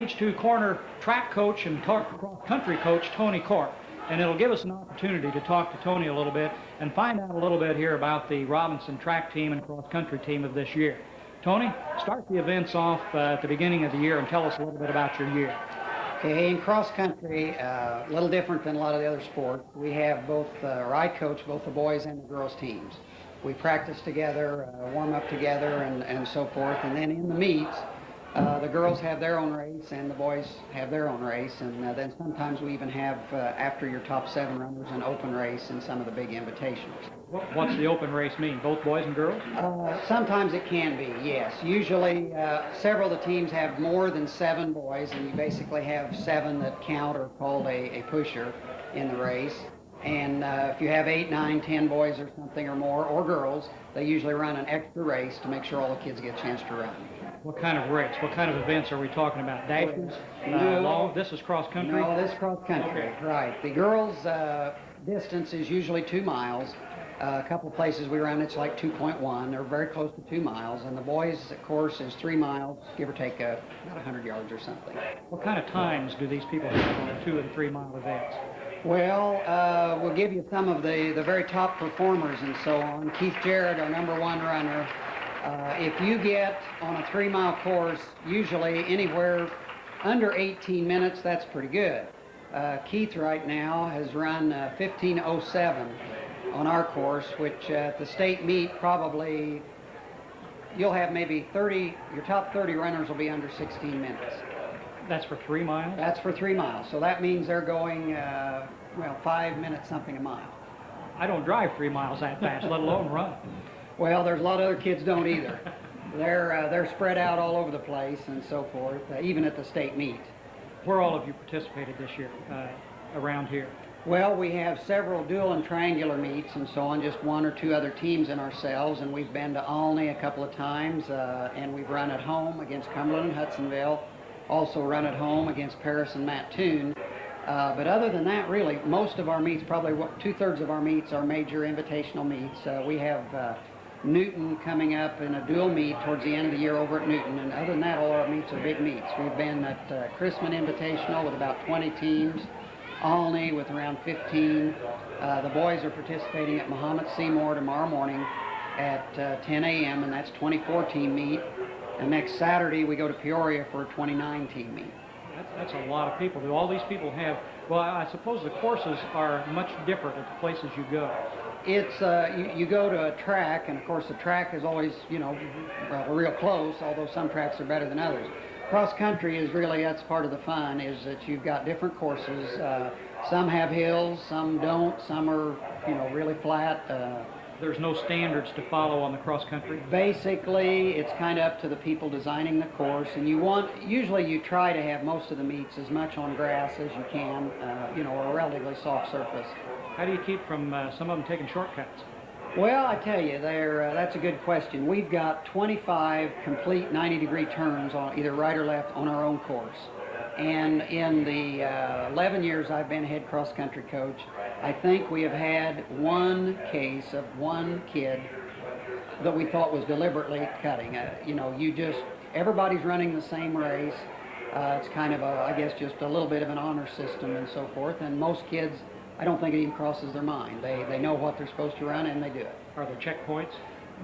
to corner track coach and cross-country coach Tony Corp, and it'll give us an opportunity to talk to Tony a little bit and find out a little bit here about the Robinson track team and cross-country team of this year. Tony, start the events off at the beginning of the year and tell us a little bit about your year. Okay, in cross-country, a little different than a lot of the other sports. We have both, or I coach both the boys and the girls teams. We practice together, warm up together, and so forth, and then in the meets, the girls have their own race and the boys have their own race, and then sometimes we even have, after your top 7 runners, an open race in some of the big invitationals. What's the open race mean, both boys and girls? Sometimes it can be, yes. Usually several of the teams have more than 7 boys, and you basically have 7 that count or called a pusher in the race. And if you have 8, 9, 10 boys or something or more, or girls, they usually run an extra race to make sure all the kids get a chance to run. What kind of race? What kind of events are we talking about? Dashes? Long? This is cross-country? No, this is cross-country, okay. Right. The girls' distance is usually 2 miles. A couple of places we run, it's like 2.1. They're very close to 2 miles. And the boys' course is 3 miles, give or take about 100 yards or something. What kind of times do these people have on the 2 and 3 mile events? Well, we'll give you some of the very top performers and so on. Keith Jarrett, our #1 runner. If you get on a 3 mile course, usually anywhere under 18 minutes, that's pretty good. Keith right now has run 15:07 on our course, which at the state meet probably you'll have maybe 30, your top 30 runners will be under 16 minutes. That's for 3 miles? That's for 3 miles. So that means they're going, 5 minutes something a mile. I don't drive 3 miles that fast, let alone run. Well, there's a lot of other kids don't either. They're spread out all over the place and so forth, even at the state meet. Where all of you participated this year around here? Well, we have several dual and triangular meets and so on, just 1 or 2 other teams and ourselves, and we've been to Olney a couple of times, and we've run at home against Cumberland and Hudsonville, also run at home against Paris and Mattoon. But other than that, really, most of our meets, probably 2/3 of our meets are major invitational meets. We have Newton coming up in a dual meet towards the end of the year over at Newton, and other than that, all our meets are big meets. We've been at Chrisman Invitational with about 20 teams, Olney with around 15. The boys are participating at Mahomet Seymour tomorrow morning at 10 a.m., and that's 24-team meet. And next Saturday, we go to Peoria for a 29-team meet. That's a lot of people. Do all these people have, well, I suppose the courses are much different at the places you go. It's, you go to a track, and of course the track is always, real close, although some tracks are better than others. Cross country is really, that's part of the fun, is that you've got different courses. Some have hills, some don't, some are, really flat. There's no standards to follow on the cross country? Basically, it's kind of up to the people designing the course, and usually you try to have most of the meets as much on grass as you can, or a relatively soft surface. How do you keep from some of them taking shortcuts? Well, I tell you, that's a good question. We've got 25 complete 90-degree turns on either right or left on our own course. And in the 11 years I've been head cross-country coach, I think we have had one case of one kid that we thought was deliberately cutting. Everybody's running the same race. It's kind of, I guess, just a little bit of an honor system and so forth. And most kids, I don't think it even crosses their mind. They know what they're supposed to run, and they do it. Are there checkpoints?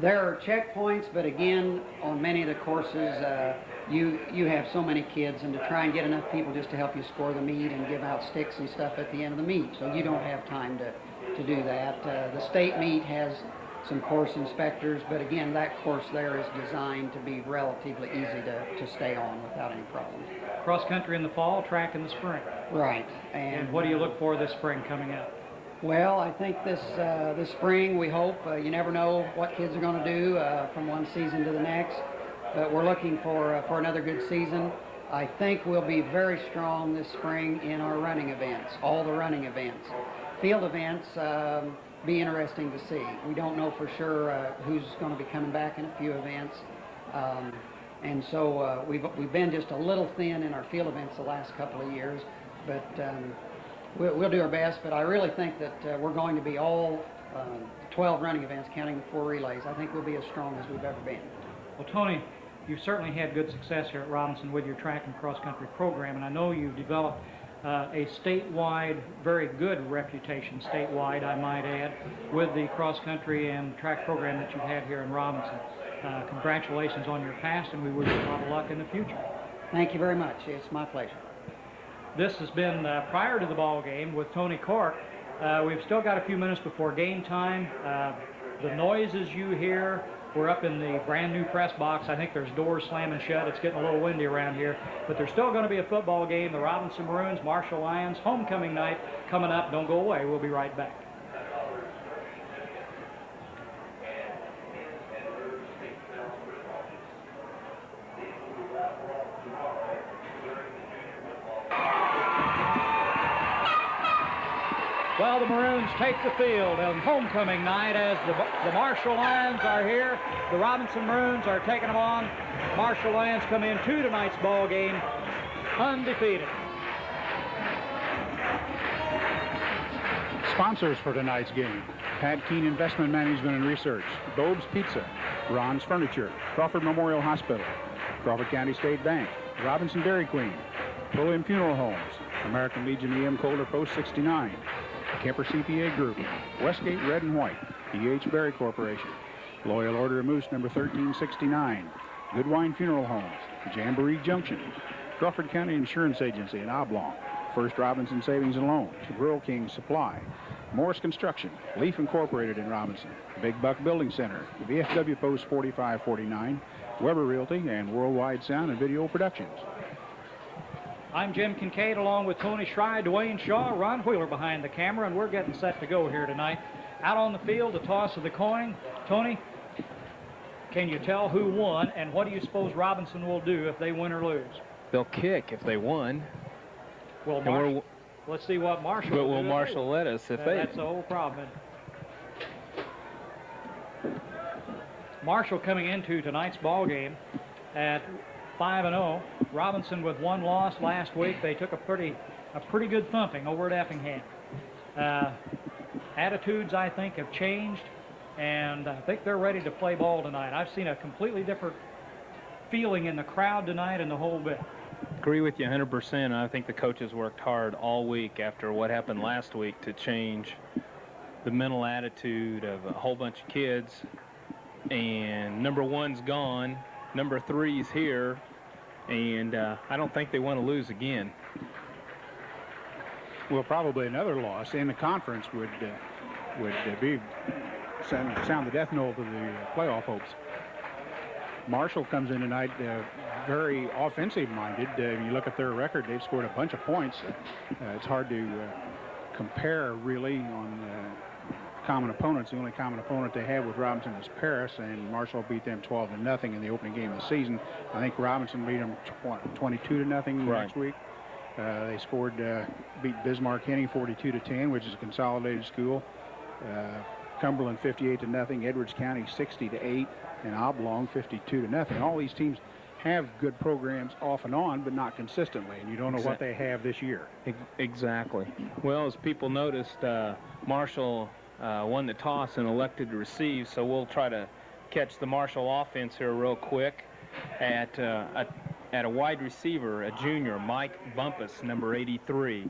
There are checkpoints, but again, on many of the courses, you have so many kids, and to try and get enough people just to help you score the meet and give out sticks and stuff at the end of the meet, so you don't have time to do that. The state meet has some course inspectors, but again, that course there is designed to be relatively easy to stay on without any problems. Cross country in the fall, track in the spring. Right. And what do you look for this spring coming up? Well, I think this spring, we hope, you never know what kids are going to do from one season to the next, but we're looking for another good season. I think we'll be very strong this spring in our running events, all the running events. Field events, be interesting to see. We don't know for sure who's going to be coming back in a few events. And so we've been just a little thin in our field events the last couple of years, but we'll do our best. But I really think that we're going to be all 12 running events, counting the 4 relays. I think we'll be as strong as we've ever been. Well, Tony, you've certainly had good success here at Robinson with your track and cross-country program, and I know you've developed a statewide, very good reputation statewide, I might add, with the cross-country and track program that you've had here in Robinson. Congratulations on your past, and we wish you a lot of luck in the future. Thank you very much. It's my pleasure. This has been prior to the ball game with Tony Cork. We've still got a few minutes before game time. The noises you hear, we're up in the brand new press box. I think there's doors slamming shut. It's getting a little windy around here. But there's still going to be a football game. The Robinson Maroons, Marshall Lions, homecoming night coming up. Don't go away. We'll be right back. Well, the Maroons take the field on homecoming night as the Marshall Lions are here. The Robinson Maroons are taking them on. Marshall Lions come into tonight's ball game undefeated. Sponsors for tonight's game: Pat Keene Investment Management and Research, Bob's Pizza, Ron's Furniture, Crawford Memorial Hospital, Crawford County State Bank, Robinson Dairy Queen, William Funeral Homes, American Legion EM Colder Post 69, Kemper CPA Group, Westgate Red and White, E.H. Berry Corporation, Loyal Order of Moose number 1369, Goodwine Funeral Homes, Jamboree Junction, Crawford County Insurance Agency in Oblong, First Robinson Savings and Loan, Rural King Supply, Morris Construction, Leaf Incorporated in Robinson, Big Buck Building Center, VFW Post 4549, Weber Realty, and Worldwide Sound and Video Productions. I'm Jim Kincaid along with Tony Schrei, Dwayne Shaw, Ron Wheeler behind the camera, and we're getting set to go here tonight. Out on the field, the toss of the coin. Tony, can you tell who won, and what do you suppose Robinson will do if they win or lose? They'll kick if they won. Well, let's see what Marshall But will will do. Marshall let us if they... That's the whole problem. Marshall coming into tonight's ball game at 5-0. Robinson with one loss last week. They took a pretty good thumping over at Effingham. Attitudes, I think, have changed, and I think they're ready to play ball tonight. I've seen a completely different feeling in the crowd tonight and the whole bit. Agree with you 100%. I think the coaches worked hard all week after what happened last week to change the mental attitude of a whole bunch of kids. And number one's gone, number three's here, and I don't think they want to lose again. Well, probably another loss in the conference would be sound the death knell to the playoff hopes. Marshall comes in tonight very offensive-minded. You look at their record; they've scored a bunch of points. It's hard to compare really on common opponents. The only common opponent they have with Robinson is Paris, and Marshall beat them 12-0 in the opening game of the season. I think Robinson beat them 22-0 next week. They scored, beat Bismarck Henning 42-10, which is a consolidated school. Cumberland 58-0, Edwards County 60-8, and Oblong 52-0. All these teams have good programs off and on, but not consistently, and you don't know what they have this year. Exactly. Well, as people noticed, Marshall won the toss and elected to receive, so we'll try to catch the Marshall offense here real quick at a wide receiver, a junior, Mike Bumpus, number 83.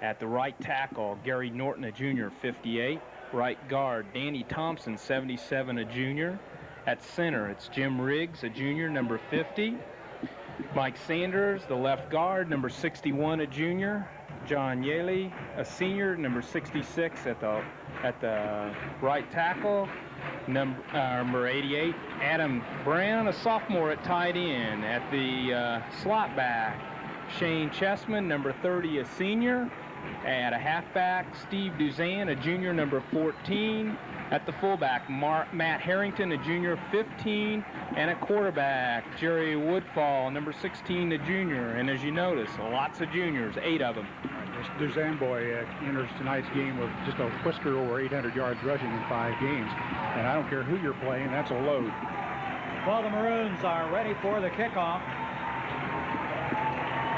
At the right tackle, Gary Norton, a junior, 58. Right guard, Danny Thompson, 77, a junior. At center, it's Jim Riggs, a junior, number 50. Mike Sanders, the left guard, number 61, a junior. John Yaley, a senior, number 66 at the right tackle. Number 88, Adam Brown, a sophomore at tight end. At the slot back, Shane Chessman, number 30, a senior. At a halfback, Steve Duzan, a junior, number 14. At the fullback, Matt Harrington, a junior, 15. And at quarterback, Jerry Woodfall, number 16, a junior. And as you notice, lots of juniors, 8 of them. This Duzan boy enters tonight's game with just a whisker over 800 yards rushing in 5 games. And I don't care who you're playing, that's a load. Well, the Maroons are ready for the kickoff.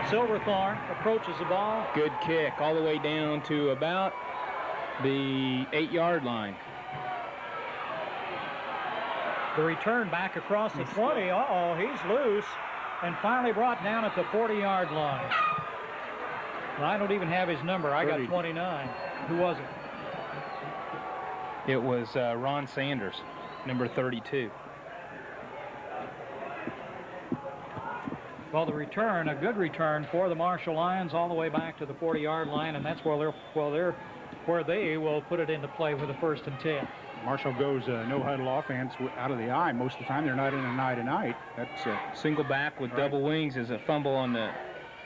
Silverthorne approaches the ball. Good kick all the way down to about the 8-yard line. The return back across the 20. Uh-oh, he's loose. And finally brought down at the 40-yard line. Well, I don't even have his number. I got 29. Who was it? It was Ron Sanders, number 32. Well, the return, a good return for the Marshall Lions all the way back to the 40-yard line, and that's where they will put it into play with the 1st and 10. Marshall goes no huddle offense out of the eye. Most of the time they're not in a night. That's Single back with double wings is a fumble on the.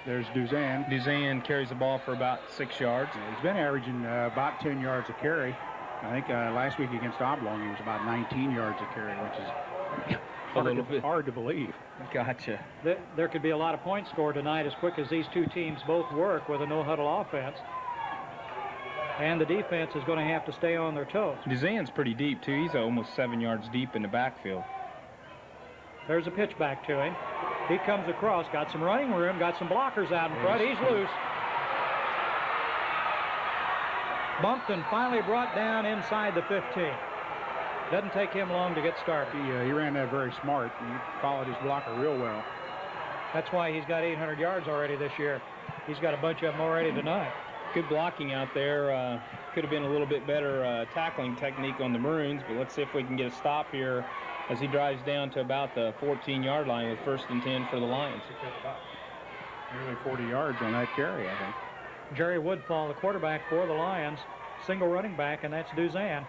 There's Duzan. Duzan carries the ball for about 6 yards. He's been averaging about 10 yards a carry. I think last week against Oblong he was about 19 yards a carry, which is hard to believe. Gotcha. There could be a lot of points scored tonight as quick as these two teams both work with a no-huddle offense. And the defense is going to have to stay on their toes. Duzan's pretty deep, too. He's almost 7 yards deep in the backfield. There's a pitch back to him. He comes across, got some running room, got some blockers out in front. He's loose. Bumped and finally brought down inside the 15. Doesn't take him long to get started. He ran that very smart, and he followed his blocker real well. That's why he's got 800 yards already this year. He's got a bunch of them already tonight. Good blocking out there. Could have been a little bit better tackling technique on the Maroons, but let's see if we can get a stop here as he drives down to about the 14-yard line with 1st and 10 for the Lions. Nearly 40 yards on that carry, I think. Jerry Woodfall, the quarterback for the Lions, single running back, and that's Duzan.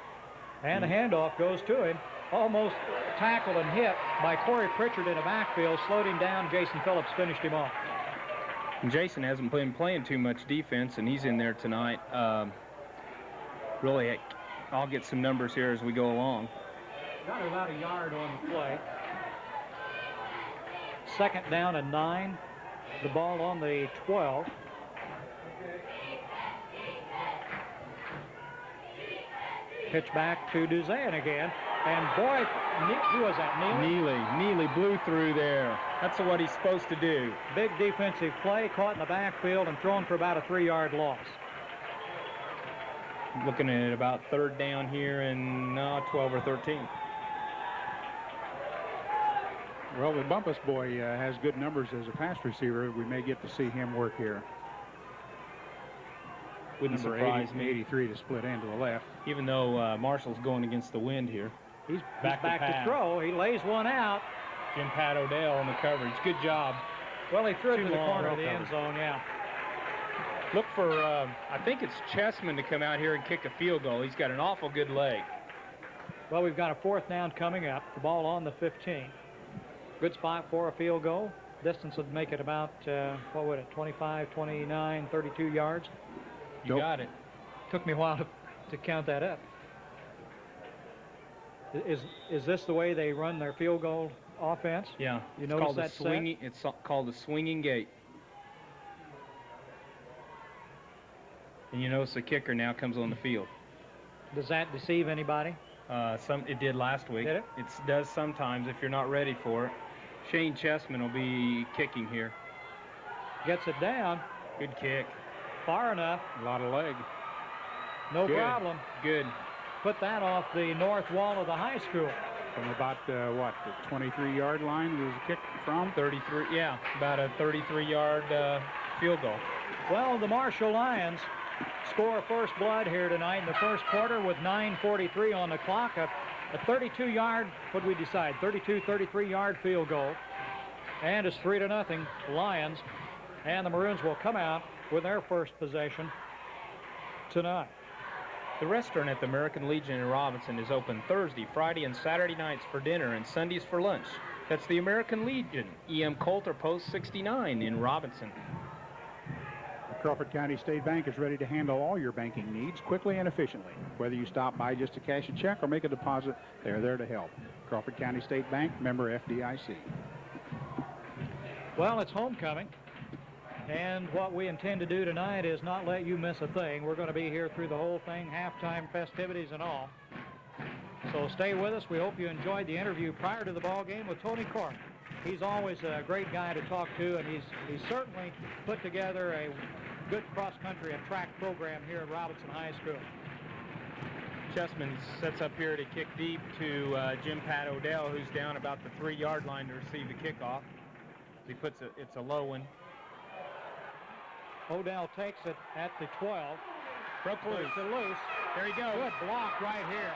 And the handoff goes to him. Almost tackled and hit by Corey Pritchard in the backfield. Slowed him down. Jason Phillips finished him off. And Jason hasn't been playing too much defense, and he's in there tonight. Really, I'll get some numbers here as we go along. Got about a yard on the play. 2nd down and 9. The ball on the 12. Pitch back to Duzan again. And boy, who was that, Neely? Neely blew through there. That's what he's supposed to do. Big defensive play, caught in the backfield and thrown for about a 3-yard loss. Looking at about 3rd down here and 12 or 13. Well, the Bumpus boy has good numbers as a pass receiver. We may get to see him work here. Wouldn't Number surprise 80, me. 83 to split end to the left. Even though Marshall's going against the wind here. He's back to throw. He lays one out. Jim Pat Odell on the coverage. Good job. Well, he threw it Too to the long, corner of well the end zone, yeah. Look for, I think it's Chessman to come out here and kick a field goal. He's got an awful good leg. Well, we've got a 4th down coming up. The ball on the 15. Good spot for a field goal. Distance would make it about, 25, 29, 32 yards. You got it. Took me a while to count that up. Is this the way they run their field goal offense? Yeah. You It's notice called that a swinging. It's called a swinging gate. And you notice the kicker now comes on the field. Does that deceive anybody? It did last week. Did it? It does sometimes if you're not ready for it. Shane Chessman will be kicking here. Gets it down. Good kick. Far enough. A lot of leg. No Good. problem. Good. Put that off the north wall of the high school. From about, the 23-yard line was kicked from? 33, yeah, about a 33-yard field goal. Well, the Marshall Lions score first blood here tonight in the first quarter with 9:43 on the clock. A 32-yard, what did we decide? 33-yard field goal. And it's 3-0 Lions. And the Maroons will come out with their first possession tonight. The restaurant at the American Legion in Robinson is open Thursday, Friday, and Saturday nights for dinner and Sundays for lunch. That's the American Legion, E.M. Coulter, Post 69 in Robinson. The Crawford County State Bank is ready to handle all your banking needs quickly and efficiently. Whether you stop by just to cash a check or make a deposit, they're there to help. Crawford County State Bank, member FDIC. Well, it's homecoming. And what we intend to do tonight is not let you miss a thing. We're going to be here through the whole thing, halftime festivities and all. So stay with us. We hope you enjoyed the interview prior to the ball game with Tony Cork. He's always a great guy to talk to, and he's certainly put together a good cross-country and track program here at Robinson High School. Chessman sets up here to kick deep to Jim Pat Odell, who's down about the 3-yard line to receive the kickoff. He puts it's a low one. Odell takes it at the 12. Broke loose. Pushes it loose. There he goes. Good block right here.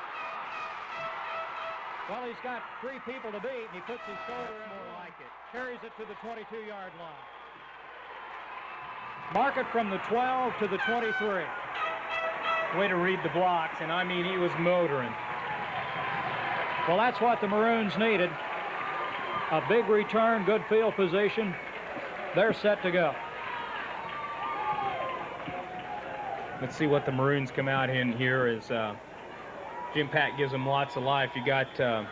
Well, he's got 3 people to beat, and he puts his shoulder in. More like it. Carries it to the 22-yard line. Mark it from the 12 to the 23. Way to read the blocks, and I mean, he was motoring. Well, that's what the Maroons needed. A big return, good field position. They're set to go. Let's see what the Maroons come out in here as Jim Pat gives them lots of life. You got the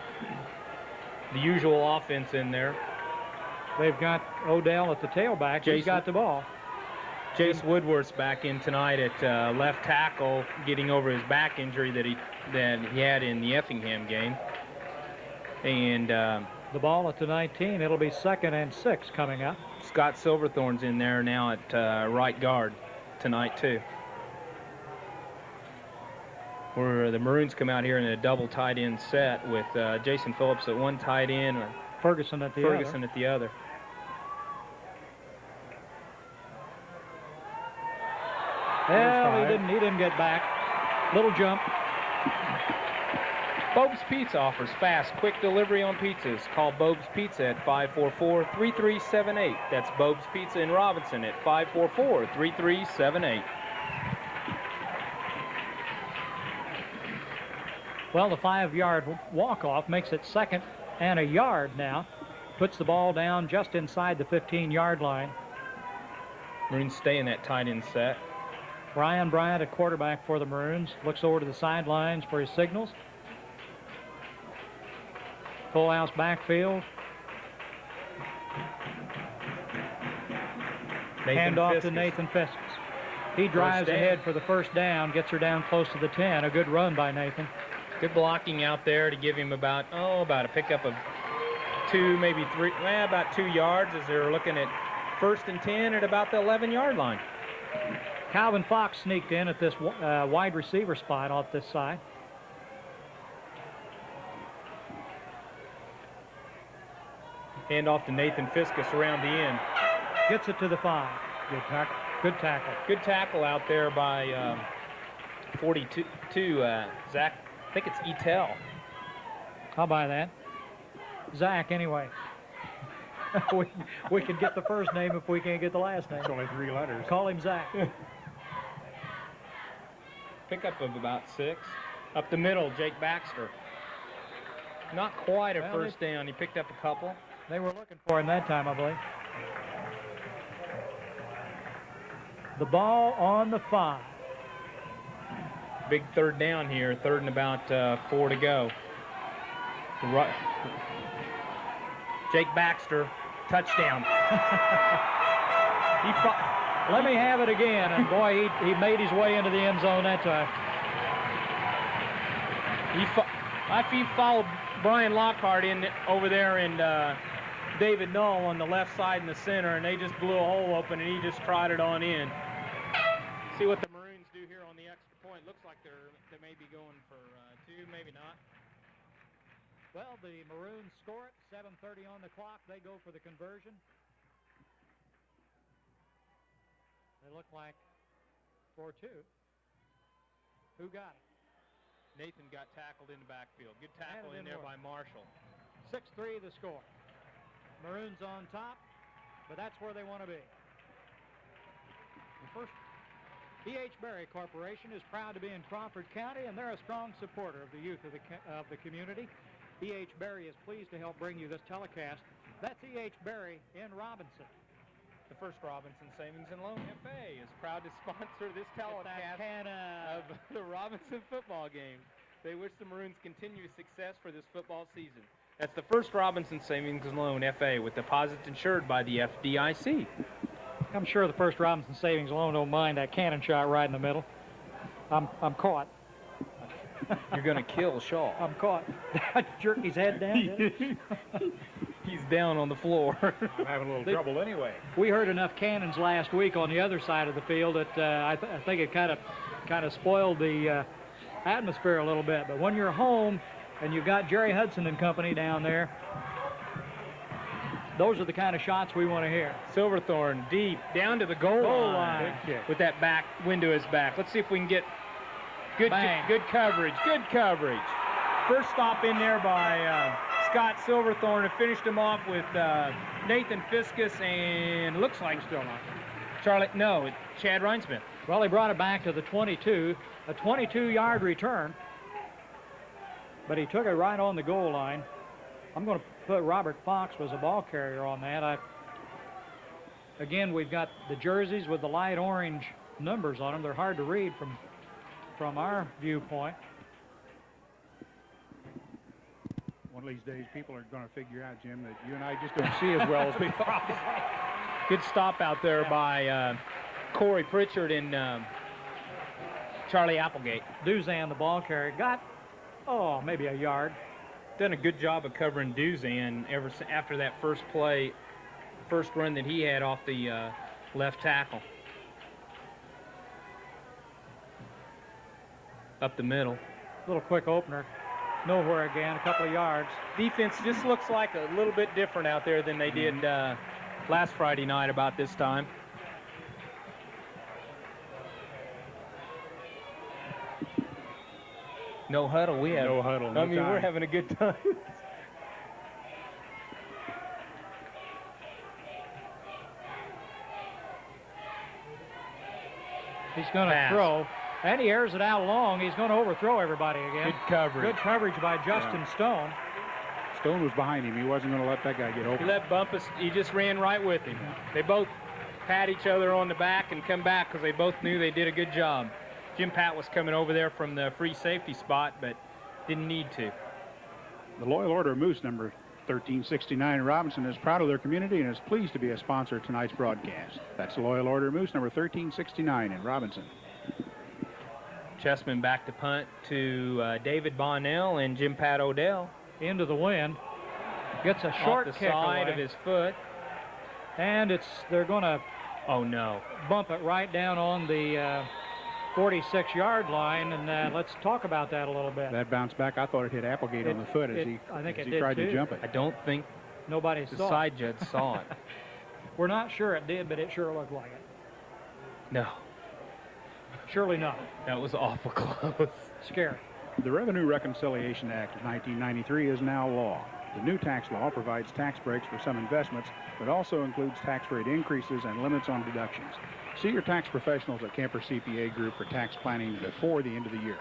usual offense in there. They've got Odell at the tailback. He's Jason. got the ball. Jace Woodworth's back in tonight at left tackle, getting over his back injury that he had in the Effingham game. And The ball at the 19. It'll be 2nd and 6 coming up. Scott Silverthorne's in there now at right guard tonight too. Where the Maroons come out here in a double tight end set with Jason Phillips at one tight end, and Ferguson at the Ferguson other. at the other. Well, he didn't get back. Little jump. Bobe's Pizza offers fast, quick delivery on pizzas. Call Bobe's Pizza at 544-3378. That's Bobe's Pizza in Robinson at 544-3378. Well, the 5-yard walk-off makes it 2nd and a yard now. Puts the ball down just inside the 15-yard line. Maroons stay in that tight end set. Brian Bryant, a quarterback for the Maroons, looks over to the sidelines for his signals. Full house backfield. Hand off to Nathan Fiskus. He drives ahead for the first down, gets her down close to the 10. A good run by Nathan. Good blocking out there to give him about a pickup of 2, maybe 3, about 2 yards as they're looking at 1st and 10 at about the 11-yard line. Calvin Fox sneaked in at this wide receiver spot off this side. Hand off to Nathan Fiskus around the end. Gets it to the 5. Good tackle. Good tackle. Good tackle out there by 42, Zach. I think it's Etel. I'll buy that. Zach, anyway. we can get the first name if we can't get the last name. It's only 3 letters. Call him Zach. Pickup of about 6. Up the middle, Jake Baxter. Not quite a Well, first down. He picked up a couple. They were looking for him that time, I believe. The ball on the 5. Big 3rd down here. 3rd and about 4 to go. Jake Baxter, touchdown. Let me have it again. And boy, he made his way into the end zone that time. He followed Brian Lockhart in over there and David Null on the left side in the center, and they just blew a hole open, and he just trotted on in. See what the Maroons do here on the extra point. Looks like they may be going for 2, maybe not. Well, the Maroons score it. 7:30 on the clock. They go for the conversion. They look like for 2. Who got it? Nathan got tackled in the backfield. Good tackle in there by Marshall. 6-3 the score. Maroons on top, but that's where they want to be. The first E.H. Berry Corporation is proud to be in Crawford County, and they're a strong supporter of the youth of the community. E.H. Berry is pleased to help bring you this telecast. That's E.H. Berry in Robinson. The First Robinson Savings and Loan FA is proud to sponsor this telecast of the Robinson football game. They wish the Maroons continued success for this football season. That's the First Robinson Savings and Loan FA with deposits insured by the FDIC. I'm sure the First Robinson Savings Loan don't mind that cannon shot right in the middle. I'm caught. You're going to kill Shaw. I'm caught. Jerk his head down. He's down on the floor. I'm having a little trouble anyway. We heard enough cannons last week on the other side of the field that I think it kind of spoiled the atmosphere a little bit. But when you're home and you've got Jerry Hudson and company down there, those are the kind of shots we want to hear. Silverthorne deep down to the goal line with that back wind to his back. Let's see if we can get good coverage. Good coverage. First stop in there by Scott Silverthorne, and finished him off with Nathan Fiskus, and looks like still not Chad Reinsmith. Well, he brought it back to the 22, a 22-yard return, but he took it right on the goal line. I'm going to put Robert Fox was a ball carrier on that. Again, we've got the jerseys with the light orange numbers on them. They're hard to read from our viewpoint. One of these days, people are going to figure out, Jim, that you and I just don't see as well as we thought. Good stop out there by Corey Pritchard and Charlie Applegate. Duzan, the ball carrier, got, maybe a yard. Done a good job of covering Duzan after that first run that he had off the left tackle. Up the middle. Little quick opener. Nowhere again, a couple of yards. Defense just looks like a little bit different out there than they did last Friday night about this time. No huddle. We have no huddle. No I mean, time. we're having a good time. He's going to throw, and he airs it out long. He's going to overthrow everybody again. Good coverage. Good coverage by Justin Stone. Stone was behind him. He wasn't going to let that guy get open. He let Bumpus. He just ran right with him. They both pat each other on the back and come back because they both knew they did a good job. Jim Pat was coming over there from the free safety spot, but didn't need to. The Loyal Order of Moose, number 1369 Robinson, is proud of their community and is pleased to be a sponsor of tonight's broadcast. That's the Loyal Order of Moose, number 1369 in Robinson. Chessman back to punt to David Bonnell and Jim Pat Odell. Into the wind. Gets a short off the kick side away. of his foot. And they're going to bump it right down on the 46-yard line, and let's talk about that a little bit. That bounce back, I thought it hit Applegate on the foot as he tried to jump it. I don't think nobody the saw side judge saw it. We're not sure it did, but it sure looked like it. No. Surely not. That was awful close. Scary. The Revenue Reconciliation Act of 1993 is now law. The new tax law provides tax breaks for some investments, but also includes tax rate increases and limits on deductions. See your tax professionals at Kemper CPA Group for tax planning before the end of the year.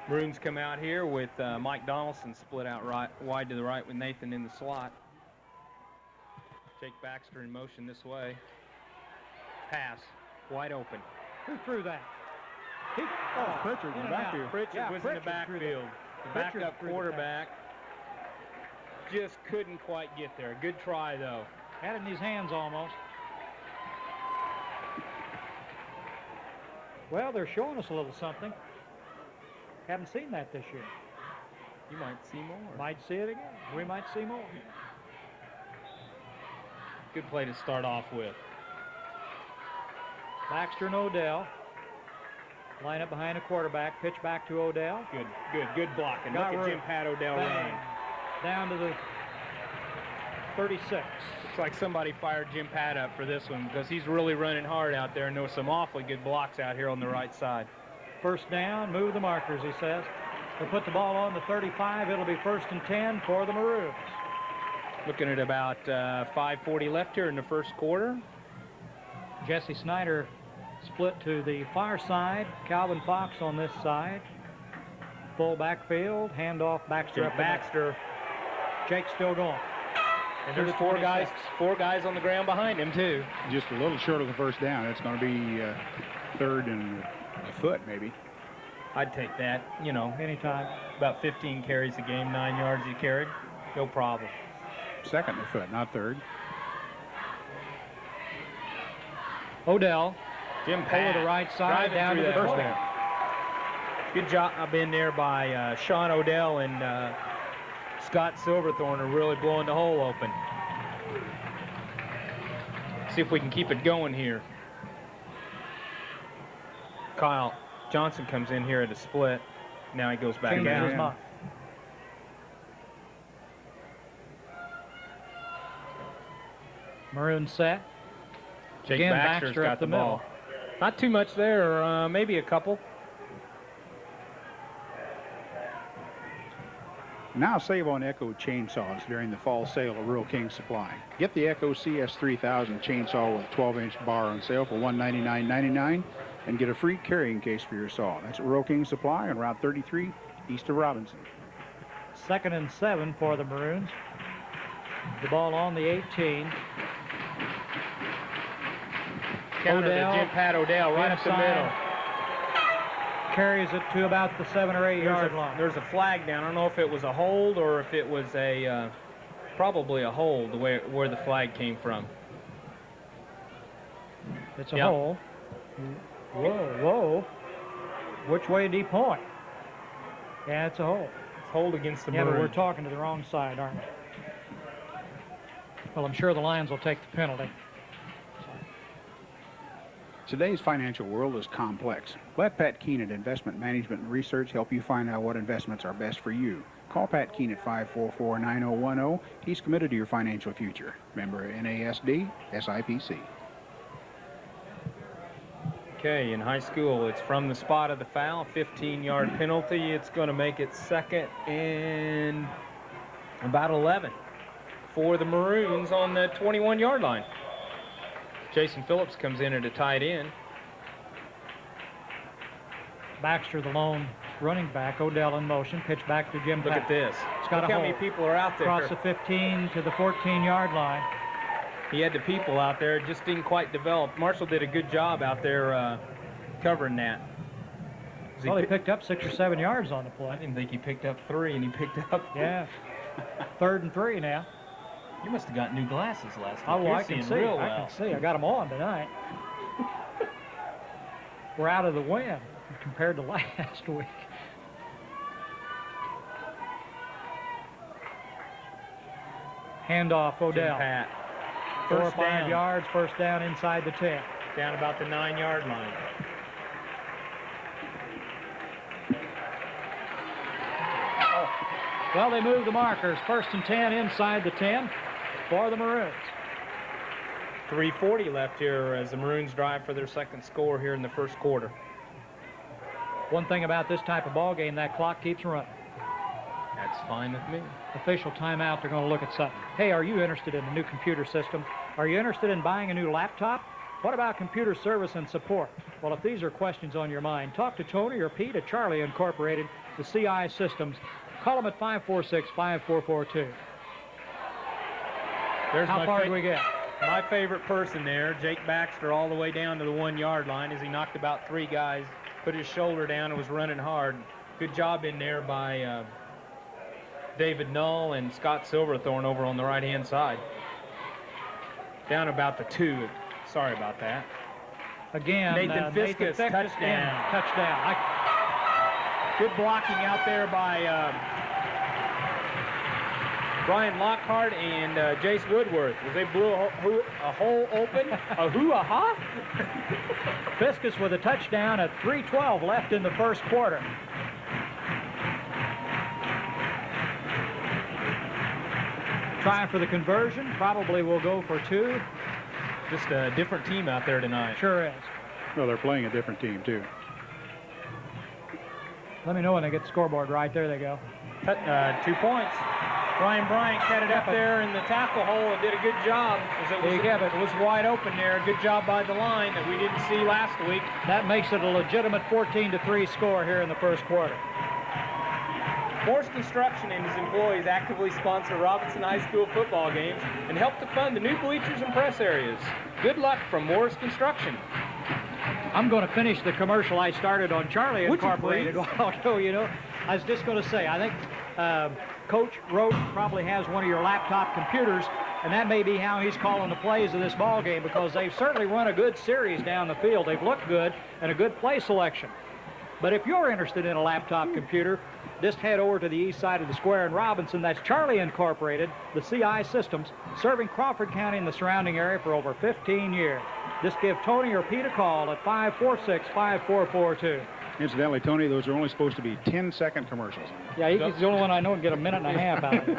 Maroons come out here with Mike Donaldson split out wide to the right with Nathan in the slot. Jake Baxter in motion this way. Pass, wide open. Who threw that? Pritchard in the backfield. Pritchard was in the backfield. The backup quarterback just couldn't quite get there. Good try, though. Had it in his hands almost. Well, they're showing us a little something. Haven't seen that this year. You might see more. Might see it again. We might see more. Good play to start off with. Baxter and Odell. Line up behind the quarterback. Pitch back to Odell. Good blocking. Look at Jim Pat Odell run. Down to the 36. Looks like somebody fired Jim Pat up for this one because he's really running hard out there, and there was some awfully good blocks out here on the right side. First down, move the markers, he says. They'll put the ball on the 35. It'll be 1st and 10 for the Maroons. Looking at about 5:40 left here in the first quarter. Jesse Snyder split to the far side. Calvin Fox on this side. Full backfield. Handoff Baxter up Baxter. Jake's still going. And there's four guys on the ground behind him, too. Just a little short of the first down. It's going to be 3rd and a foot, maybe. I'd take that, you know. Anytime. About 15 carries a game, 9 yards he carried. No problem. 2nd and a foot, not 3rd. Odell. Jim Pat. Over the right side, down to the first 20. down. Good job in there by Sean Odell and Scott Silverthorne are really blowing the hole open. See if we can keep it going here. Kyle Johnson comes in here at a split. Now he goes back Changes down. his mind. Maroon set. Jake Again, Baxter's Baxter got up the the ball. Not too much there, maybe a couple. Now save on Echo chainsaws during the fall sale of Rural King Supply. Get the Echo CS3000 chainsaw with 12-inch bar on sale for $199.99 and get a free carrying case for your saw. That's at Rural King Supply on Route 33 east of Robinson. 2nd and 7 for the Maroons. The ball on the 18. Counter to Odell, Jim Pat Odell right up the inside. middle. Carries it to about the 7 or 8 yard line. There's a flag down. I don't know if it was a hold or if it was a probably a hold where the flag came from. It's a Yep. hole. Whoa. Which way did he point? Yeah, it's a hole. It's hold against the Yeah, but we're Maroons. talking to the wrong side, aren't we? Well, I'm sure the Lions will take the penalty. Today's financial world is complex. Let Pat Keen at Investment Management and Research help you find out what investments are best for you. Call Pat Keen at 544-9010. He's committed to your financial future. Member NASD, SIPC. Okay, in high school, it's from the spot of the foul, 15-yard penalty. It's going to make it 2nd and about 11 for the Maroons on the 21-yard line. Jason Phillips comes in at a tight end. Baxter, the lone running back. Odell in motion. Pitch back to Jim Look Pat. at this. It's got Look a how many hole. people are out there. Across the 15 to the 14-yard line. He had the people out there. It just didn't quite develop. Marshall did a good job out there covering that. Well, he picked up 6 or 7 yards on the I play. didn't think he picked up 3, and he picked up. Yeah. 3rd and 3 now. You must have got new glasses last Oh, week. You're I can seeing see. real I well. can see. I got them on tonight. We're out of the wind compared to last week. Handoff, Odell. Pat. 4 or First 5 down. yards. First down inside the 10. Down about the 9-yard line. Well, they moved the markers. 1st and 10 inside the 10 for the Maroons. 3:40 left here as the Maroons drive for their 2nd score here in the 1st quarter. One thing about this type of ball game, that clock keeps running. That's fine with me. Official timeout, they're going to look at something. Hey, are you interested in a new computer system? Are you interested in buying a new laptop? What about computer service and support? Well, if these are questions on your mind, talk to Tony or Pete at Charlie Incorporated, the CI Systems. Call them at 546-5442. There's How far do we get? My favorite person there, Jake Baxter, all the way down to the 1-yard line as he knocked about 3 guys, put his shoulder down and was running hard. Good job in there by David Null and Scott Silverthorne over on the right-hand side. Down about the 2. Sorry about that. Again, Nathan Fiskus, touchdown. Touchdown. Good blocking out there by Brian Lockhart and Jace Woodworth as they blew a hole open. A hoo-ah-ha? Fiskus with a touchdown at 3:12 left in the 1st quarter. Trying for the conversion. Probably will go for 2. Just a different team out there tonight. Sure is. Well, they're playing a different team, too. Let me know when they get the scoreboard right. There they go. 2 points. Ryan Bryant cut it up there in the tackle hole and did a good job. As it was wide open there. Good job by the line that we didn't see last week. That makes it a legitimate 14-3 score here in the 1st quarter. Morse Construction and his employees actively sponsor Robinson High School football games and help to fund the new bleachers and press areas. Good luck from Morse Construction. I'm going to finish the commercial I started on Charlie Would you Incorporated. please? Although, you know, I was just going to say, I think Coach Rote probably has one of your laptop computers, and that may be how he's calling the plays of this ball game, because they've certainly run a good series down the field. They've looked good and a good play selection. But if you're interested in a laptop computer, Just head over to the east side of the square in Robinson. That's Charlie Incorporated, the CI Systems, serving Crawford County and the surrounding area for over 15 years. Just give Tony or Pete a call at 546-5442. Incidentally, Tony, those are only supposed to be 10-second commercials. Yeah, he's the only one I know can get a minute and a half out of it.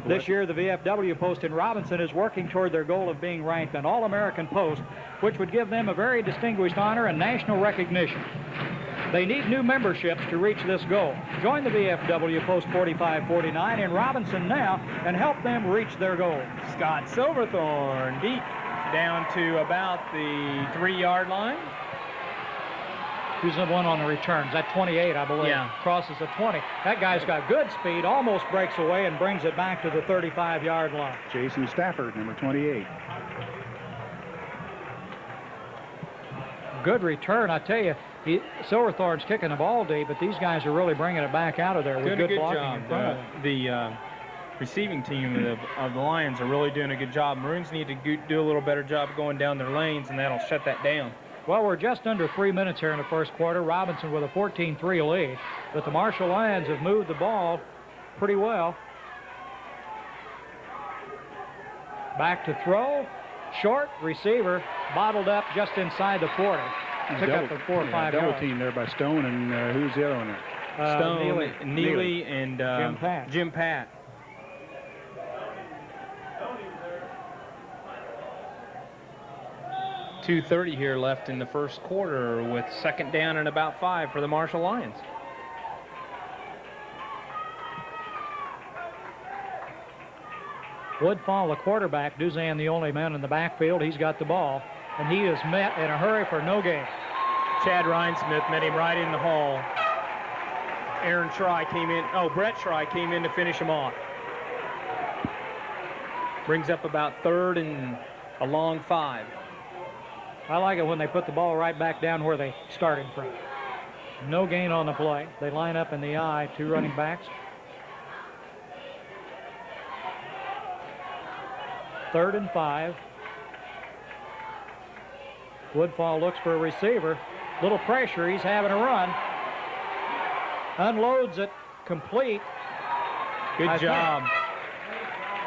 This year, the VFW post in Robinson is working toward their goal of being ranked an All-American post, which would give them a very distinguished honor and national recognition. They need new memberships to reach this goal. Join the VFW Post 4549 in Robinson now and help them reach their goal. Scott Silverthorne deep down to about the 3-yard line. Who's the one on the returns? That 28, I believe. Yeah. Crosses the 20. That guy's got good speed, almost breaks away and brings it back to the 35-yard line. Jason Stafford, number 28. Good return, I tell you. Silverthorne's kicking the ball deep, but these guys are really bringing it back out of there with Doing a good good blocking job. in front of them. The receiving team of the Lions are really doing a good job. Maroons need to do a little better job going down their lanes, and that'll shut that down. Well, we're just under 3 minutes here in the first quarter. Robinson with a 14-3 lead. But the Marshall Lions have moved the ball pretty well. Back to throw. Short receiver bottled up just inside the 40. Took up the 4 or 5 double yards. team there by Stone, and who's the other one there? Stone, Neely. Neely, and Jim Pat. 2:30 here left in the first quarter with second down and about 5 for the Marshall Lions. Woodfall, the quarterback. Duzan, the only man in the backfield. He's got the ball, and he is met in a hurry for no gain. Chad Rhinesmith met him right in the hole. Aaron Try came in. Oh, Brett Try came in to finish him off. Brings up about 3rd and a long 5. I like it when they put the ball right back down where they started from. No gain on the play. They line up in the I, 2 running backs. 3rd and 5. Woodfall looks for a receiver. Little pressure. He's having a run. Unloads it. Complete. Good job.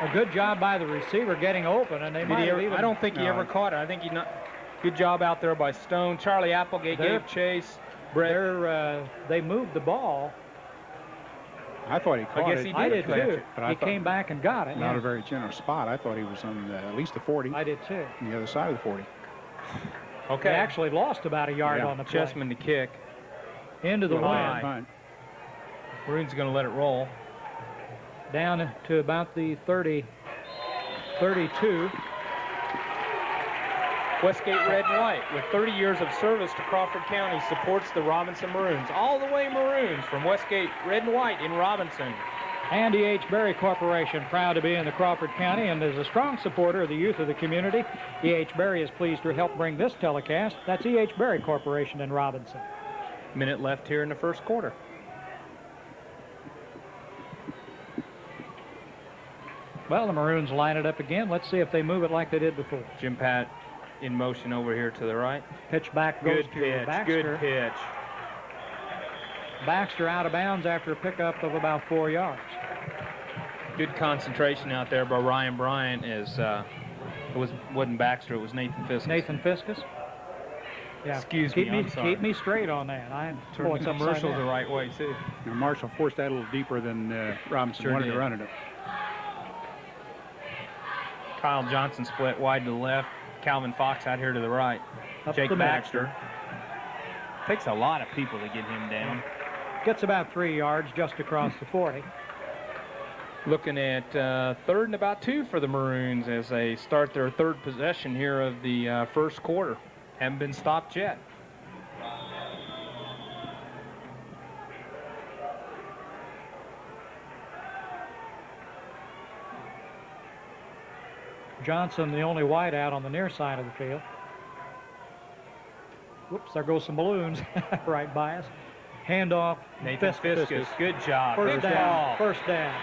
A good job by the receiver getting open, and they might have even... I don't think he ever caught it. I think he not. Good job out there by Stone. Charlie Applegate gave chase. Brett. They moved the ball. I thought he caught guess it. he I did catch too. it, but I He thought came back and got it. not yeah. a very generous spot. I thought he was on at least the 40, I did too. on the other side of the 40. Okay. They actually lost about a yard Yeah. on the play. Chessman to kick. Into the High. wind. Maroon's going to let it roll. Down to about the 30, 32. Westgate Red and White, with 30 years of service to Crawford County, supports the Robinson Maroons. All the way Maroons from Westgate Red and White in Robinson. And E.H. Berry Corporation, proud to be in the Crawford County and is a strong supporter of the youth of the community. E.H. Berry is pleased to help bring this telecast. That's E.H. Berry Corporation in Robinson. Minute left here in the first quarter. Well, the Maroons line it up again. Let's see if they move it like they did before. Jim Pat in motion over here to the right. Pitch back goes Good to pitch, Baxter. good pitch. Baxter out of bounds after a pickup of about 4 yards. Good concentration out there by Ryan Bryant as it wasn't Baxter, it was Nathan Fisk. Nathan Fiskus. Yeah. Excuse me, I'm sorry. Keep me straight on that. I'm Turn the commercials the right way, too. Now, Marshall forced that a little deeper than Robinson Sure wanted did. to run it. Kyle Johnson split wide to the left. Calvin Fox out here to the right. Up Jake to Baxter. Takes a lot of people to get him down. Gets about 3 yards just across the 40. Looking at 3rd and about 2 for the Maroons as they start their 3rd possession here of the first quarter. Haven't been stopped yet. Johnson, the only wide out on the near side of the field. Whoops, there goes some balloons right by us. Handoff. Nathan Fiskus, good job. First Good down. ball. First down.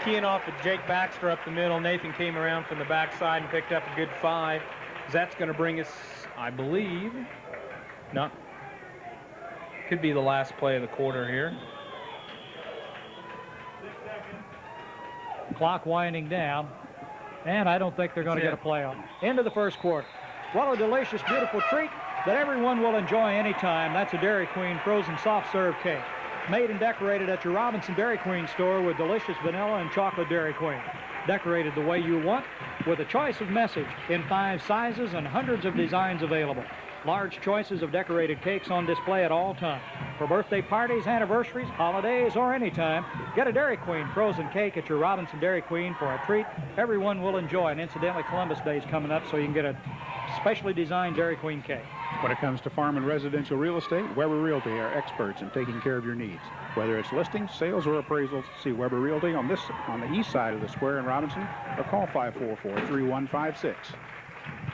Keying off of Jake Baxter up the middle. Nathan came around from the backside and picked up a good 5. That's going to bring us, I believe, not Could be the last play of the quarter here. Clock winding down, and I don't think they're going to get a play on. Into the first quarter. What a delicious, beautiful treat that everyone will enjoy anytime. That's a Dairy Queen frozen soft serve cake. Made and decorated at your Robinson Dairy Queen store with delicious vanilla and chocolate Dairy Queen. Decorated the way you want with a choice of message in 5 sizes and hundreds of designs available. Large choices of decorated cakes on display at all times. For birthday parties, anniversaries, holidays, or anytime, get a Dairy Queen frozen cake at your Robinson Dairy Queen for a treat everyone will enjoy. And incidentally, Columbus Day is coming up, so you can get a specially designed Dairy Queen cake. When it comes to farm and residential real estate, Weber Realty are experts in taking care of your needs. Whether it's listings, sales, or appraisals, see Weber Realty on the east side of the square in Robinson, or call 544-3156.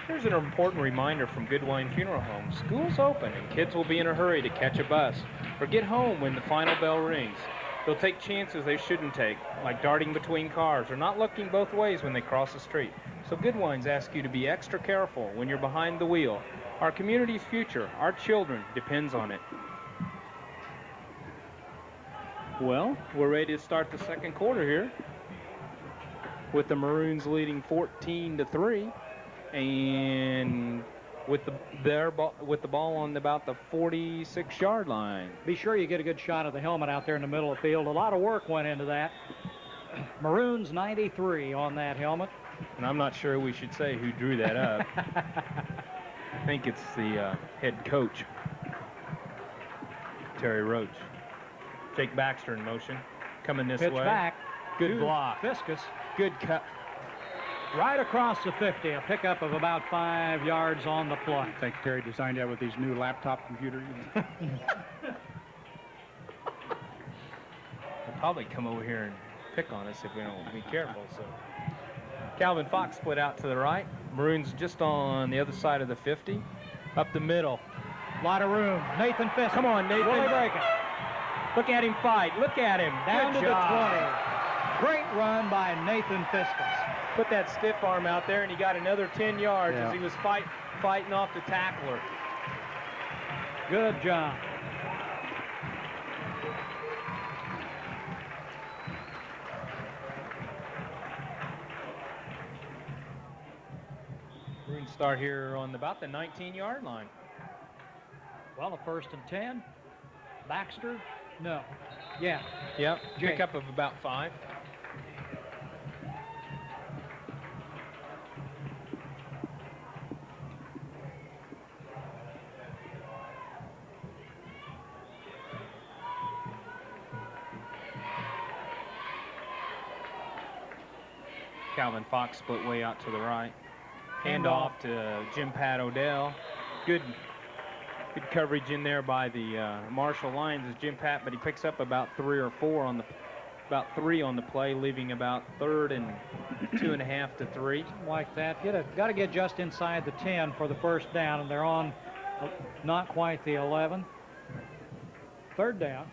Here's an important reminder from Goodwine Funeral Home. School's open and kids will be in a hurry to catch a bus or get home when the final bell rings. They'll take chances they shouldn't take, like darting between cars or not looking both ways when they cross the street. So Goodwine's ask you to be extra careful when you're behind the wheel. Our community's future, our children, depends on it. Well, we're ready to start the second quarter here with the Maroons leading 14-3. And with the ball on about the 46-yard line. Be sure you get a good shot of the helmet out there in the middle of the field. A lot of work went into that. Maroons 93 on that helmet. And I'm not sure we should say who drew that up. I think it's the head coach, Terry Roach. Jake Baxter in motion, coming this Pitch way. back. Good block. Fiskus. Good cut. Right across the 50, a pickup of about 5 yards on the play. I think Terry designed that with these new laptop computers. They'll probably come over here and pick on us if we don't be careful. So Calvin Fox split out to the right. Maroons just on the other side of the 50. Up the middle. A lot of room. Nathan Fiskus. Come on, Nathan. Will he break it? Look at him fight. Look at him. Down Good to job. the 20. Great run by Nathan Fiskus. Put that stiff arm out there, and he got another 10 yards as he was fighting off the tackler. Good job. We're going to start here on about the 19-yard line. Well, a 1st and 10. Baxter? No. Yeah. Yep. Jake. Pickup of about 5. Calvin Fox split way out to the right. Hand off to Jim Pat Odell. Good coverage in there by the Marshall Lions as Jim Pat, but he picks up about 3 or 4 on the play, leaving about 3rd and 2.5 to 3. Like that. Got to get just inside the 10 for the first down, and they're on not quite the 11. 3rd down.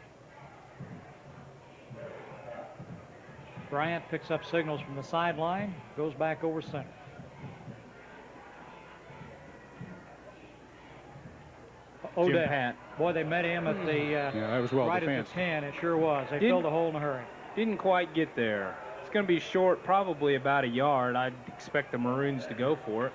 Bryant picks up signals from the sideline, goes back over center. Odell. Jim Pat. Boy, they met him at the that was well right defense. at the 10. It sure was. They filled the hole in a hurry. Didn't quite get there. It's going to be short, probably about a yard. I'd expect the Maroons to go for it.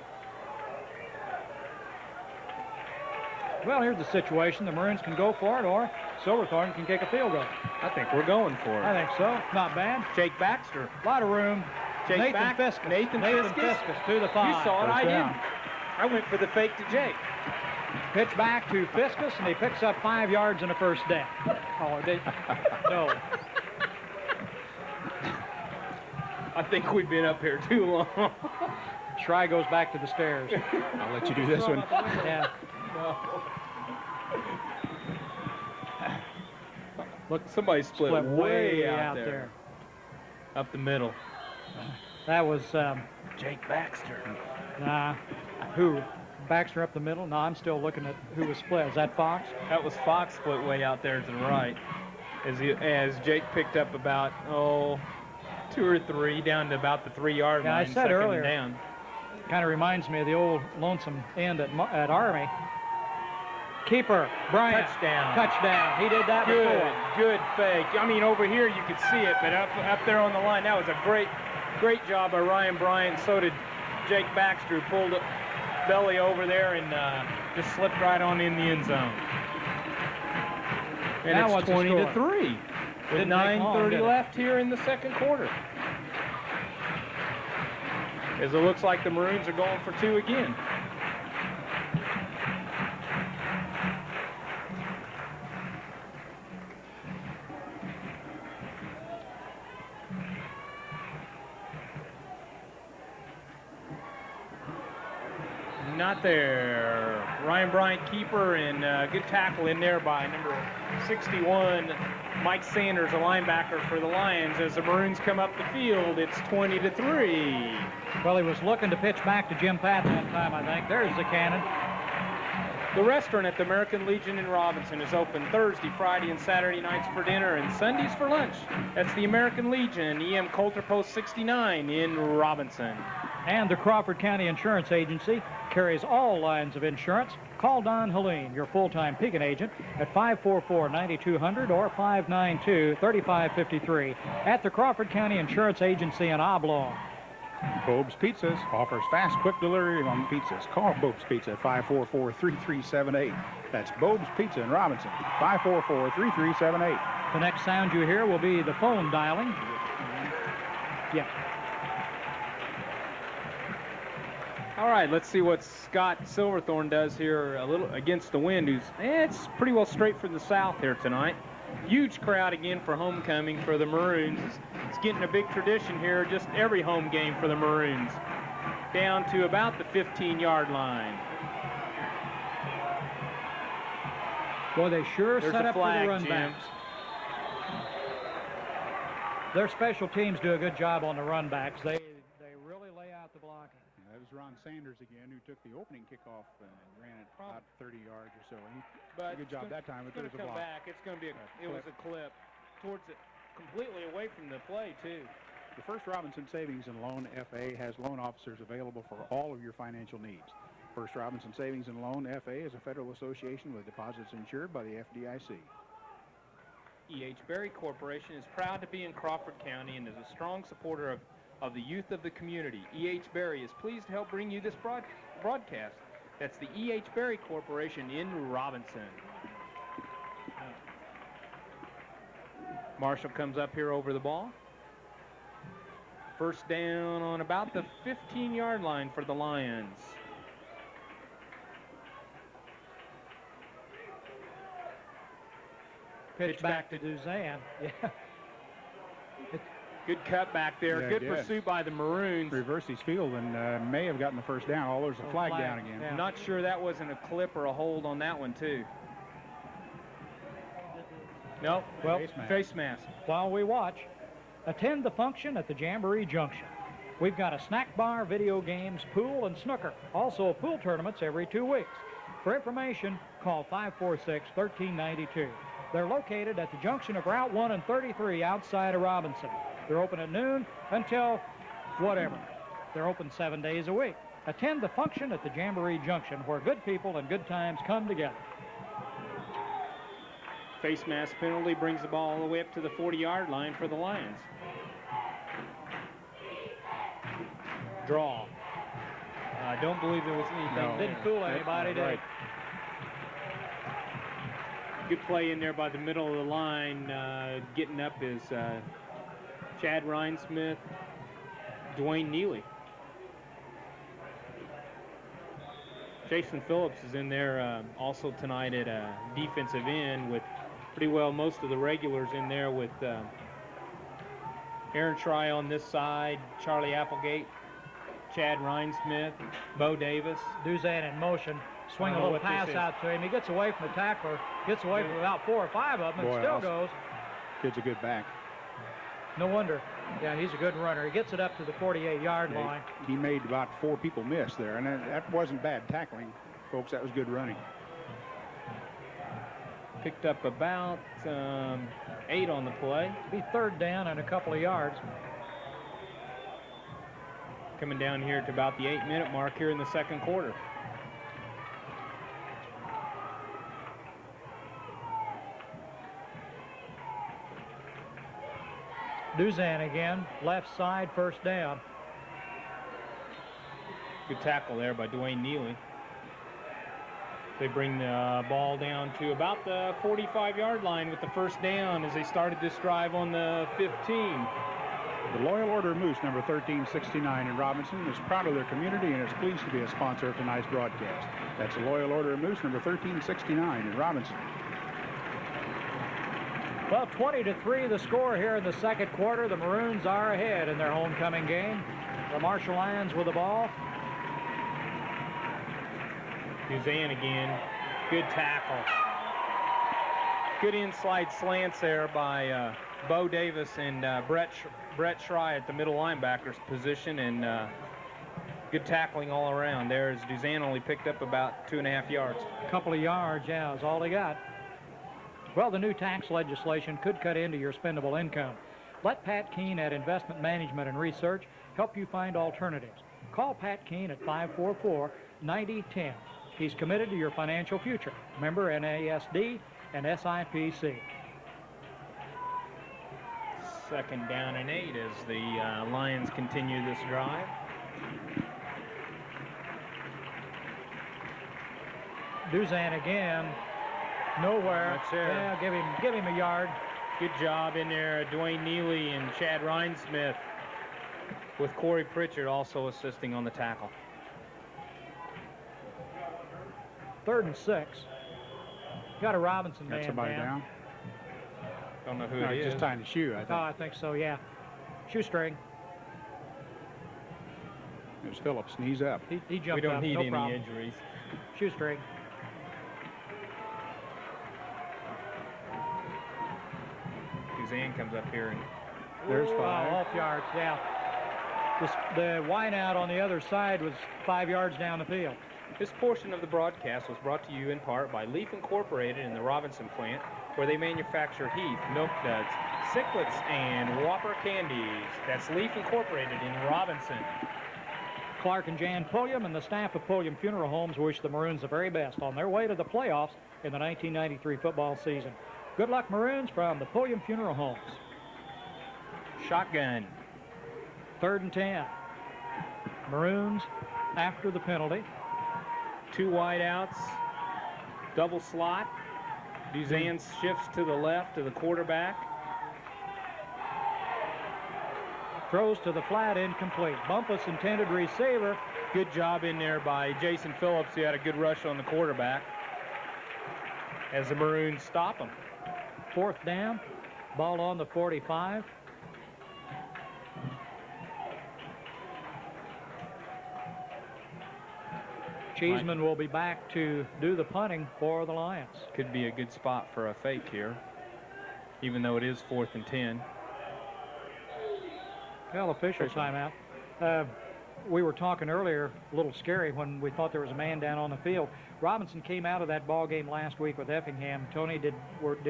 Well, here's the situation. The Maroons can go for it, or Silverthorne can kick a field goal. I think we're going for I it. think so. Not bad. Jake Baxter. A lot of room. Jake Nathan back. Fiskus. Nathan Fiskus Fiskus. to the 5. You saw it. First I down. didn't. I went for the fake to Jake. Pitch back to Fiskus, and he picks up 5 yards and a first down. Oh, no. I think we've been up here too long. Schrei goes back to the stairs. I'll let you do this one. Yeah. Look, somebody split way out there. there. Up the middle. That was, Jake Baxter. nah, who? Baxter up the middle? No, I'm still looking at who was split. Is that Fox? That was Fox split way out there to the right. As Jake picked up about, 2 or 3 down to about the 3-yard Yeah, I line. said second earlier. and down. Kind of reminds me of the old lonesome end at Army. Keeper, Bryant. Touchdown. Touchdown. He did that Good, before. good fake. I mean, over here you could see it, but up there on the line, that was a great job by Ryan Bryant. So did Jake Baxter, who pulled it belly over there and just slipped right on in the end zone. And Now it's what's the 20 to score? 3 with Didn't take long, 9:30 did it? left here in the second quarter. As it looks like the Maroons are going for 2 again. Not there. Ryan Bryant, keeper, and good tackle in there by number 61, Mike Sanders, a linebacker for the Lions. As the Maroons come up the field, it's 20 to 3. Well, he was looking to pitch back to Jim Patton that time, I think. There's the cannon. The restaurant at the American Legion in Robinson is open Thursday, Friday, and Saturday nights for dinner and Sundays for lunch. That's the American Legion, EM Coulter Post 69 in Robinson. And the Crawford County Insurance Agency carries all lines of insurance. Call Don Helene, your full-time Pekin agent, at 544-9200 or 592-3553 at the Crawford County Insurance Agency in Oblong. Bob's Pizzas offers fast, quick delivery on pizzas. Call Bob's Pizza at 544-3378. That's Bob's Pizza in Robinson, 544-3378. The next sound you hear will be the phone dialing. Yeah. All right, let's see what Scott Silverthorne does here a little against the wind. It's pretty well straight for the south here tonight. Huge crowd again for homecoming for the Maroons. It's getting a big tradition here, just every home game for the Maroons. Down to about the 15-yard line. Boy, they sure There's set a up for flag, the run Jim. backs. Their special teams do a good job on the run backs. They really lay out the blocking. That was Ron Sanders again, who took the opening kickoff and ran it about 30 yards or so. He did a good job that time, but there was a It's going to come block. back. It's going to be it was a clip towards it, completely away from the play, too. The First Robinson Savings and Loan FA has loan officers available for all of your financial needs. First Robinson Savings and Loan FA is a federal association with deposits insured by the FDIC. E.H. Berry Corporation is proud to be in Crawford County and is a strong supporter of the youth of the community. E.H. Berry is pleased to help bring you this broadcast. That's the E.H. Berry Corporation in Robinson. Marshall comes up here over the ball. First down on about the 15-yard line for the Lions. Pitch back to Duzan. Yeah. Good cut back there. Yeah, Good he did. pursuit by the Maroons. Reversed his field and may have gotten the first down. Oh, there's a flag down again. Yeah. Not sure that wasn't a clip or a hold on that one, too. Nope. Well, Face mask. while we watch, attend the function at the Jamboree Junction. We've got a snack bar, video games, pool, and snooker. Also, pool tournaments every 2 weeks. For information, call 546-1392. They're located at the junction of Route 1 and 33 outside of Robinson. They're open at noon until whatever. They're open 7 days a week. Attend the function at the Jamboree Junction, where good people and good times come together. Face mask penalty brings the ball all the way up to the 40-yard line for the Lions. Draw. I don't believe there was anything. No. Didn't fool anybody, did Right. it? Good play in there by the middle of the line. Getting up is Chad Rhinesmith, Dwayne Neely. Jason Phillips is in there also tonight at defensive end with pretty well most of the regulars in there with Aaron Try on this side, Charlie Applegate, Chad Rhinesmith, Bo Davis. Duzan in motion. Swing I a don't know little what pass this is. out to him. He gets away from the tackler, gets away from about 4 or 5 of them, and Boy, still awesome. goes. Kid's a good back. No wonder. Yeah, he's a good runner. He gets it up to the 48-yard line. He made about 4 people miss there, and that wasn't bad tackling, folks. That was good running. Picked up about 8 on the play. Be third down and a couple of yards. Coming down here to about the 8-minute mark here in the second quarter. Duzan again, left side, first down. Good tackle there by Dwayne Neely. They bring the ball down to about the 45-yard line with the first down as they started this drive on the 15. The Loyal Order of Moose, number 1369 in Robinson, is proud of their community and is pleased to be a sponsor of tonight's broadcast. That's the Loyal Order of Moose, number 1369 in Robinson. Well, 20-3 the score here in the second quarter. The Maroons are ahead in their homecoming game. The Marshall Lions with the ball. Duzan again. Good tackle. Good inside slants there by Bo Davis and Brett Schrei at the middle linebacker's position, and good tackling all around. There's Duzan only picked up about 2.5 yards. A couple of yards, yeah, is all they got. Well, the new tax legislation could cut into your spendable income. Let Pat Keene at Investment Management and Research help you find alternatives. Call Pat Keene at 544-9010. He's committed to your financial future. Member NASD and SIPC. Second down and 8 as the Lions continue this drive. Duzan again. Nowhere. That's there. Yeah, give him a yard. Good job in there, Dwayne Neely and Chad Rhinesmith, with Corey Pritchard also assisting on the tackle. 3rd and 6. Got a Robinson Got man somebody down. Don't know who No, it he's is. just tying the shoe, I think. Oh, I think so, yeah. Shoestring. There's Phillips, knees up. He We jumped don't up, need no any problem. injuries. Shoestring. Duzan comes up here and There's Oh, 5. off yards, yeah. The wideout on the other side was 5 yards down the field. this portion of the broadcast was brought to you in part by Leaf Incorporated in the Robinson plant, where they manufacture Heath, Milk Duds, Sicklets, and Whopper candies. That's Leaf Incorporated in Robinson. Clark and Jan Pulliam and the staff of Pulliam Funeral Homes wish the Maroons the very best on their way to the playoffs in the 1993 football season. Good luck, Maroons, from the Pulliam Funeral Homes. Shotgun. 3rd and 10. Maroons after the penalty. 2 wideouts. Double slot. Duzan shifts to the left to the quarterback. Throws to the flat, incomplete. Bumpus intended receiver. Good job in there by Jason Phillips, who had a good rush on the quarterback as the Maroons stop him. 4th down. Ball on the 45. Cheeseman will be back to do the punting for the Lions. Could be a good spot for a fake here, even though it is 4th and 10. Well, official timeout. We were talking earlier, a little scary when we thought there was a man down on the field. Robinson came out of that ball game last week with Effingham. Tony, did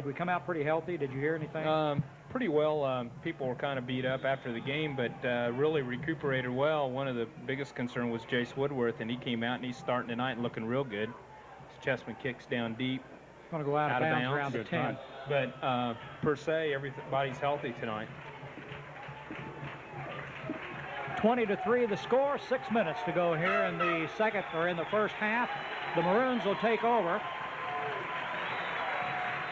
we come out pretty healthy? Did you hear anything? Pretty well. People were kind of beat up after the game, but really recuperated well. One of the biggest concern was Jace Woodworth, and he came out and he's starting tonight and looking real good. Chessman kicks down deep. Going to go out of bounds around the Good 10. punt. But per se, everybody's healthy tonight. 20-3 the score. 6 minutes to go here in the first half. The Maroons will take over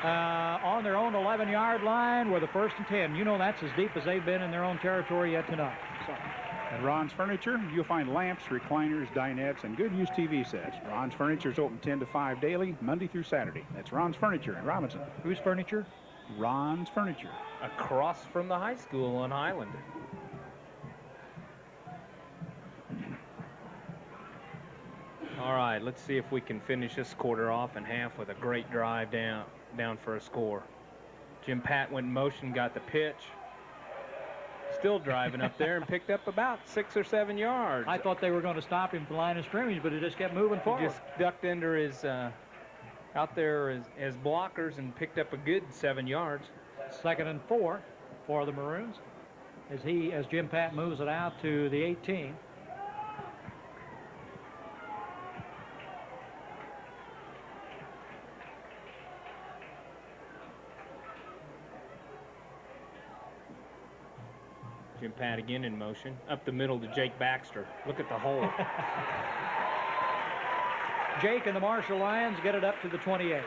on their own 11-yard line with a 1st and 10. You know that's as deep as they've been in their own territory yet tonight. So, At Ron's Furniture, you'll find lamps, recliners, dinettes, and good used TV sets. Ron's Furniture is open 10 to 5 daily, Monday through Saturday. That's Ron's Furniture in Robinson. whose furniture? Ron's Furniture. Across from the high school on Highland. All right, let's see if we can finish this quarter off in half with a great drive down for a score. Jim Pat went in motion, got the pitch. Still driving up there and picked up about 6 or 7 yards. I thought they were going to stop him at the line of scrimmage, but it just kept moving He forward. just ducked under his out there as blockers and picked up a good 7 yards. 2nd and 4 for the Maroons as Jim Pat moves it out to the 18. champion. Pat again in motion. Up the middle to Jake Baxter. Look at the hole. Jake and the Marshall Lions get it up to the 28.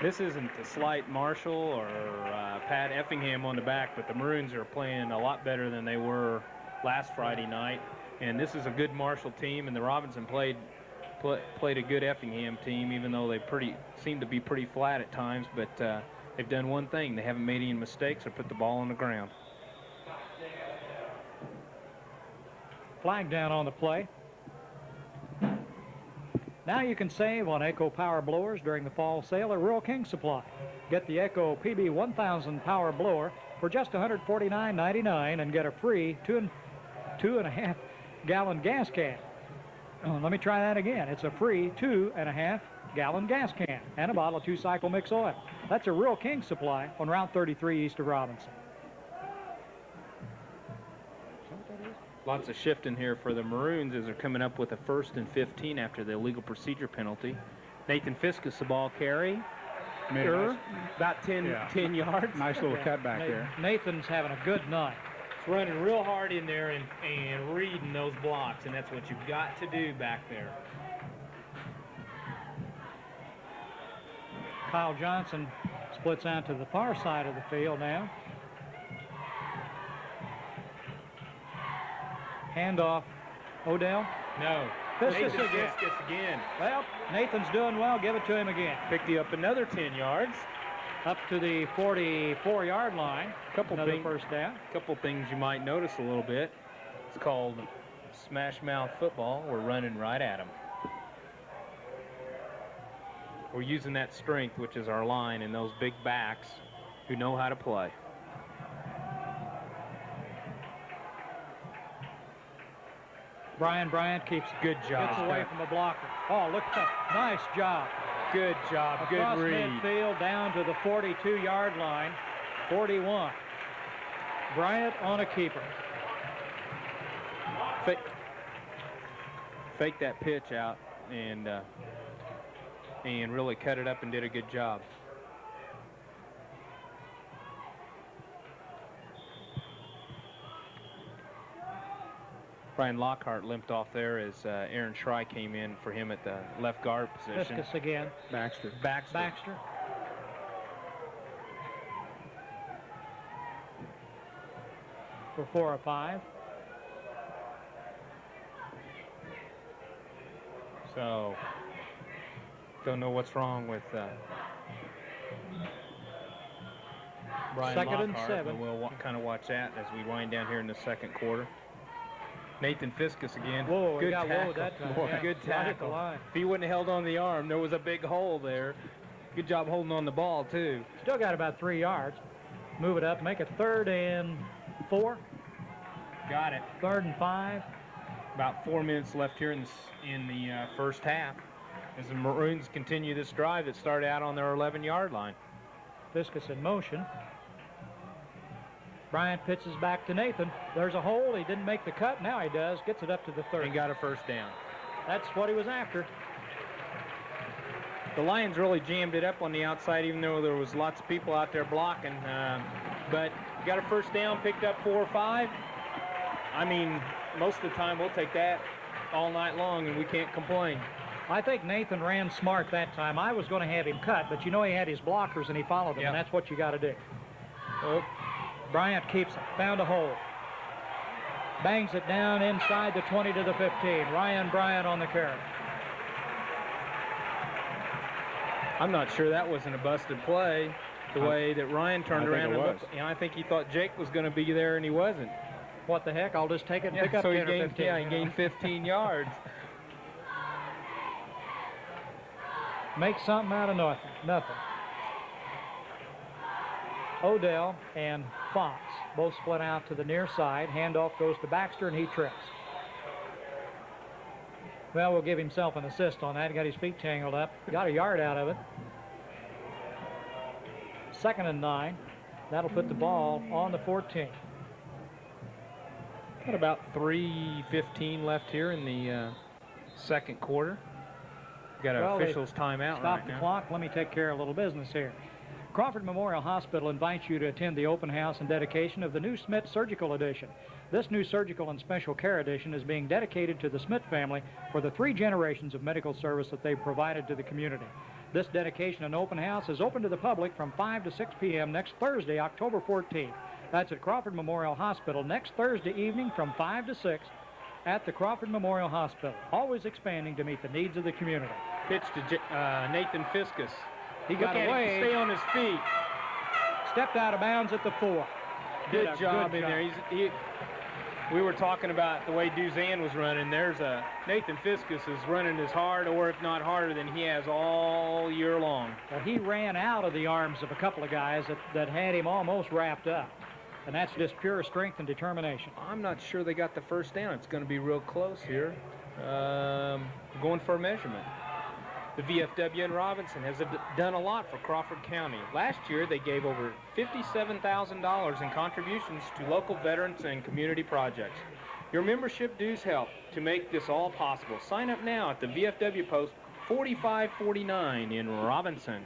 This isn't to slight Marshall or Pat Effingham on the back, but the Maroons are playing a lot better than they were last Friday night. And this is a good Marshall team, and the Robinson played a good Effingham team, even though they seem to be pretty flat at times. But they've done one thing: they haven't made any mistakes or put the ball on the ground. Flag down on the play. Now you can save on Echo power blowers during the fall sale at Rural King Supply. Get the Echo PB 1000 power blower for just $149.99 and get a free 2.5 gallon gas can. Oh, let me try that again. It's a free 2.5 gallon gas can and a bottle of 2-cycle mix oil. That's a Rural King Supply on Route 33 east of Robinson. Lots of shifting here for the Maroons as they're coming up with a 1st and 15 after the illegal procedure penalty. Nathan Fiskus, the ball carry. About 10 yards. Nice little cutback there. Nathan's having a good night. It's running real hard in there and reading those blocks, and that's what you've got to do back there. Kyle Johnson splits out to the far side of the field now. Handoff. Odell. No. Fiskus Nathan again. Fiskus again. Well, Nathan's doing well. Give it to him again. Picked you up another 10 yards. Up to the 44-yard line. Another first down. Couple things you might notice a little bit. It's called smash mouth football. We're running right at them. We're using that strength, which is our line, and those big backs who know how to play. Brian Bryant keeps Good job. Gets away from the blocker. Oh, look at that. Nice job. Good job. Across Good read. midfield down to the 42-yard line. 41. Bryant on a keeper. Fake that pitch out and really cut it up and did a good job. Brian Lockhart limped off there as Aaron Schrei came in for him at the left guard position. Fiskus again. Baxter. Baxter. For 4 or 5. So, don't know what's wrong with Brian Second and Lockhart, 7. but we'll kind of watch that as we wind down here in the second quarter. Nathan Fiskus again. Whoa, good he got tackle. whoa that time. Boy, Yeah, good right at the tackle. line. If he wouldn't have held on the arm, there was a big hole there. Good job holding on the ball, too. Still got about 3 yards. Move it up. Make it 3rd and 4. Got it. 3rd and 5. About 4 minutes left here in the first half as the Maroons continue this drive that started out on their 11-yard line. Fiskus in motion. Bryant pitches back to Nathan. There's a hole. He didn't make the cut. Now he does. Gets it up to the 30. And got a first down. That's what he was after. The Lions really jammed it up on the outside, even though there was lots of people out there blocking. But got a first down, picked up 4 or 5. I mean, most of the time we'll take that all night long, and we can't complain. I think Nathan ran smart that time. I was going to have him cut, but you know he had his blockers and he followed them, Yep. and that's what you got to do. Oh, Bryant keeps it. Found a hole. Bangs it down inside the 20 to the 15. Ryan Bryant on the carry. I'm not sure that wasn't a busted play, the way that Ryan turned I think around it and was. looked. And I think he thought Jake was going to be there, and he wasn't. What the heck? I'll just take it and pick up so 10 he or gained, 15. yeah, you he know. gained 15 yards. Make something out of nothing. Nothing. Odell and Fox both split out to the near side. Handoff goes to Baxter, and he trips. Well, we'll give himself an assist on that. He got his feet tangled up. Got a yard out of it. 2nd and 9. That'll put the ball on the 14. Got about 3:15 left here in the second quarter. Got an Well, they official's timeout Stop right the now. clock. Let me take care of a little business here. Crawford Memorial Hospital invites you to attend the open house and dedication of the new Smith Surgical Edition. This new surgical and special care edition is being dedicated to the Smith family for the 3 generations of medical service that they've provided to the community. This dedication and open house is open to the public from 5 to 6 p.m. next Thursday, October 14th. That's at Crawford Memorial Hospital next Thursday evening from 5 to 6 at the Crawford Memorial Hospital, always expanding to meet the needs of the community. Pitch to Nathan Fiskus. He got away. Stay on his feet. Stepped out of bounds at the 4. Good job in there. We were talking about the way Duzan was running. There's Nathan Fiskus is running as hard, or if not harder, than he has all year long. Well, he ran out of the arms of a couple of guys that had him almost wrapped up. And that's just pure strength and determination. I'm not sure they got the first down. It's going to be real close here. Going for a measurement. The VFW in Robinson has done a lot for Crawford County. Last year, they gave over $57,000 in contributions to local veterans and community projects. Your membership dues help to make this all possible. Sign up now at the VFW post 4549 in Robinson.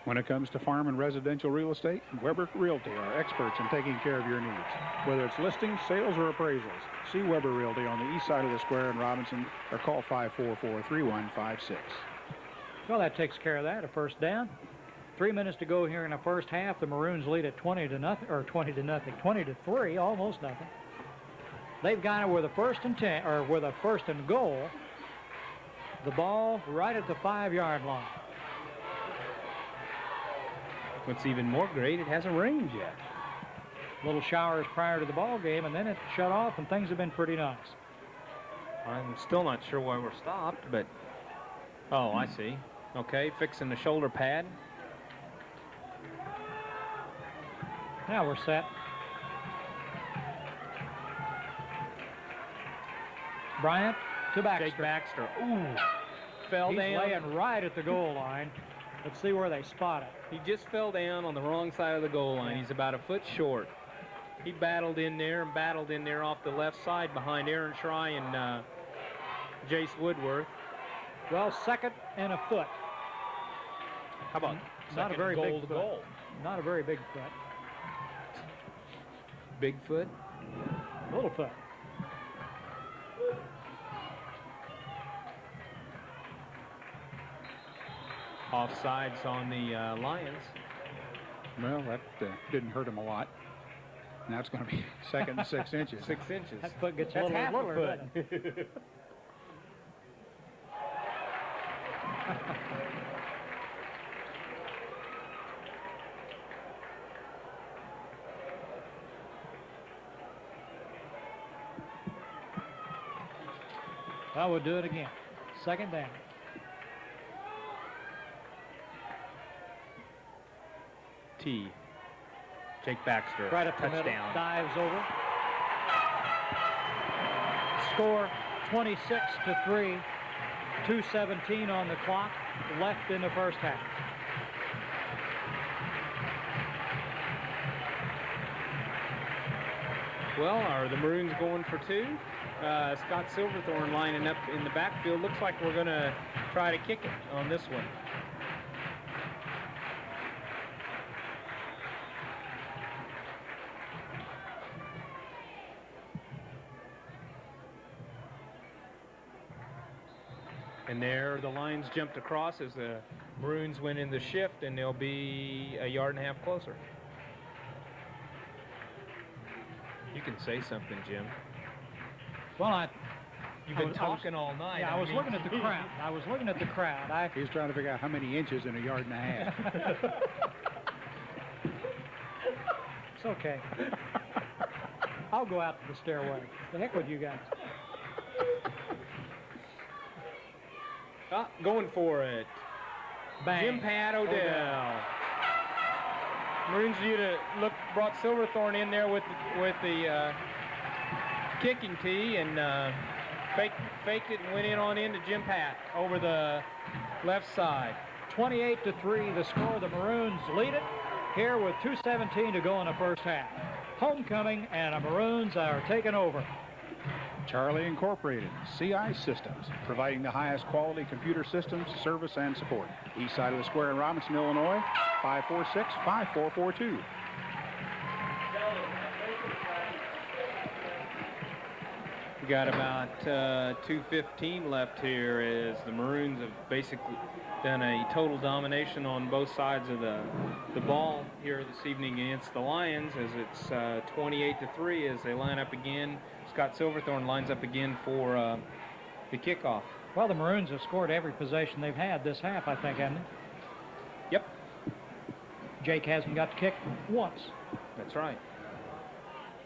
When it comes to farm and residential real estate, Weber Realty are experts in taking care of your needs. Whether it's listings, sales, or appraisals, see Weber Realty on the east side of the square in Robinson or call 544-3156. Well, that takes care of that, a first down. 3 minutes to go here in the first half. The Maroons lead at 20 to 3, almost nothing. They've got it with a first and 10, or with a first and goal. The ball right at the 5-yard line. What's even more great, it hasn't rained yet. Little showers prior to the ball game, and then it shut off, and things have been pretty nice. I'm still not sure why we're stopped, but... Oh, I see. Okay, fixing the shoulder pad. Now we're set. Bryant to Baxter. Jake Baxter. Ooh. Fell He's down. laying right at the goal line. Let's see where they spot it. He just fell down on the wrong side of the goal line. He's about a foot short. He battled in there off the left side behind Aaron Schrei and Jace Woodworth. Well, second and a foot. How about Not a second very goal big to foot. goal? Not a very big foot. Bigfoot. Little foot. Offsides on the Lions. Well, that didn't hurt him a lot. Now it's going to be second and 6 inches. 6 inches. That foot gets That's a little half a littler, foot. doesn't it? Well, we'll do it again. Second down. T. Jake Baxter. Right up the middle. Touchdown. Dives over. Score 26 to 3. 2:17 on the clock. Left in the first half. Well, are the Maroons going for 2? Scott Silverthorne lining up in the backfield. Looks like we're going to try to kick it on this one. And there the Lions jumped across as the Maroons went in the shift, and they'll be a yard and a half closer. You can say something, Jim. Well, You've been talking all night. Yeah, I was looking at the crowd. I was looking at the crowd. He's trying to figure out how many inches in a yard and a half. It's okay. I'll go out to the stairway. The heck with you guys. Going for it. Bang. Jim Pat Odell. Maroons brought Silverthorne in there with the kicking tee and faked it and went on into Jim Pat over the left side. 28 to 3, the score. The Maroons lead it here with 2:17 to go in the first half. Homecoming, and the Maroons are taking over. Charlie Incorporated, CI Systems, providing the highest quality computer systems, service, and support. East side of the square in Robinson, Illinois, 546-5442. We got about 2:15 left here as the Maroons have basically done a total domination on both sides of the ball here this evening against the Lions, as it's 28-3 as they line up again. Scott Silverthorne lines up again for the kickoff. Well, the Maroons have scored every possession they've had this half, I think, haven't they? Yep, Jake hasn't got to kick once, that's right.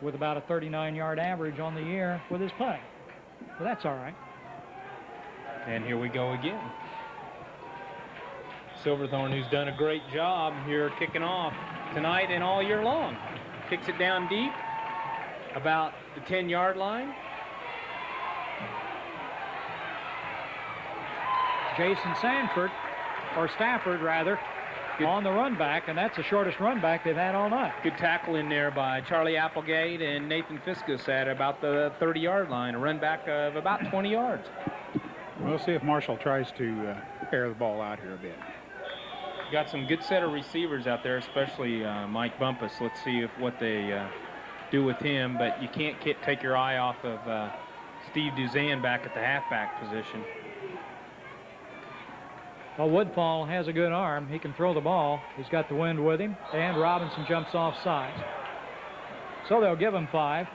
with about a 39-yard average on the year with his play. Well, that's all right. And here we go again. Silverthorne, who's done a great job here kicking off tonight and all year long. Kicks it down deep, about the 10-yard line. Jason Sanford, or Stafford rather, on the run back, and that's the shortest run back they've had all night. Good tackle in there by Charlie Applegate and Nathan Fiskus at about the 30-yard line, a run back of about 20 yards. We'll see if Marshall tries to air the ball out here a bit. Got some good set of receivers out there, especially Mike Bumpus. Let's see what they do with him, but you can't take your eye off of Steve Duzan back at the halfback position. Well, Woodfall has a good arm. He can throw the ball. He's got the wind with him, and Robinson jumps off sides. So they'll give him 5.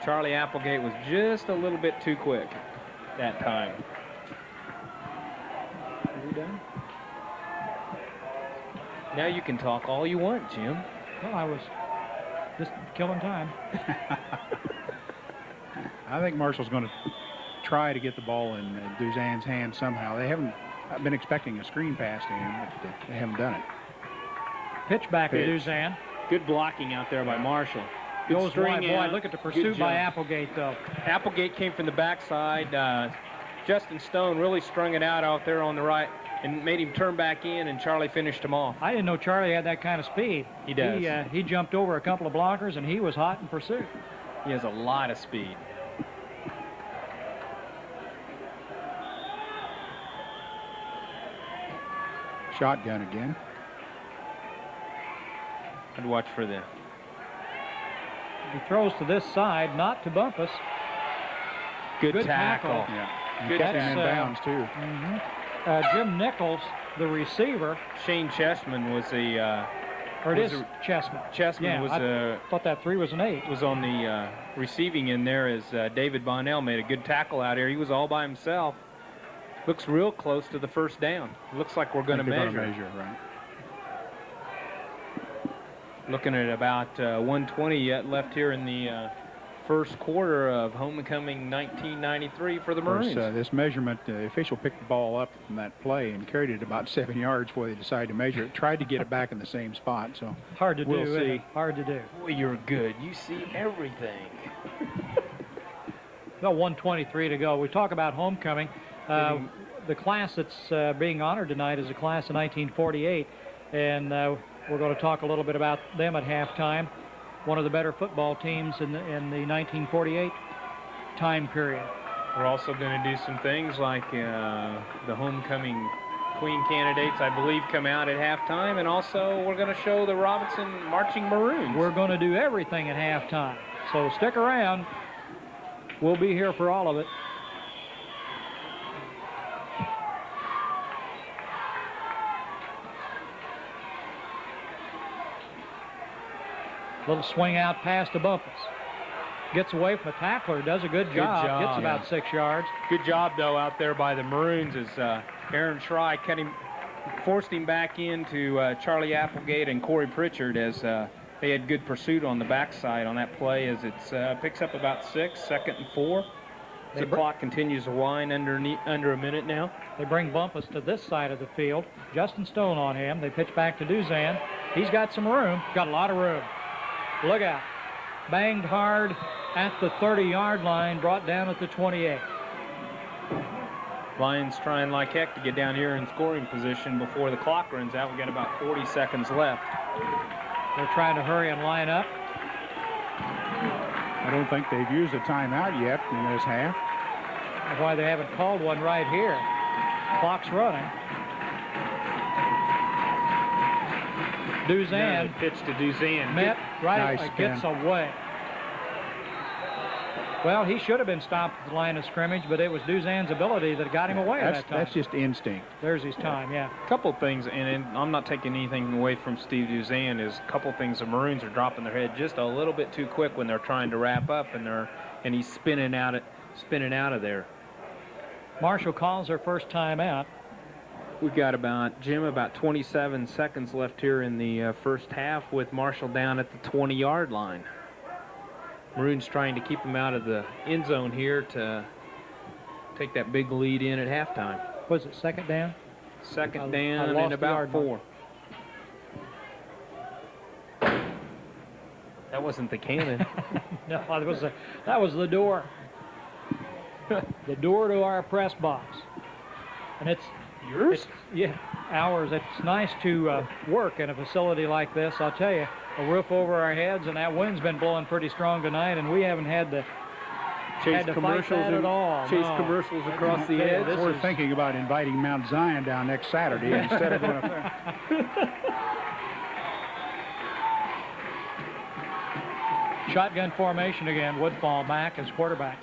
Charlie Applegate was just a little bit too quick that time. Are you done? Now you can talk all you want, Jim. Well, I was just killing time. I think Marshall's going to try to get the ball in Duzan's hands somehow. They haven't been expecting a screen pass to him, but they haven't done it. Pitch back to Pitch. Duzan. Good blocking out there by Marshall. Good Goes wide. Boy, out. look at the Good pursuit by jump. Applegate, though. Applegate came from the backside. Justin Stone really strung it out there on the right and made him turn back in, and Charlie finished him off. I didn't know Charlie had that kind of speed. He does. He jumped over a couple of blockers, and he was hot in pursuit. He has a lot of speed. Shotgun again. I'd watch for the He throws to this side, not to Bumpus. good Good tackle. tackle. Yeah. And Good kept him in pass. bounds, too. Jim Nichols, the receiver, Shane Chessman was the or it Was is it- Chessman. Chessman Yeah, was I thought that 3 was an 8. was on the receiving end there as David Bonnell made a good tackle out here. He was all by himself. Looks real close to the first down. Looks like we're going to They're gonna measure. measure, right. Looking at about 1:20 yet left here in the first quarter of homecoming 1993 for the Of course, Maroons. this measurement, the official picked the ball up from that play and carried it about 7 yards before they decided to measure it. Tried to get it back in the same spot, so Hard to we'll do. isn't see. it? Hard to do. Boy, you're good. You see everything. No, 1:23 to go. We talk about homecoming. The class that's being honored tonight is a class of 1948, and we're going to talk a little bit about them at halftime. One of the better football teams in the 1948 time period. We're also going to do some things like the homecoming queen candidates, I believe, come out at halftime, and also we're going to show the Robinson Marching Maroons. We're going to do everything at halftime, so stick around. We'll be here for all of it. Little swing out pass to Bumpus. Gets away from a tackler, does a good job. job, Gets about 6 yards. Good job, though, out there by the Maroons as Aaron Schrei forced him back into Charlie Applegate and Corey Pritchard as they had good pursuit on the backside on that play as it picks up about 6, 2nd and 4. The clock continues to wind under a minute now. They bring Bumpus to this side of the field. Justin Stone on him. They pitch back to Duzan. He's got some room. Got a lot of room. Look out. Banged hard at the 30-yard line, brought down at the 28. Lions trying like heck to get down here in scoring position before the clock runs out. We've got about 40 seconds left. They're trying to hurry and line up. I don't think they've used a timeout yet in this half. That's why they haven't called one right here. Clock's running. Duzan Pitch to Duzan. met right, Nice gets spin. away. Well, he should have been stopped at the line of scrimmage, but it was Duzan's ability that got him away That's, that time. that's just instinct. There's his time, yeah. Couple things, and I'm not taking anything away from Steve Duzan, is a couple things the Maroons are dropping their head just a little bit too quick when they're trying to wrap up, and he's spinning out of there. Marshall calls her first timeout. We've got about 27 seconds left here in the first half with Marshall down at the 20-yard line. Maroons trying to keep him out of the end zone here to take that big lead in at halftime. Was it second down? Second I down lost and the about yard mark. 4. That wasn't the cannon. No, that was the door. The door to our press box. And it's Yours? yeah, ours. It's nice to work in a facility like this. I'll tell you, a roof over our heads, and that wind's been blowing pretty strong tonight, and we haven't had to Chase fight commercials that at all. Chase No. commercials across the Yeah, edge. this We're is- thinking about inviting Mount Zion down next Saturday instead of going up there. Shotgun formation again. Woodfall back as quarterback.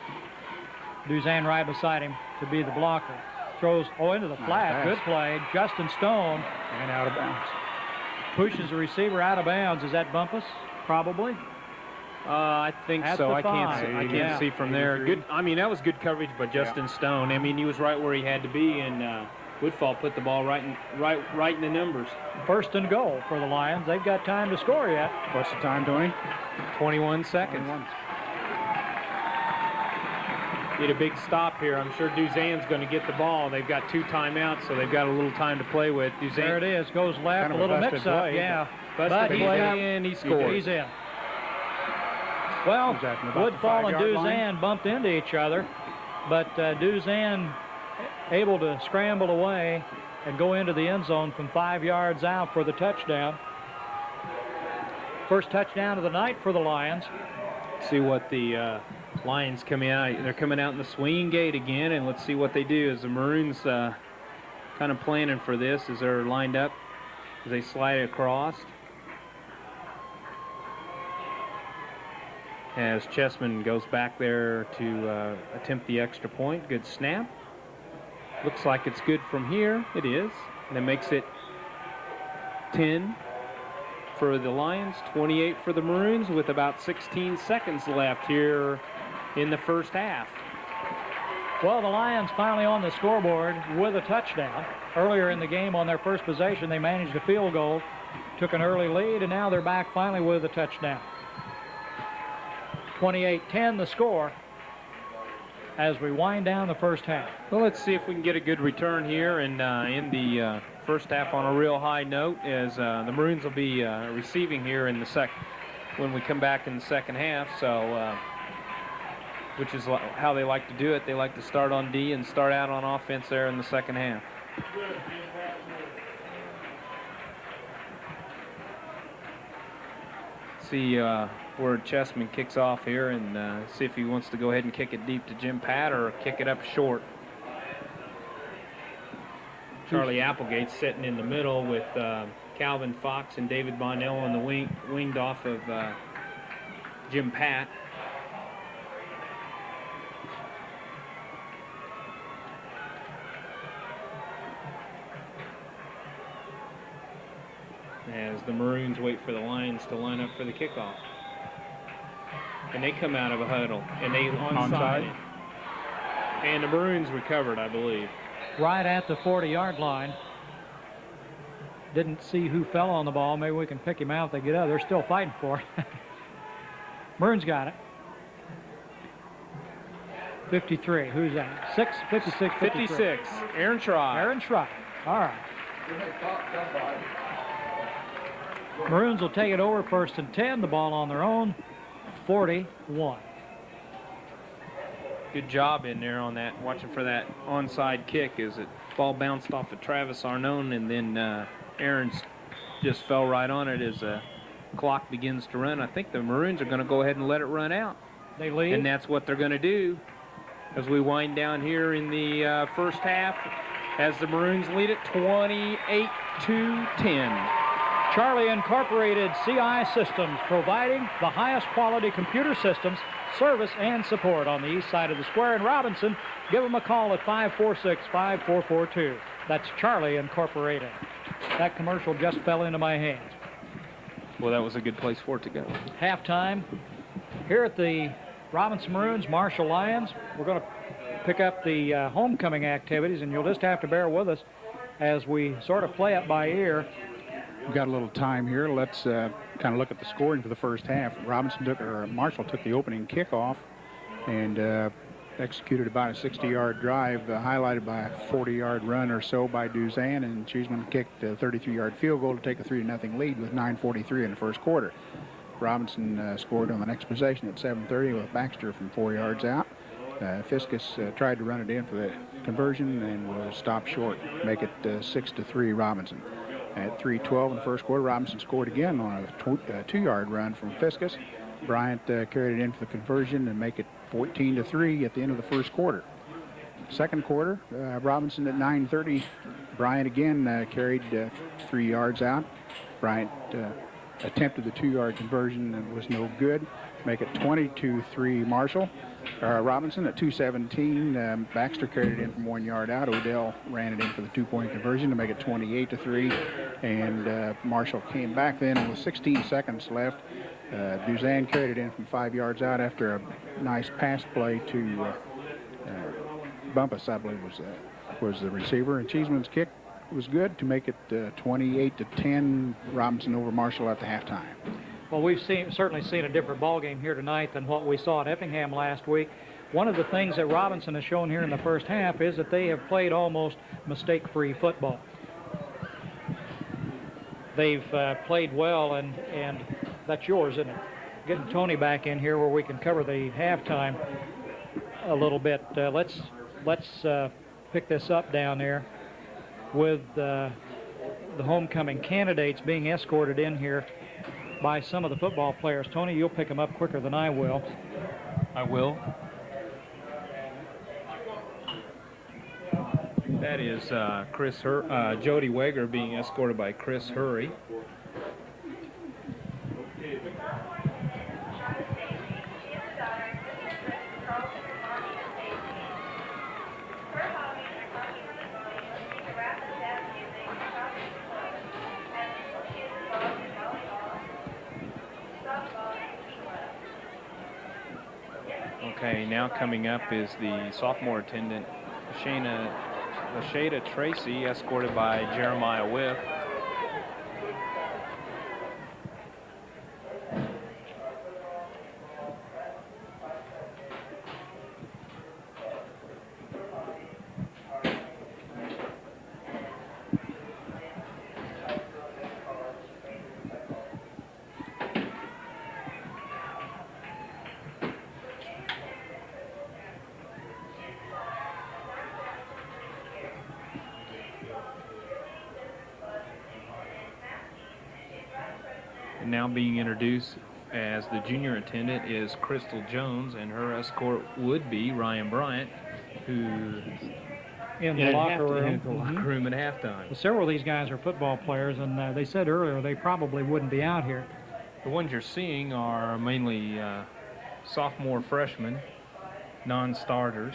Duzan right beside him to be the blocker. Throws into the flat. pass. Good play. Justin Stone And out of bounds. pushes the receiver out of bounds. Is that Bumpus? Probably. I think At so. the I can't. five. See, I can't Yeah. see from there. Good. I mean, that was good coverage by Justin Stone. I mean, he was right where he had to be, and Woodfall put the ball right in the numbers. First and goal for the Lions. They've got time to score yet. What's the time, Tony? 21 seconds. 21. Get a big stop here. I'm sure Duzan's going to get the ball. They've got 2 timeouts, so they've got a little time to play with. There Duzan it is. Goes left. Kind of a little a busted mix-up. play, Yeah. busted But he's play, in. and he scores. He's in. Well, Was that from about the Woodfall and 5-yard Duzan line? bumped into each other, but Duzan able to scramble away and go into the end zone from 5 yards out for the touchdown. First touchdown of the night for the Lions. See what the Lions come out. They're coming out in the swinging gate again, and let's see what they do. As the Maroons kind of planning for this as they're lined up, as they slide across. As Chessman goes back there to attempt the extra point. Good snap. Looks like it's good from here. It is. And that makes it 10 for the Lions, 28 for the Maroons, with about 16 seconds left here in the first half. Well, the Lions finally on the scoreboard with a touchdown. Earlier in the game on their first possession, they managed a field goal, took an early lead, and now they're back finally with a touchdown. 28-10 the score as we wind down the first half. Well, let's see if we can get a good return here and in the first half on a real high note, as the Maroons will be receiving here in the when we come back in the second half. So, which is how they like to do it. They like to start on D and start out on offense there in the second half. See where Chessman kicks off here, and see if he wants to go ahead and kick it deep to Jim Pat or kick it up short. Charlie Applegate's sitting in the middle with Calvin Fox and David Bonnell on the winged off of Jim Pat. As the Maroons wait for the Lions to line up for the kickoff. And they come out of a huddle, and they onside it. And the Maroons recovered, I believe. Right at the 40-yard line. Didn't see who fell on the ball. Maybe we can pick him out if they get up. They're still fighting for it. Maroons got it. 53. Who's that? 56, 53. 56. Aaron Try. Aaron Schreier. All right. Maroons will take it over first and 10. The ball on their own. 41. Good job in there on that, watching for that onside kick as it ball bounced off of Travis Arnone, and then Aaron's just fell right on it as the clock begins to run. I think the Maroons are going to go ahead and let it run out. They lead. And that's what they're going to do as we wind down here in the first half, as the Maroons lead it 28-10. Charlie Incorporated CI Systems, providing the highest quality computer systems, service, and support on the east side of the square in Robinson. Give them a call at 546-5442. That's Charlie Incorporated. That commercial just fell into my hands. Well, that was a good place for it to go. Halftime here at the Robinson Maroons, Marshall Lions. We're going to pick up the homecoming activities, and you'll just have to bear with us as we sort of play it by ear. We've got a little time here. Let's kind of look at the scoring for the first half. Marshall took the opening kickoff and executed about a 60-yard drive, highlighted by a 40-yard run or so by Duzan, and Cheeseman kicked a 33-yard field goal to take a 3-0 lead with 9:43 in the first quarter. Robinson scored on the next possession at 7:30 with Baxter from 4 yards out. Fiskus tried to run it in for the conversion and was stopped short, make it 6-3 Robinson. At 3:12 in the first quarter, Robinson scored again on a 2-yard run from Fiskus. Bryant carried it in for the conversion and make it 14-3 at the end of the first quarter. Second quarter, Robinson at 9:30. Bryant again carried 3 yards out. Bryant attempted the 2-yard conversion and was no good. Make it 22-3 Marshall. Robinson at 2:17. Baxter carried it in from 1 yard out. Odell ran it in for the 2-point conversion to make it 28-3. And Marshall came back then with 16 seconds left. Duzan carried it in from 5 yards out after a nice pass play to Bumpus, I believe was the receiver. And Cheeseman's kick was good to make it 28-10 Robinson over Marshall at the halftime. Well, we've certainly seen a different ball game here tonight than what we saw at Effingham last week. One of the things that Robinson has shown here in the first half is that they have played almost mistake-free football. They've played well, and that's yours, isn't it? Getting Tony back in here where we can cover the halftime a little bit. Let's pick this up down there with the homecoming candidates being escorted in here by some of the football players. Tony, you'll pick them up quicker than I will. I will. That is Jody Wager being escorted by Chris Hurry. Okay, now coming up is the sophomore attendant, Lashada Tracy, escorted by Jeremiah Whiff. Now being introduced as the junior attendant is Crystal Jones, and her escort would be Ryan Bryant, who In the locker room. In the locker room at halftime. Well, several of these guys are football players, and they said earlier they probably wouldn't be out here. The ones you're seeing are mainly sophomore freshmen, non-starters.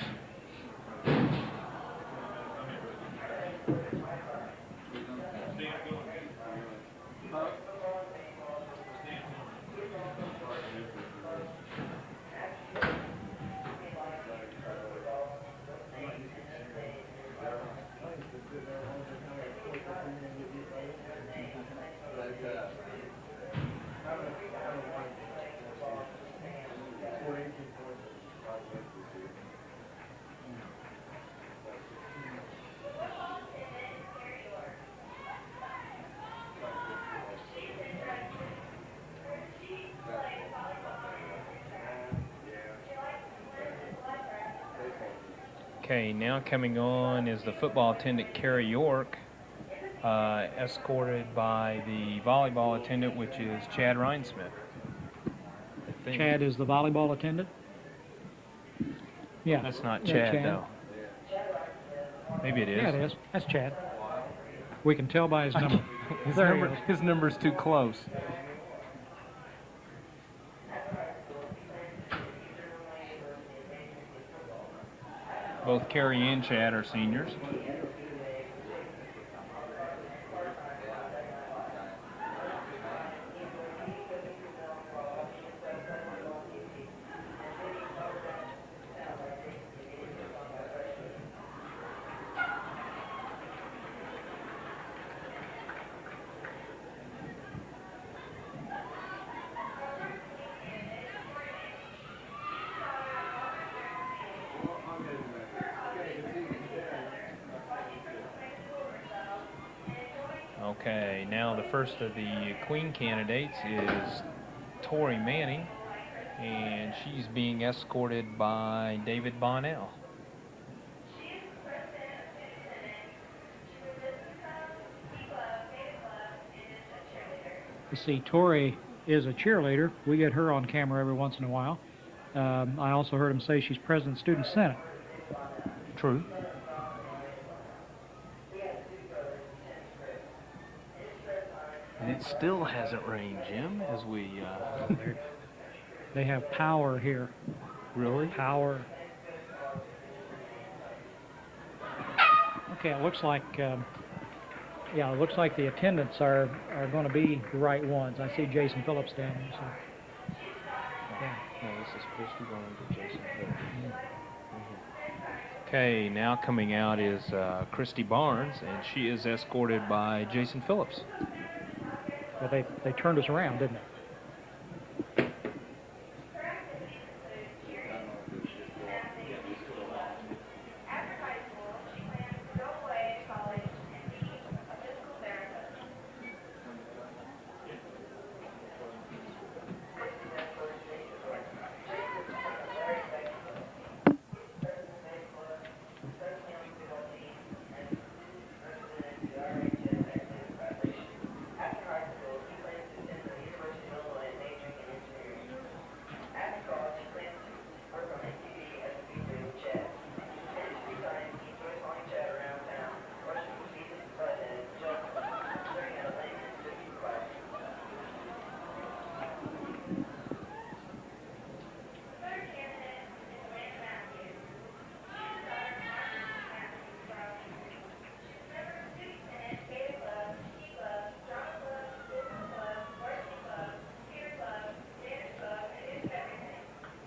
Okay, now coming on is the football attendant, Kerry York, escorted by the volleyball attendant, which is Chad Rinesmith. Chad is the volleyball attendant? Yeah. That's not Yeah, Chad, though. Maybe it is. Yeah, it is. That's Chad. We can tell by his number. His, There he number, is. his number's too close. Both Carrie and Chad are seniors. Okay, now the first of the queen candidates is Tori Manning, and she's being escorted by David Bonnell. You see, Tori is a cheerleader. We get her on camera every once in a while. I also heard him say she's president of the Student Senate. True. And it still hasn't rained, Jim, as we... They have power here. Really? Power. Okay, it looks like, yeah, it looks like the attendants are going to be the right ones. I see Jason Phillips down there. So. Yeah. No, this is Christy going to Jason Phillips. Okay, now coming out is Christy Barnes, and she is escorted by Jason Phillips. Well, they turned us around, didn't they?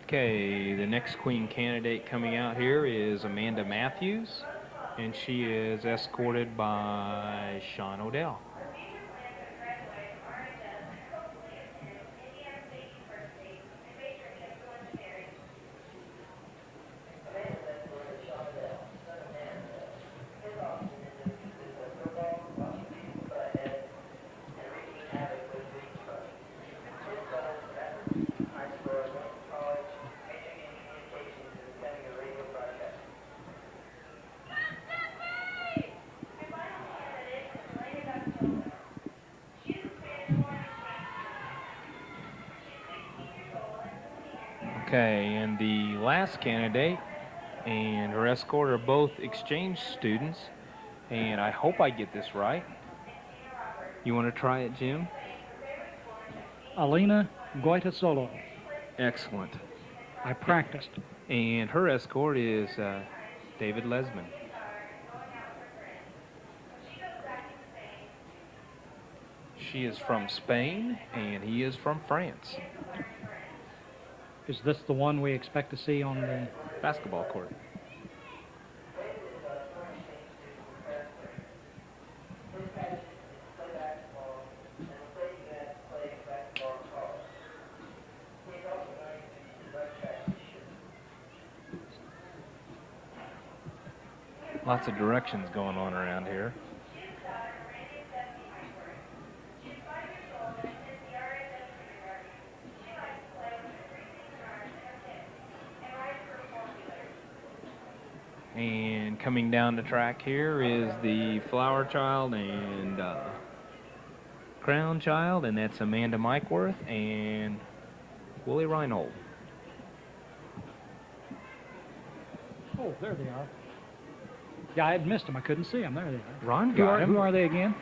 Okay, the next queen candidate coming out here is Amanda Matthews, and she is escorted by Sean Odell. Okay, and the last candidate and her escort are both exchange students, and I hope I get this right. You want to try it, Jim? Alina Goitasolo. Excellent. I practiced. And her escort is David Lesman. She is from Spain, and he is from France. Is this the one we expect to see on the Basketball court. Lots of directions going on around here. And coming down the track here is the Flower Child and Crown Child, and that's Amanda Mikeworth and Willie Reinhold. Oh, there they are. Yeah, I had missed them. I couldn't see them. There they are. Ron Who got are, him. who are they again?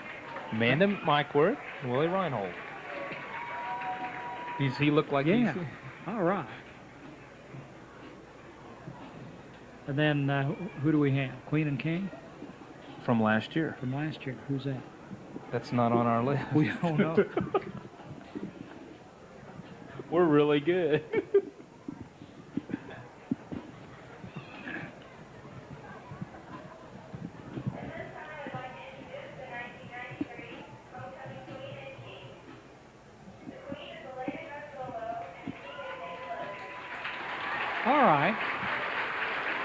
Amanda Mikeworth and Willie Reinhold. Does he look like Yeah. he's... All right. And then who do we have? Queen and King From last year. from last year. Who's that? That's not on our list. We don't know. We're really good. All right.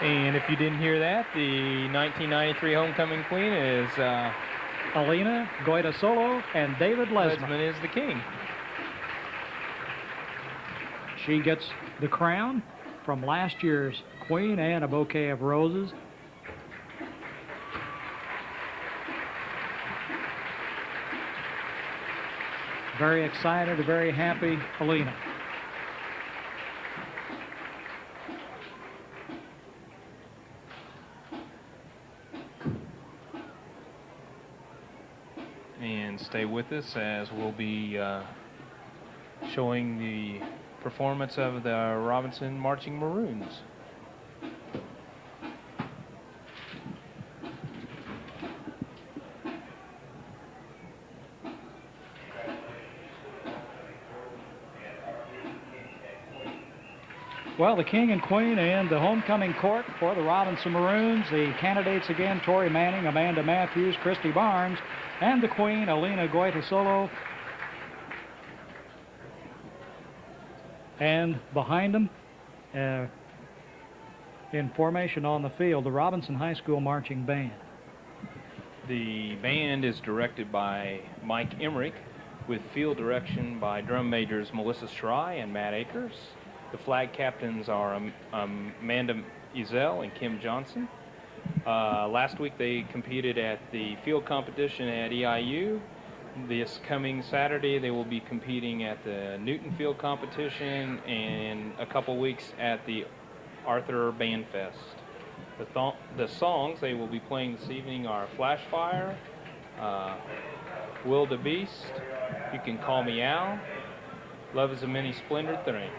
And if you didn't hear that, the 1993 homecoming queen is Alina Goitasolo and David Lesman. Lesman is the king. She gets the crown from last year's queen and a bouquet of roses. Very excited, very happy, Alina. And stay with us as we'll be showing the performance of the Robinson Marching Maroons. Well, the king and queen and the homecoming court for the Robinson Maroons. The candidates again, Tori Manning, Amanda Matthews, Christy Barnes, and the queen, Alina Goitasolo. And behind them, in formation on the field, the Robinson High School Marching Band. The band is directed by Mike Emmerich, with field direction by drum majors Melissa Schry and Matt Akers. The flag captains are Amanda Ezel and Kim Johnson. Last week they competed at the field competition at EIU. This coming Saturday they will be competing at the Newton Field competition, and a couple weeks at the Arthur Band Fest. The songs they will be playing this evening are Flash Fire, Will the Beast, You Can Call Me Al, Love is a Many Splendid Thing.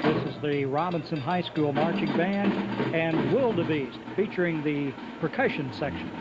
This is the Robinson High School Marching Band and Wildebeest, featuring the percussion section.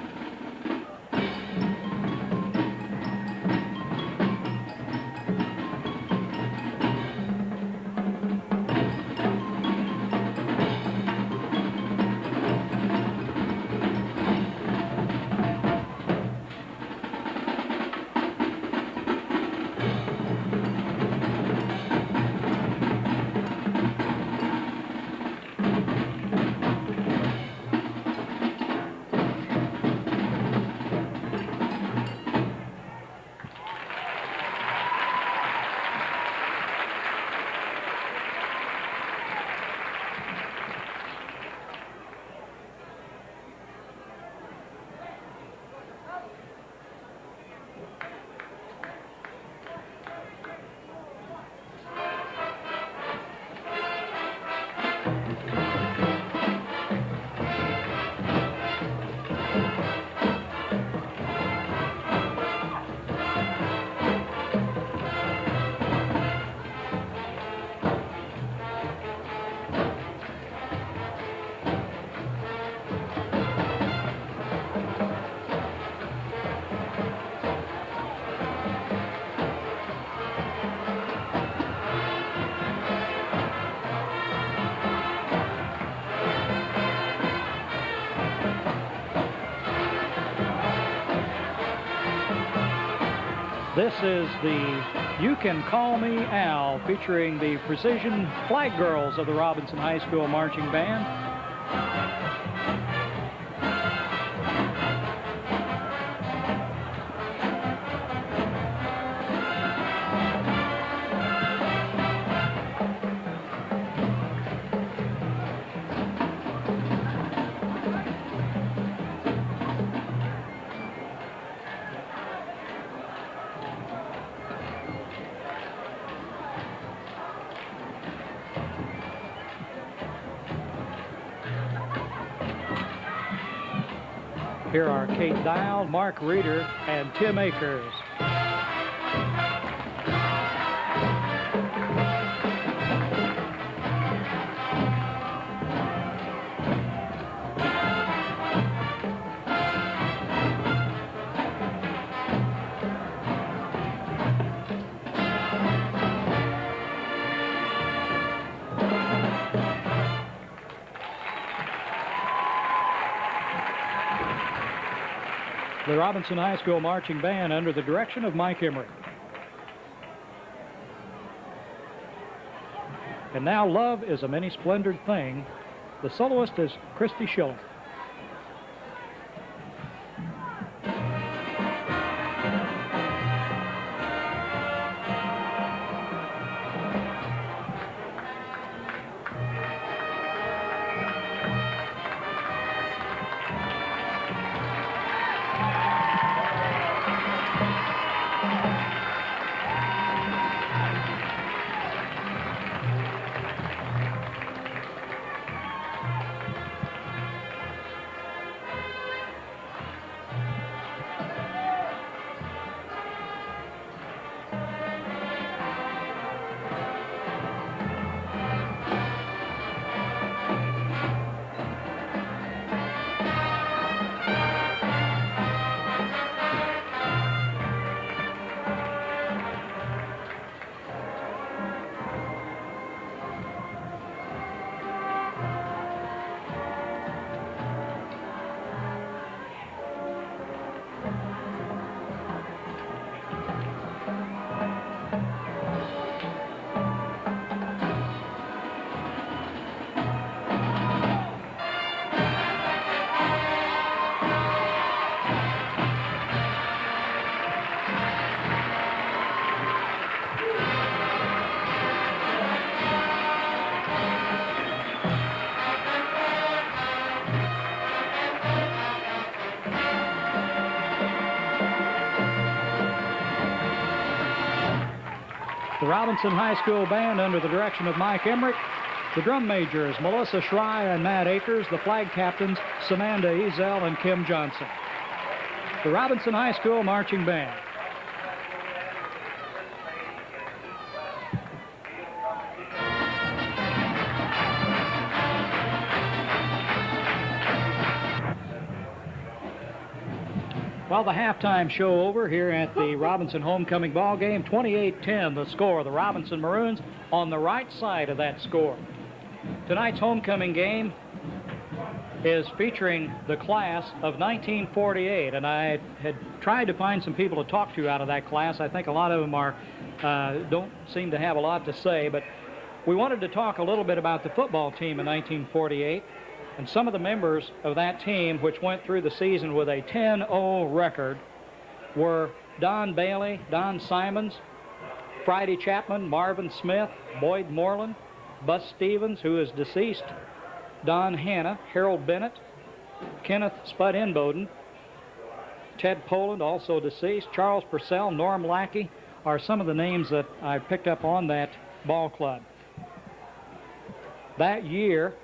This is the You Can Call Me Al, featuring the Precision Flag Girls of the Robinson High School Marching Band. Here are Kate Dial, Mark Reeder, and Tim Akers. The Robinson High School Marching Band under the direction of Mike Emmerich. And now, Love is a Many Splendored Thing. The soloist is Christy Schilling. The Robinson High School Band under the direction of Mike Emmerich. The drum majors, Melissa Schrei and Matt Akers. The flag captains, Samantha Ezel and Kim Johnson. the Robinson High School Marching Band. Well, the halftime show over here at the Robinson homecoming ball game. 28-10 the score. The Robinson Maroons on the right side of that score. Tonight's homecoming game is featuring the class of 1948, and I had tried to find some people to talk to out of that class. I think a lot of them don't seem to have a lot to say, but we wanted to talk a little bit about the football team in 1948. And some of the members of that team, which went through the season with a 10-0 record, were Don Bailey, Don Simons, Friday Chapman, Marvin Smith, Boyd Moreland, Bus Stevens, who is deceased, Don Hanna, Harold Bennett, Kenneth Spud Inboden, Ted Poland, also deceased, Charles Purcell, Norm Lackey, are some of the names that I picked up on that ball club. That year,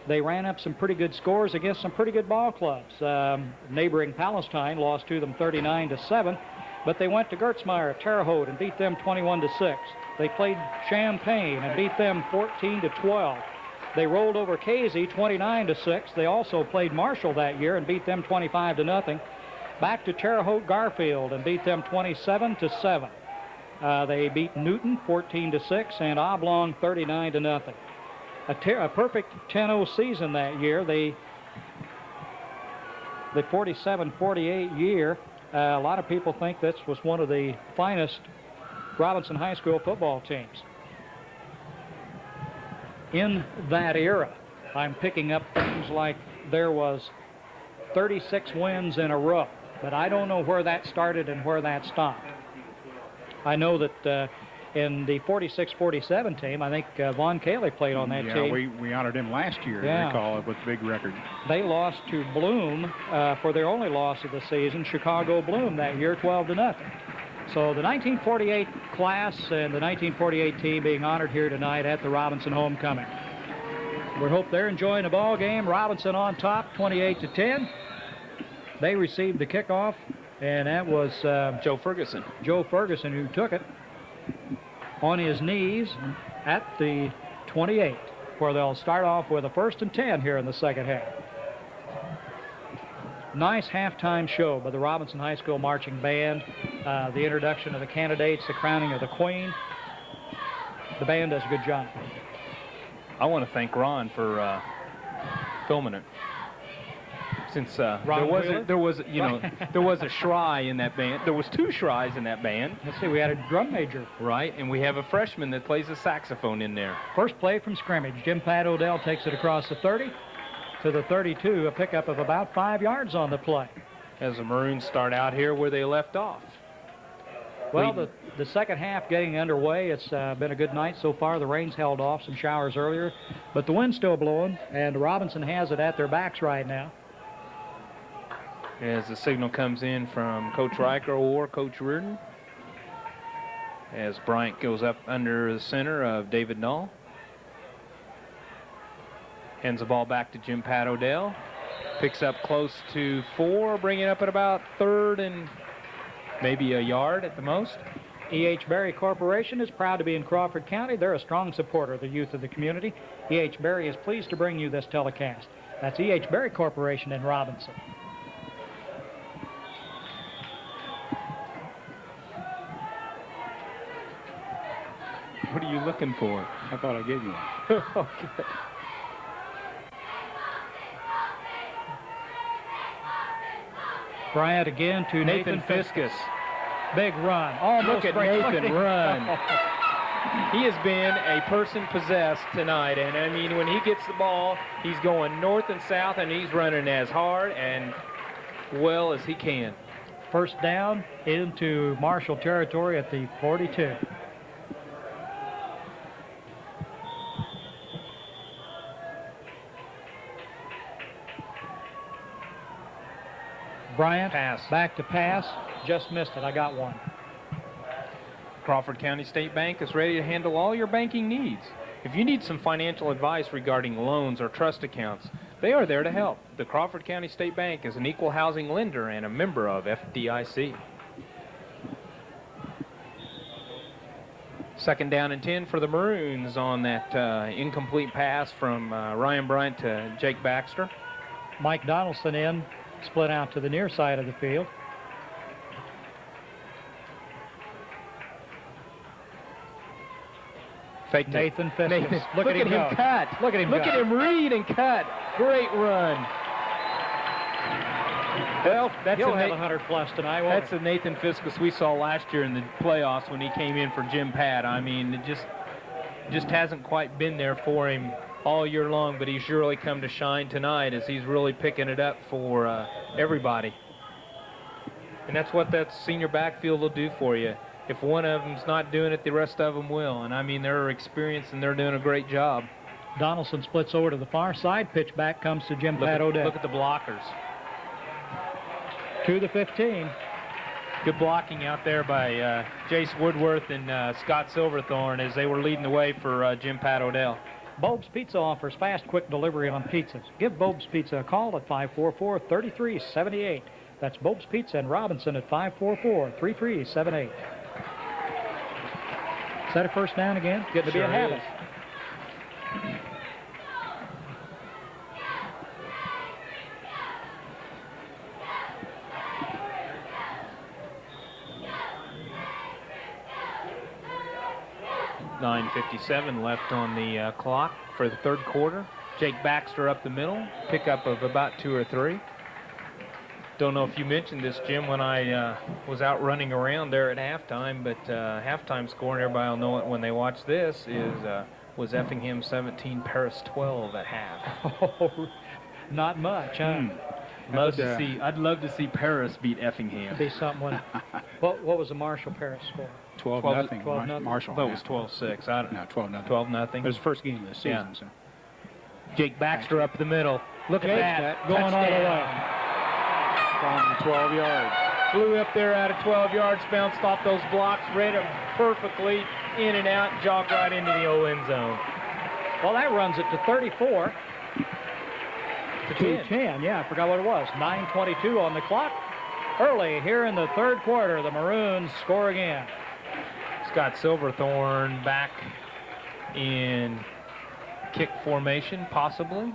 they ran up some pretty good scores against some pretty good ball clubs. Neighboring Palestine lost to them 39-7, but they went to Gertzmeyer at Terre Haute and beat them 21-6. They played Champaign and beat them 14-12. They rolled over Casey 29-6. They also played Marshall that year and beat them 25-0. Back to Terre Haute Garfield and beat them 27-7. They beat Newton 14-6 and Oblong 39-0. A perfect 10-0 season that year. The 47-48 year, a lot of people think this was one of the finest Robinson High School football teams. In that era, I'm picking up things like there was 36 wins in a row, but I don't know where that started and where that stopped. I know that in the 46-47 team, I think Vaughn Cayley played on that team. Yeah, we honored him last year, Yeah. I recall, with a big record. They lost to Bloom for their only loss of the season, Chicago Bloom, that year, 12-0. So the 1948 class and the 1948 team being honored here tonight at the Robinson homecoming. We hope they're enjoying the ball game. Robinson on top, 28-10. They received the kickoff, and that was Joe Ferguson. Joe Ferguson who took it on his knees at the 28, where they'll start off with a 1st and 10 here in the second half. Nice halftime show by the Robinson High School Marching Band. The introduction of the candidates, the crowning of the Queen. The band does a good job. I want to thank Ron for filming it. Since Ron Wheeler? there was a Shry in that band. There was 2 Shrys in that band. Let's see, we had a drum major. Right, and we have a freshman that plays the saxophone in there. First play from scrimmage. Jim Pat Odell takes it across the 30 to the 32, a pickup of about 5 yards on the play. As the Maroons start out here where they left off. Well, the second half getting underway. It's been a good night so far. The rain's held off, some showers earlier, but the wind's still blowing, and Robinson has it at their backs right now. As the signal comes in from Coach Riker or Coach Reardon. As Bryant goes up under the center of David Null. Hands the ball back to Jim Pat Odell. Picks up close to 4, bringing it up at about 3rd and maybe a yard at the most. E.H. Berry Corporation is proud to be in Crawford County. They're a strong supporter of the youth of the community. E.H. Berry is pleased to bring you this telecast. That's E.H. Berry Corporation in Robinson. What are you looking for? I thought I gave you one. Okay. Bryant again to Nathan Fiskus. Big run. Almost Look at breaks Nathan through. run. He has been a person possessed tonight, and I mean, when he gets the ball, he's going north and south, and he's running as hard and well as he can. First down into Marshall territory at the 42. Bryant, Pass. back to pass, just missed it. I got one. Crawford County State Bank is ready to handle all your banking needs. If you need some financial advice regarding loans or trust accounts, They are there to help. The Crawford County State Bank is an equal housing lender and a member of FDIC. Second down and 10 for the Maroons on that incomplete pass from Ryan Bryant to Jake Baxter. Mike Donaldson in, split out to the near side of the field. Fake Nathan Fiskus. Look at him go. cut. Look at him Look go. at him read and cut. Great run. Well, that's He'll a have Na- 100 plus tonight, won't That's the Nathan Fiskus we saw last year in the playoffs when he came in for Jim Pat. I mean, it just hasn't quite been there for him all year long, but he's really come to shine tonight as he's really picking it up for everybody. And that's what that senior backfield will do for you. If one of them's not doing it, the rest of them will. And I mean, they're experienced and they're doing a great job. Donaldson splits over to the far side. Pitch back comes to Jim Pat Odell. Look at the blockers. To the 15. Good blocking out there by Jace Woodworth and Scott Silverthorne as they were leading the way for Jim Pat Odell. Bob's Pizza offers fast, quick delivery on pizzas. Give Bob's Pizza a call at 544-3378. That's Bob's Pizza in Robinson at 544-3378. Is that a first down again? Getting to be a Sure habit. is. .57 left on the clock for the third quarter. Jake Baxter up the middle, pickup of about 2 or 3. Don't know if you mentioned this, Jim, when I was out running around there at halftime, but halftime score, and everybody will know it when they watch this, was Effingham 17, Paris 12 at half. Oh, not much, huh? I'd love to see Paris beat Effingham. Be something. What was the Marshall Paris score? 12-0. 12-0. Marshall. I thought it was 12-6. I don't No, 12-0. 12-0. It was the first game of the season. Yeah. So. Jake Baxter up the middle. Look at Jake that. going all the Touchdown. way. From 12 yards. Flew up there out of 12 yards, bounced off those blocks, read them perfectly, in and out, jogged right into the old end zone. Well, that runs it to 34. To To 10, yeah, I forgot what it was. 9:22 on the clock. Early here in the third quarter, the Maroons score again. Scott Silverthorne back in kick formation, possibly.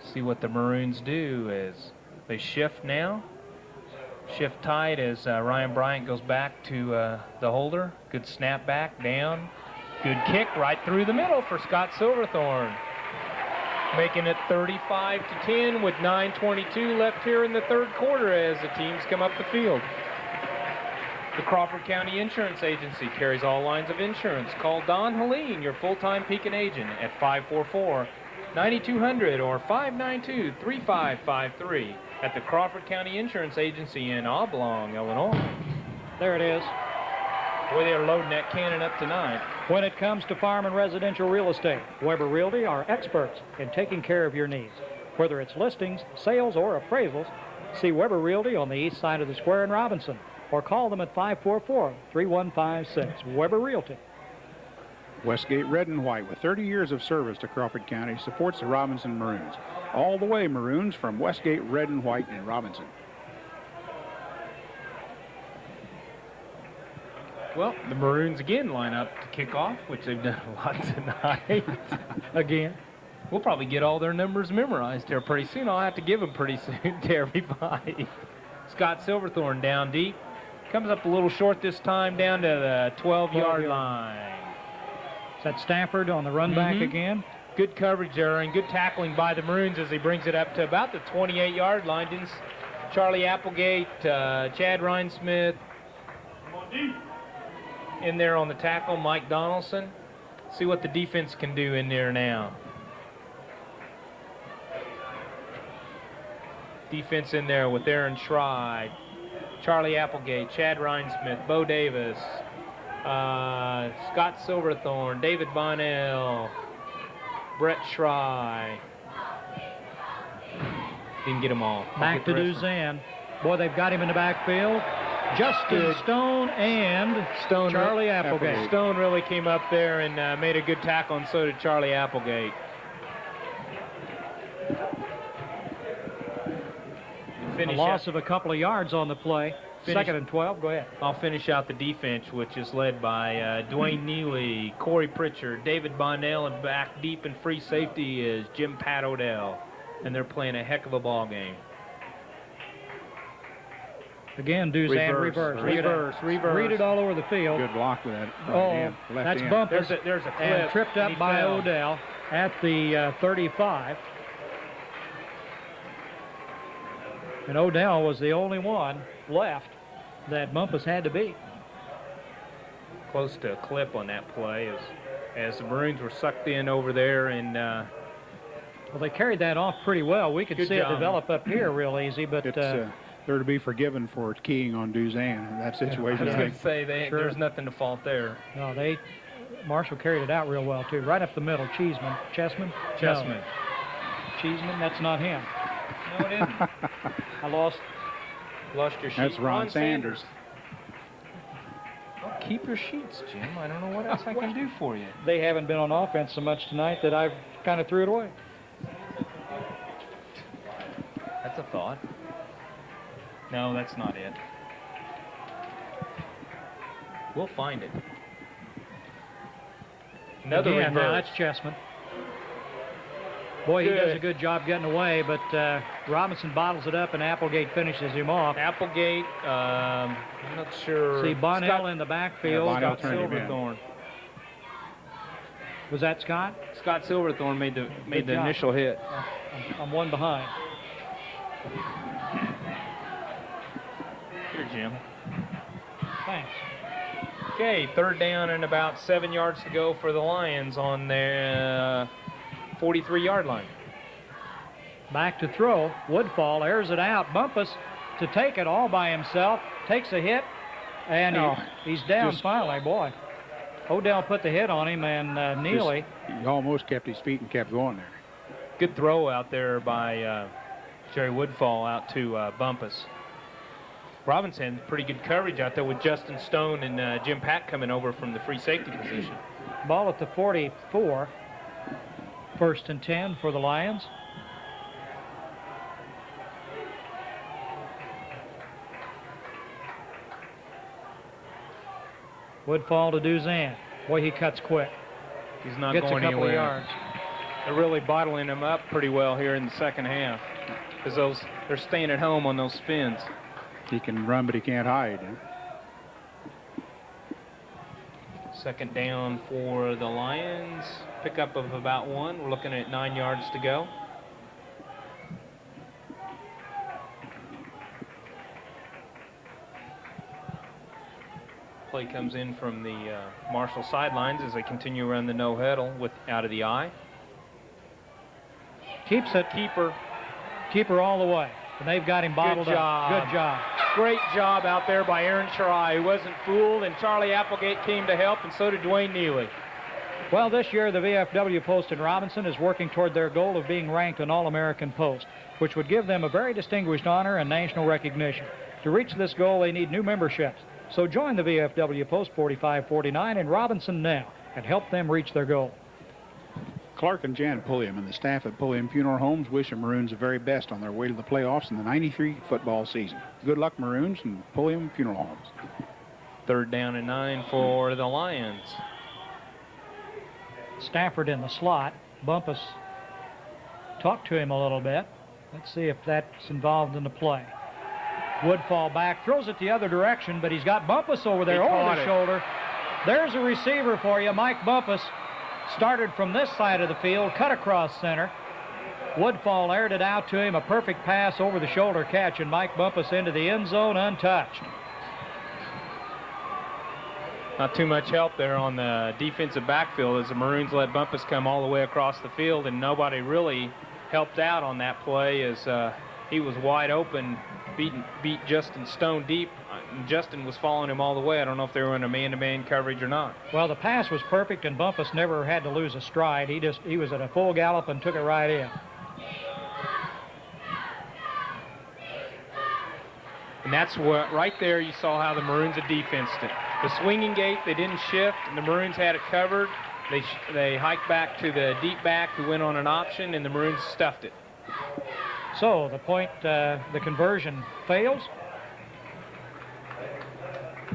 See what the Maroons do as they shift now. Shift tight as Ryan Bryant goes back to the holder. Good snap back, down. Good kick right through the middle for Scott Silverthorne. Making it 35-10 with 9:22 left here in the third quarter as the teams come up the field. The Crawford County Insurance Agency carries all lines of insurance. Call Don Helene, your full-time Pekin agent, at 544-9200 or 592-3553 at the Crawford County Insurance Agency in Oblong, Illinois. There it is. Boy, they're loading that cannon up tonight. When it comes to farm and residential real estate, Weber Realty are experts in taking care of your needs. Whether it's listings, sales, or appraisals, see Weber Realty on the east side of the square in Robinson or call them at 544-3156. Weber Realty. Westgate Red and White, with 30 years of service to Crawford County, supports the Robinson Maroons. All the way Maroons from Westgate Red and White in Robinson. Well, the Maroons again line up to kick off, which they've done a lot tonight. Again. We'll probably get all their numbers memorized here pretty soon. I'll have to give them pretty soon to everybody. Scott Silverthorne down deep. Comes up a little short this time, down to the 12-yard line. Is that Stafford on the run back again? Good coverage there and good tackling by the Maroons as he brings it up to about the 28-yard line. Charlie Applegate, Chad Rhinesmith in there on the tackle, Mike Donaldson. See what the defense can do in there now. Defense in there with Aaron Schride, Charlie Applegate, Chad Rhinesmith, Bo Davis, Scott Silverthorne, David Bonnell, Brett Schride. Didn't get them all. Back to Duzan. Boy, they've got him in the backfield. Justin Stone and Charlie Applegate. Stone really came up there and made a good tackle, and so did Charlie Applegate. A loss of a couple of yards on the play. Second and 12. Go ahead. I'll finish out the defense, which is led by Dwayne Neely, Corey Pritchard, David Bonnell, and back deep in free safety is Jim Pat Odell. And they're playing a heck of a ball game. Again, Duzan reverse. Read it all over the field. Good block with that. That's Bumpus. There's a clip. And tripped up by Odell at the 35. And Odell was the only one left that Bumpus had to beat. Close to a clip on that play as the Maroons were sucked in over there. And well, they carried that off pretty well. We could see it develop up here real easy, but they're to be forgiven for keying on Duzan in that situation. I was going to say there's nothing to fault there. No, Marshall carried it out real well too, right up the middle. Chessman. Cheeseman. Cheeseman, that's not him. No, it isn't. I lost your sheet. That's Ron Sanders. Oh, keep your sheets, Jim. I don't know what else I can do for you. They haven't been on offense so much tonight that I've kind of threw it away. That's a thought. No, that's not it. We'll find it. Another Again, reverse. now that's Chessman. Boy, he does a good job getting away, but Robinson bottles it up and Applegate finishes him off. Applegate, I'm not sure. See, Bonnell in the backfield. Bonnell Scott turned him in. Silverthorne. Was that Scott? Scott Silverthorne made the job. initial hit. I'm one behind. Here, Jim. Thanks. Okay, third down and about 7 yards to go for the Lions on their 43-yard line. Back to throw. Woodfall airs it out. Bumpus to take it all by himself. Takes a hit, and he's down finally. Boy, Odell put the hit on him, and Neely. He almost kept his feet and kept going there. Good throw out there by Jerry Woodfall out to Bumpus. Robinson, pretty good coverage out there with Justin Stone and Jim Pat coming over from the free safety position. Ball at the 44. First and 10 for the Lions. Woodfall to Duzan. Boy, he cuts quick. He's not Gets going a couple anywhere. of yards. They're really bottling him up pretty well here in the second half because they're staying at home on those spins. He can run, but he can't hide. Second down for the Lions. Pickup of about 1. We're looking at 9 yards to go. Play comes in from the Marshall sidelines as they continue around the no huddle with out of the eye. Keeps it. Keeper all the way. And they've got him bottled up. Good job. Great job out there by Aaron Shirai, who wasn't fooled, and Charlie Applegate came to help, and so did Dwayne Neely. Well, this year the VFW Post in Robinson is working toward their goal of being ranked an All-American Post, which would give them a very distinguished honor and national recognition. To reach this goal, they need new memberships. So join the VFW Post 4549 in Robinson now and help them reach their goal. Clark and Jan Pulliam and the staff at Pulliam Funeral Homes wish the Maroons the very best on their way to the playoffs in the '93 football season. Good luck, Maroons, and Pulliam Funeral Homes. Third down and 9 for the Lions. Stafford in the slot. Bumpus talked to him a little bit. Let's see if that's involved in the play. Woodfall back, throws it the other direction, but he's got Bumpus over there over the shoulder. There's a receiver for you, Mike Bumpus. Started from this side of the field, cut across center. Woodfall aired it out to him, a perfect pass over the shoulder catch, and Mike Bumpus into the end zone untouched. Not too much help there on the defensive backfield as the Maroons let Bumpus come all the way across the field, and nobody really helped out on that play as he was wide open, beat Justin Stone deep. Justin was following him all the way. I don't know if they were in a man-to-man coverage or not. Well, the pass was perfect, and Bumpus never had to lose a stride. He was at a full gallop and took it right in. And that's what, right there, you saw how the Maroons had defensed it. The swinging gate, they didn't shift, and the Maroons had it covered. They hiked back to the deep back who went on an option, and the Maroons stuffed it. So the point, the conversion fails.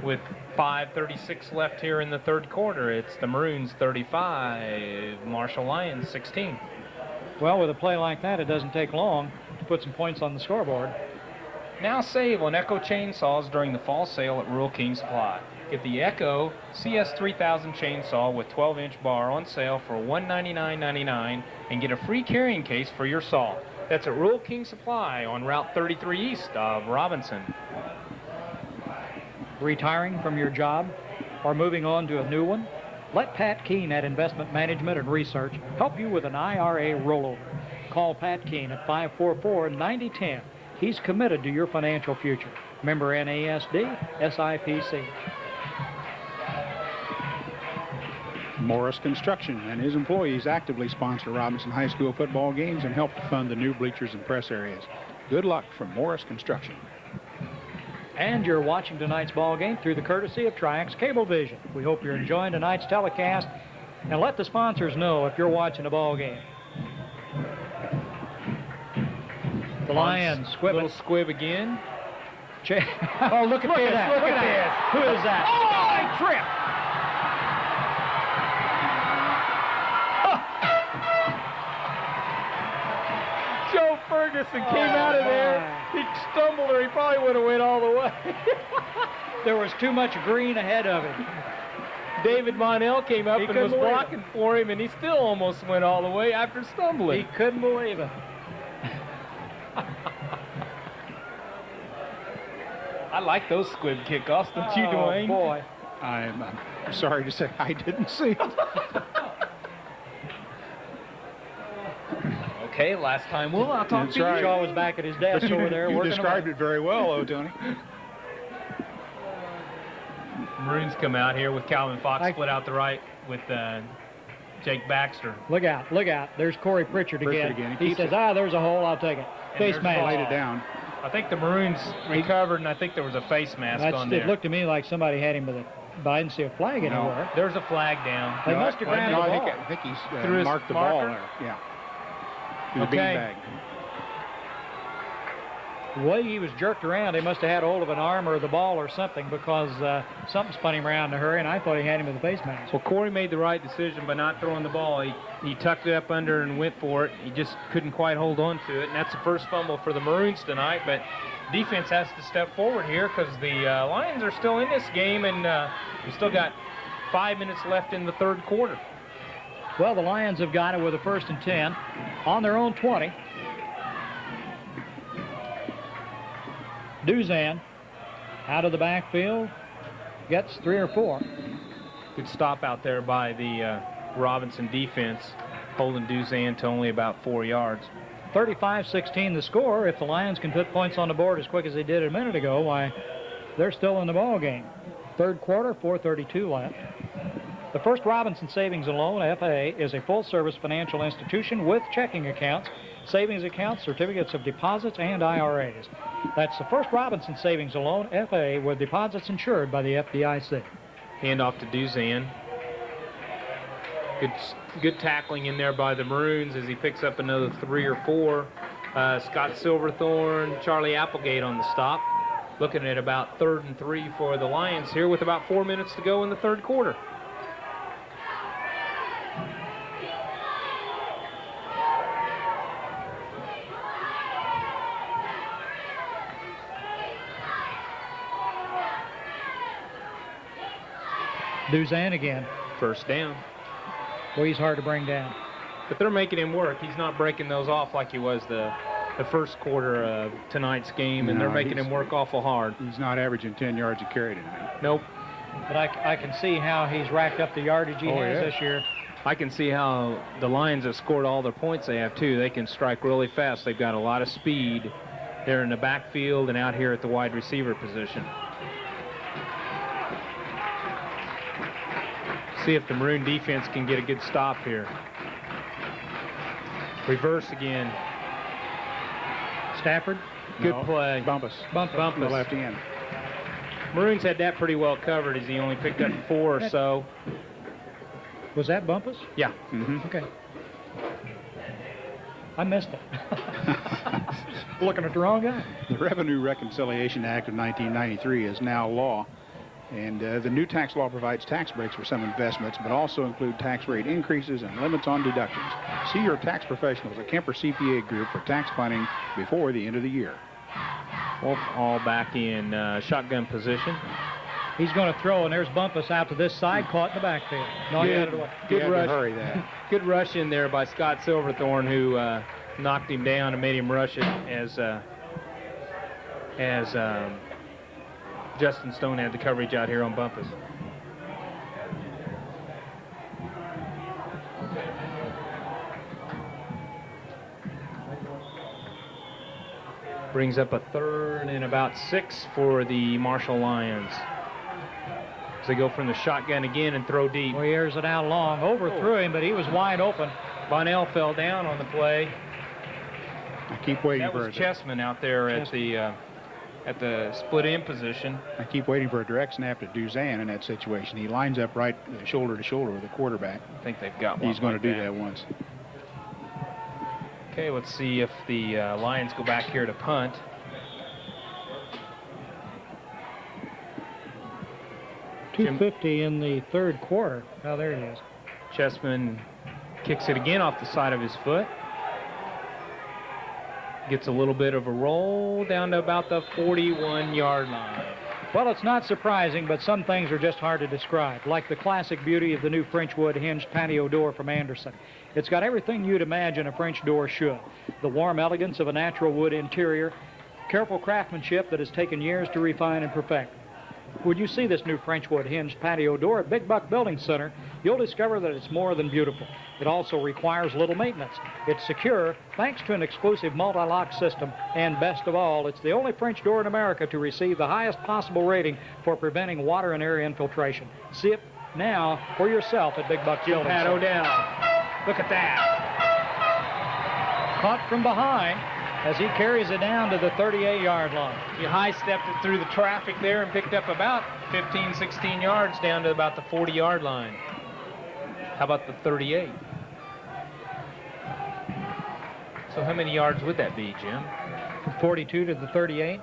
With 5:36 left here in the third quarter, it's the Maroons 35, Marshall Lions 16. Well, with a play like that, it doesn't take long to put some points on the scoreboard. Now save on Echo chainsaws during the fall sale at Rural King Supply. Get the Echo CS3000 chainsaw with 12-inch bar on sale for $199.99 and get a free carrying case for your saw. That's at Rural King Supply on Route 33 east of Robinson. Retiring from your job or moving on to a new one? Let Pat Keene at Investment Management and Research help you with an IRA rollover. Call Pat Keene at 544-9010. He's committed to your financial future. Member NASD, SIPC. Morris Construction and his employees actively sponsor Robinson High School football games and help to fund the new bleachers and press areas. Good luck from Morris Construction. And you're watching tonight's ball game through the courtesy of Triax Cablevision. We hope you're enjoying tonight's telecast, and let the sponsors know if you're watching a ball game. The Lions squib Little it. squib again. Oh, look at that. Look at this. Who is that? Oh, he tripped. Joe Ferguson came out of there. He stumbled, or he probably would have went all the way. There was too much green ahead of him. David Monell came up He and couldn't was believe it. blocking for him, and he still almost went all the way after stumbling. He couldn't believe it. I like those squib kickoffs, don't you, Dwayne? Oh, boy. I'm sorry to say I didn't see it. Okay, last time I'll talk That's to you. right. Shaw was back at his desk over there You working described away. it very well, though, Tony. Maroons come out here with Calvin Fox I- split out the right with Jake Baxter. Look out, look out. There's Corey Pritchard Pritchard again. again. He He keeps says, it. there's a hole, I'll take it. Face there's mask. Laid it down. I think the Maroons recovered, and I think there was a face mask on It there. looked to me like somebody had him with it, but I didn't see a flag No. anywhere. There's a flag down. They must have grabbed no, the I ball. think he's Through his marked the marker? ball there. Yeah. To the Okay. beanbag. The way he was jerked around, they must have had hold of an arm or the ball or something, because something spun him around in a hurry, and I thought he had him with a face mask. Well, Corey made the right decision by not throwing the ball. He tucked it up under and went for it. He just couldn't quite hold on to it, and that's the first fumble for the Maroons tonight. But defense has to step forward here because the Lions are still in this game, and we still got 5 minutes left in the third quarter. Well, the Lions have got it with a 1st and 10 on their own 20. Duzan out of the backfield gets 3 or 4. Good stop out there by the Robinson defense, holding Duzan to only about 4 yards. 35-16 the score. If the Lions can put points on the board as quick as they did a minute ago, why, they're still in the ball game. Third quarter, 4:32 left. The First Robinson Savings and Loan, FA, is a full-service financial institution with checking accounts, savings accounts, certificates of deposits, and IRAs. That's the First Robinson Savings and Loan, FA, with deposits insured by the FDIC. Hand off to Duzan. Good tackling in there by the Maroons as he picks up another 3 or 4. Scott Silverthorne, Charlie Applegate on the stop. Looking at about 3rd and 3 for the Lions here with about 4 minutes to go in the third quarter. Duzan again. First down. Boy, he's hard to bring down. But they're making him work. He's not breaking those off like he was the first quarter of tonight's game, and No, they're making he's- him work awful hard. He's not averaging 10 yards a carry tonight. Nope. But I can see how he's racked up the yardage he Oh, has yeah. this year. I can see how the Lions have scored all their points they have, too. They can strike really fast. They've got a lot of speed. They're in the backfield and out here at the wide receiver position. See if the Maroon defense can get a good stop here. Reverse again. Stafford Good No, play. Bumpus. Bumpus. On the left end. Maroons had that pretty well covered as he only picked up 4 or so. Was that Bumpus? Yeah. Mm-hmm. Okay. I missed it. Looking at the wrong guy. The Revenue Reconciliation Act of 1993 is now law, and the new tax law provides tax breaks for some investments, but also include tax rate increases and limits on deductions. See your tax professionals at Kemper CPA Group for tax planning before the end of the year. Wolf all back in shotgun position. He's going to throw, and there's Bumpus out to this side, caught in the backfield. No, he had it away. You Good had to rush. hurry that. Good rush in there by Scott Silverthorne, who knocked him down and made him rush it as Justin Stone had the coverage out here on Bumpus. Brings up a 3rd and about 6 for the Marshall Lions. As they go from the shotgun again and throw deep. Well, he airs it out long. Overthrew him, but he was wide open. Bonnell fell down on the play. I keep waiting That for was Chessman out there at the split end position. I keep waiting for a direct snap to Duzan in that situation. He lines up right shoulder to shoulder with the quarterback. I think they've got one. He's going like to do that once. Okay, let's see if the Lions go back here to punt. .250 in the third quarter. Oh, there it is. Chessman kicks it again off the side of his foot. Gets a little bit of a roll down to about the 41-yard line. Well, it's not surprising, but some things are just hard to describe, like the classic beauty of the new French wood hinged patio door from Anderson. It's got everything you'd imagine a French door should. The warm elegance of a natural wood interior, careful craftsmanship that has taken years to refine and perfect. When you see this new French wood hinged patio door at Big Buck Building Center, you'll discover that it's more than beautiful. It also requires little maintenance. It's secure thanks to an exclusive multi-lock system, and best of all, it's the only French door in America to receive the highest possible rating for preventing water and air infiltration. See it now for yourself at Big Buck Building Pat Center. Odell. Look at that. Caught from behind as he carries it down to the 38-yard line. He high-stepped it through the traffic there and picked up about 15, 16 yards down to about the 40-yard line. How about the 38? So how many yards would that be, Jim? 42 to the 38.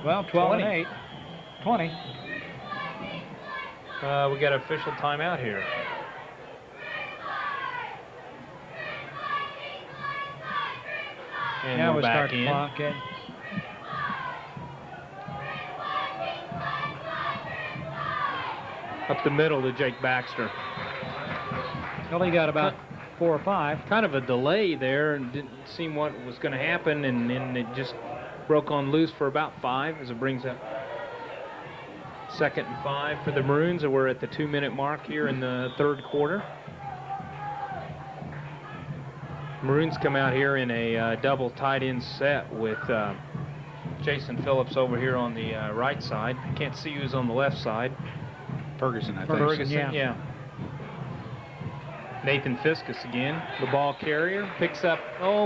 Well, 12 20. and 8. 20. We got an official timeout here. And Now we're we back start the in. clock. In. Up the middle to Jake Baxter. Well, he got about 4 or 5. Kind of a delay there and didn't seem what was going to happen, and then it just broke on loose for about 5 as it brings up 2nd and 5 for the Maroons, and we're at the 2-minute mark here in the third quarter. Maroons come out here in a double tight end set with Jason Phillips over here on the right side. Can't see who's on the left side. Ferguson, I think. Ferguson, yeah. Nathan Fiskus again, the ball carrier, picks up,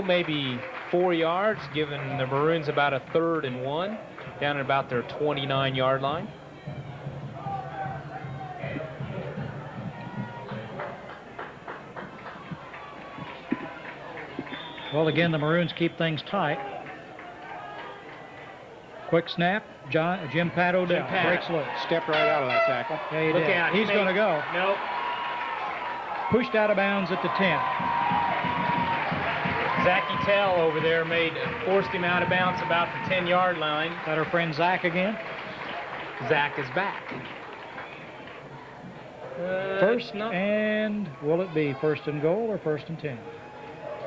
maybe 4 yards, giving the Maroons about a 3rd and 1, down at about their 29-yard line. Well, again, the Maroons keep things tight. Quick snap. Jim Pat Odell Pat. breaks loose. Stepped right out of that tackle. Yeah, he Look did. out. He's going to go. Nope. Pushed out of bounds at the 10. Zachy Tell over there forced him out of bounds about the 10-yard line. Is that our friend Zach again? Zach is back. First no. and, will it be first and goal or first and 10?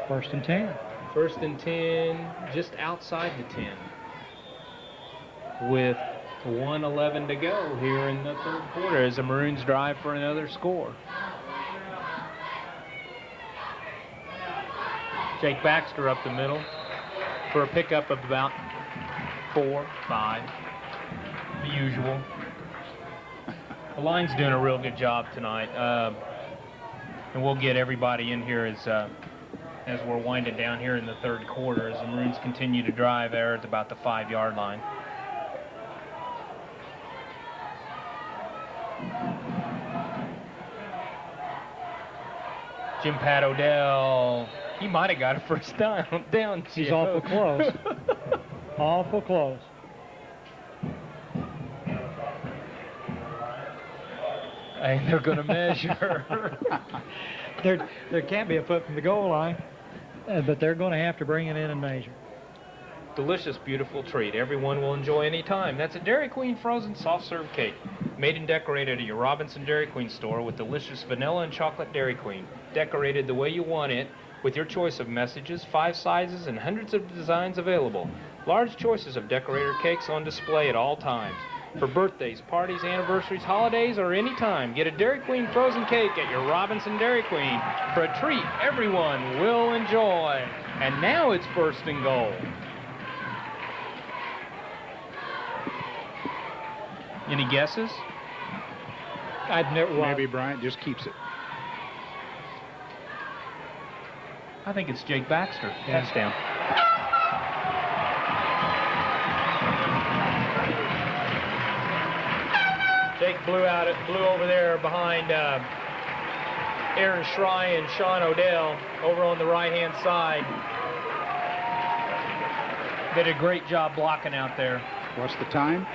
First and 10. 1st and 10, just outside the 10. With 1:11 to go here in the third quarter as the Maroons drive for another score. Jake Baxter up the middle for a pickup of about 4, 5, the usual. The line's doing a real good job tonight, and we'll get everybody in here as as we're winding down here in the third quarter as the Maroons continue to drive there at about the 5-yard line. Jim Pat Odell, he might have got a first down. He's Joe. awful close. Awful close. And they're going to measure. There can't be a foot from the goal line, but they're going to have to bring it in and measure. Delicious, beautiful treat everyone will enjoy anytime. That's a Dairy Queen frozen soft serve cake. Made and decorated at your Robinson Dairy Queen store with delicious vanilla and chocolate Dairy Queen. Decorated the way you want it with your choice of messages, 5 sizes, and hundreds of designs available. Large choices of decorator cakes on display at all times. For birthdays, parties, anniversaries, holidays, or any time, get a Dairy Queen frozen cake at your Robinson Dairy Queen for a treat everyone will enjoy. And now it's first and goal. Any guesses? I'd never. Maybe Bryant just keeps it. I think it's Jake Baxter. Yeah. Touchdown. Jake blew over there behind Aaron Schrei and Sean Odell over on the right-hand side. Did a great job blocking out there. What's the time?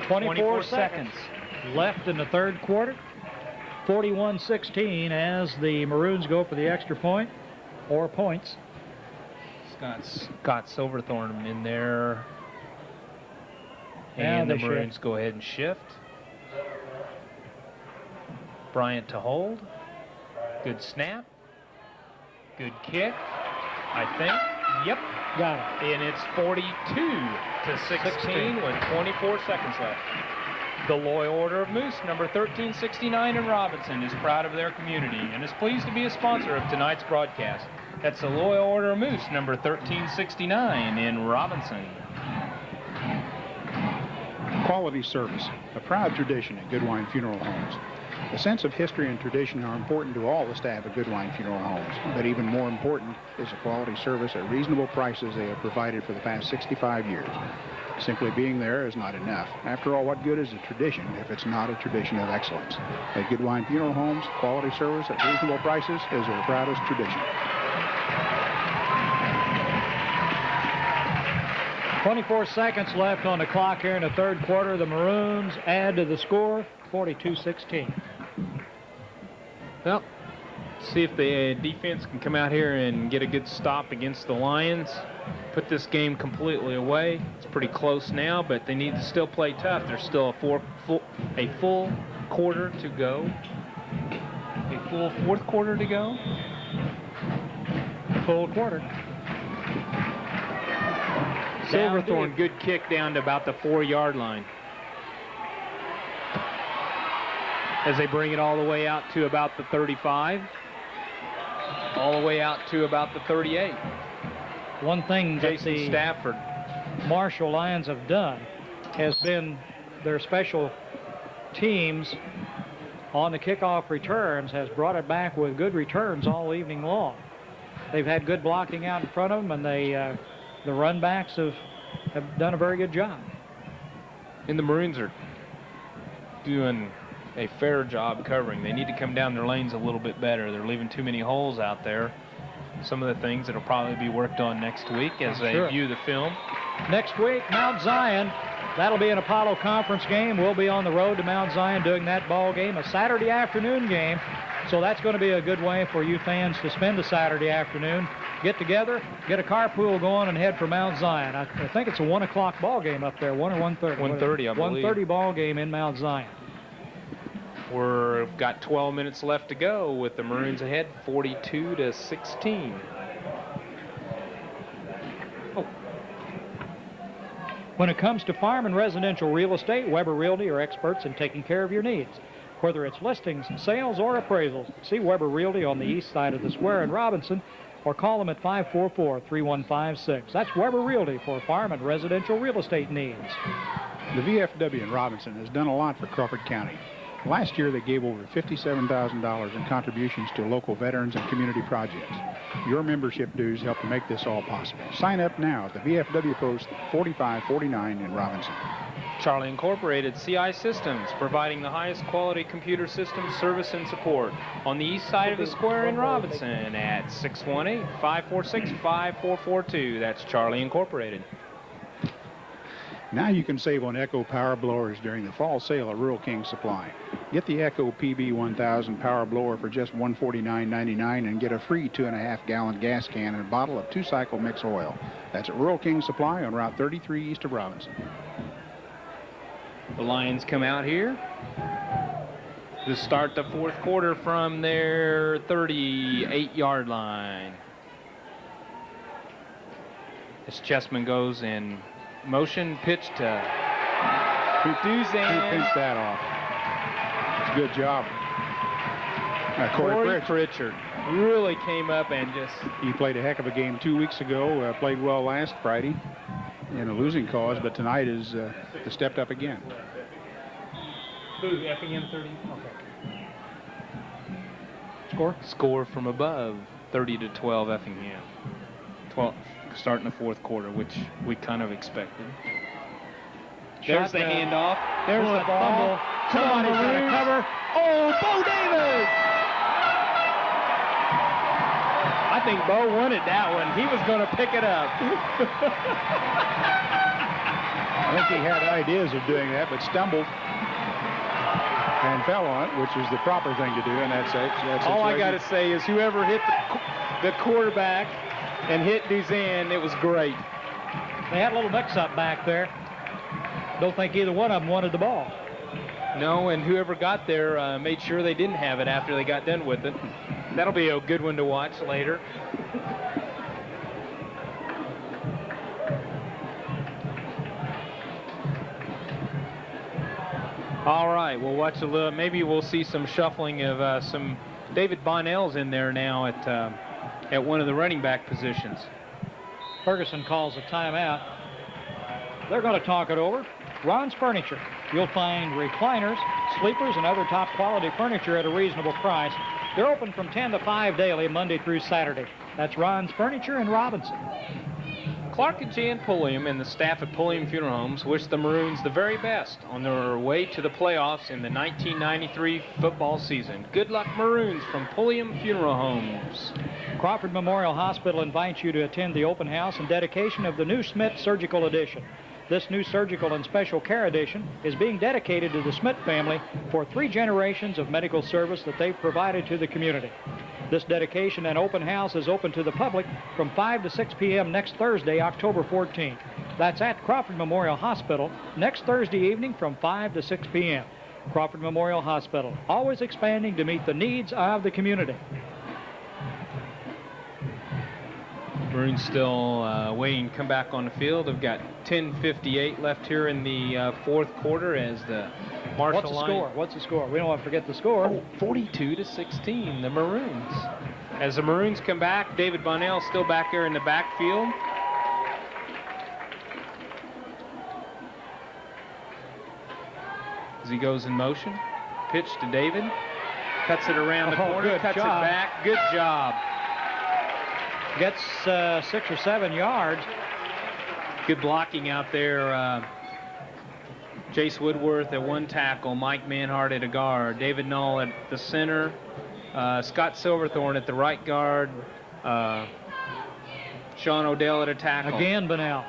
24 seconds left in the third quarter. 41-16 as the Maroons go for the extra point or points. Scott Silverthorne in there. Now And the they Maroons shift. go ahead and shift. Bryant to hold. Good snap. Good kick, I think. Yep. Got it. And it's 42-16 with 24 seconds left. The Loyal Order of Moose, number 1369 in Robinson, is proud of their community and is pleased to be a sponsor of tonight's broadcast. That's the Loyal Order of Moose, number 1369 in Robinson. Quality service, a proud tradition at Goodwine Funeral Homes. A sense of history and tradition are important to all the staff at Goodwine Funeral Homes, but even more important is the quality service at reasonable prices they have provided for the past 65 years. Simply being there is not enough. After all, what good is a tradition if it's not a tradition of excellence? At Goodwine Funeral Homes, quality service at reasonable prices is their proudest tradition. 24 seconds left on the clock here in the third quarter. The Maroons add to the score, 42-16. Well, see if the defense can come out here and get a good stop against the Lions. Put this game completely away. It's pretty close now, but they need to still play tough. There's still a full quarter to go. A full fourth quarter to go. Full quarter. Silverthorne, good kick down to about the 4-yard line. As they bring it all the way out to about the 35. All the way out to about the 38. One thing that Jason the Stafford. Marshall Lions have done has been their special teams on the kickoff returns has brought it back with good returns all evening long. They've had good blocking out in front of them, and the run backs have done a very good job. And the Maroons are doing a fair job covering. They need to come down their lanes a little bit better. They're leaving too many holes out there. Some of the things that will probably be worked on next week as they view the film. Next week, Mount Zion. That'll be an Apollo Conference game. We'll be on the road to Mount Zion doing that ball game, a Saturday afternoon game. So that's going to be a good way for you fans to spend a Saturday afternoon. Get together, get a carpool going, and head for Mount Zion. I think it's a 1 o'clock ball game up there, 1 or 1:30. 1:30, I believe. 1:30 ball game in Mount Zion. We've got 12 minutes left to go with the Maroons ahead, 42-16. When it comes to farm and residential real estate, Weber Realty are experts in taking care of your needs. Whether it's listings, sales, or appraisals, see Weber Realty on the east side of the square in Robinson, or call them at 544-3156. That's Weber Realty for farm and residential real estate needs. The VFW in Robinson has done a lot for Crawford County. Last year, they gave over $57,000 in contributions to local veterans and community projects. Your membership dues help to make this all possible. Sign up now at the VFW Post 4549 in Robinson. Charlie Incorporated CI Systems, providing the highest quality computer systems service and support on the east side of the square in Robinson at 618-546-5442. That's Charlie Incorporated. Now you can save on Echo power blowers during the fall sale at Rural King Supply. Get the Echo PB1000 power blower for just $149.99 and get a free 2.5-gallon gas can and a bottle of 2-cycle mix oil. That's at Rural King Supply on Route 33 east of Robinson. The Lions come out here to start the fourth quarter from their 38-yard line. As Chessman goes in motion, pitch to Who Duzan. pinched that off? It's a good job. Corey Pritchard. Pritchard really came up and just... He played a heck of a game 2 weeks ago, played well last Friday in a losing cause, but tonight is stepped up again. FEM 30. Okay. Score from above, 30-12 Effingham. 12 starting the fourth quarter, which we kind of expected. There's the handoff. There's the ball. Somebody's got to cover. Oh, Bo Davis! I think Bo wanted that one. He was going to pick it up. I think he had ideas of doing that, but stumbled and fell on it, which is the proper thing to do in that situation. All I got to say is whoever hit the quarterback and hit Duzan, it was great. They had a little mix-up back there. Don't think either one of them wanted the ball. No, and whoever got there made sure they didn't have it after they got done with it. That'll be a good one to watch later. All right, we'll watch a little. Maybe we'll see some shuffling of some. David Bonnell's in there now at one of the running back positions. Ferguson calls a timeout. They're going to talk it over. Ron's Furniture. You'll find recliners, sleepers, and other top quality furniture at a reasonable price. They're open from 10 to 5 daily, Monday through Saturday. That's Ron's Furniture in Robinson. Clark and Jan Pulliam and the staff at Pulliam Funeral Homes wish the Maroons the very best on their way to the playoffs in the 1993 football season. Good luck, Maroons, from Pulliam Funeral Homes. Crawford Memorial Hospital invites you to attend the open house and dedication of the new Smith Surgical Edition. This new surgical and special care edition is being dedicated to the Smith family for 3 generations of medical service that they've provided to the community. This dedication and open house is open to the public from 5 to 6 p.m. next Thursday, October 14th. That's at Crawford Memorial Hospital next Thursday evening from 5 to 6 p.m. Crawford Memorial Hospital, always expanding to meet the needs of the community. Maroons still waiting to come back on the field. They've got 10:58 left here in the fourth quarter as the Marshall What's the line. score? What's the score? We don't want to forget the score. Oh, 42-16, the Maroons. As the Maroons come back, David Bonnell still back there in the backfield. As he goes in motion, pitch to David, cuts it around the corner, good cuts job. it back. Good job. Gets 6 or 7 yards. Good blocking out there. Jace Woodworth at one tackle, Mike Manhart at a guard, David Null at the center, Scott Silverthorne at the right guard, Sean Odell at a tackle. Again, Bonnell.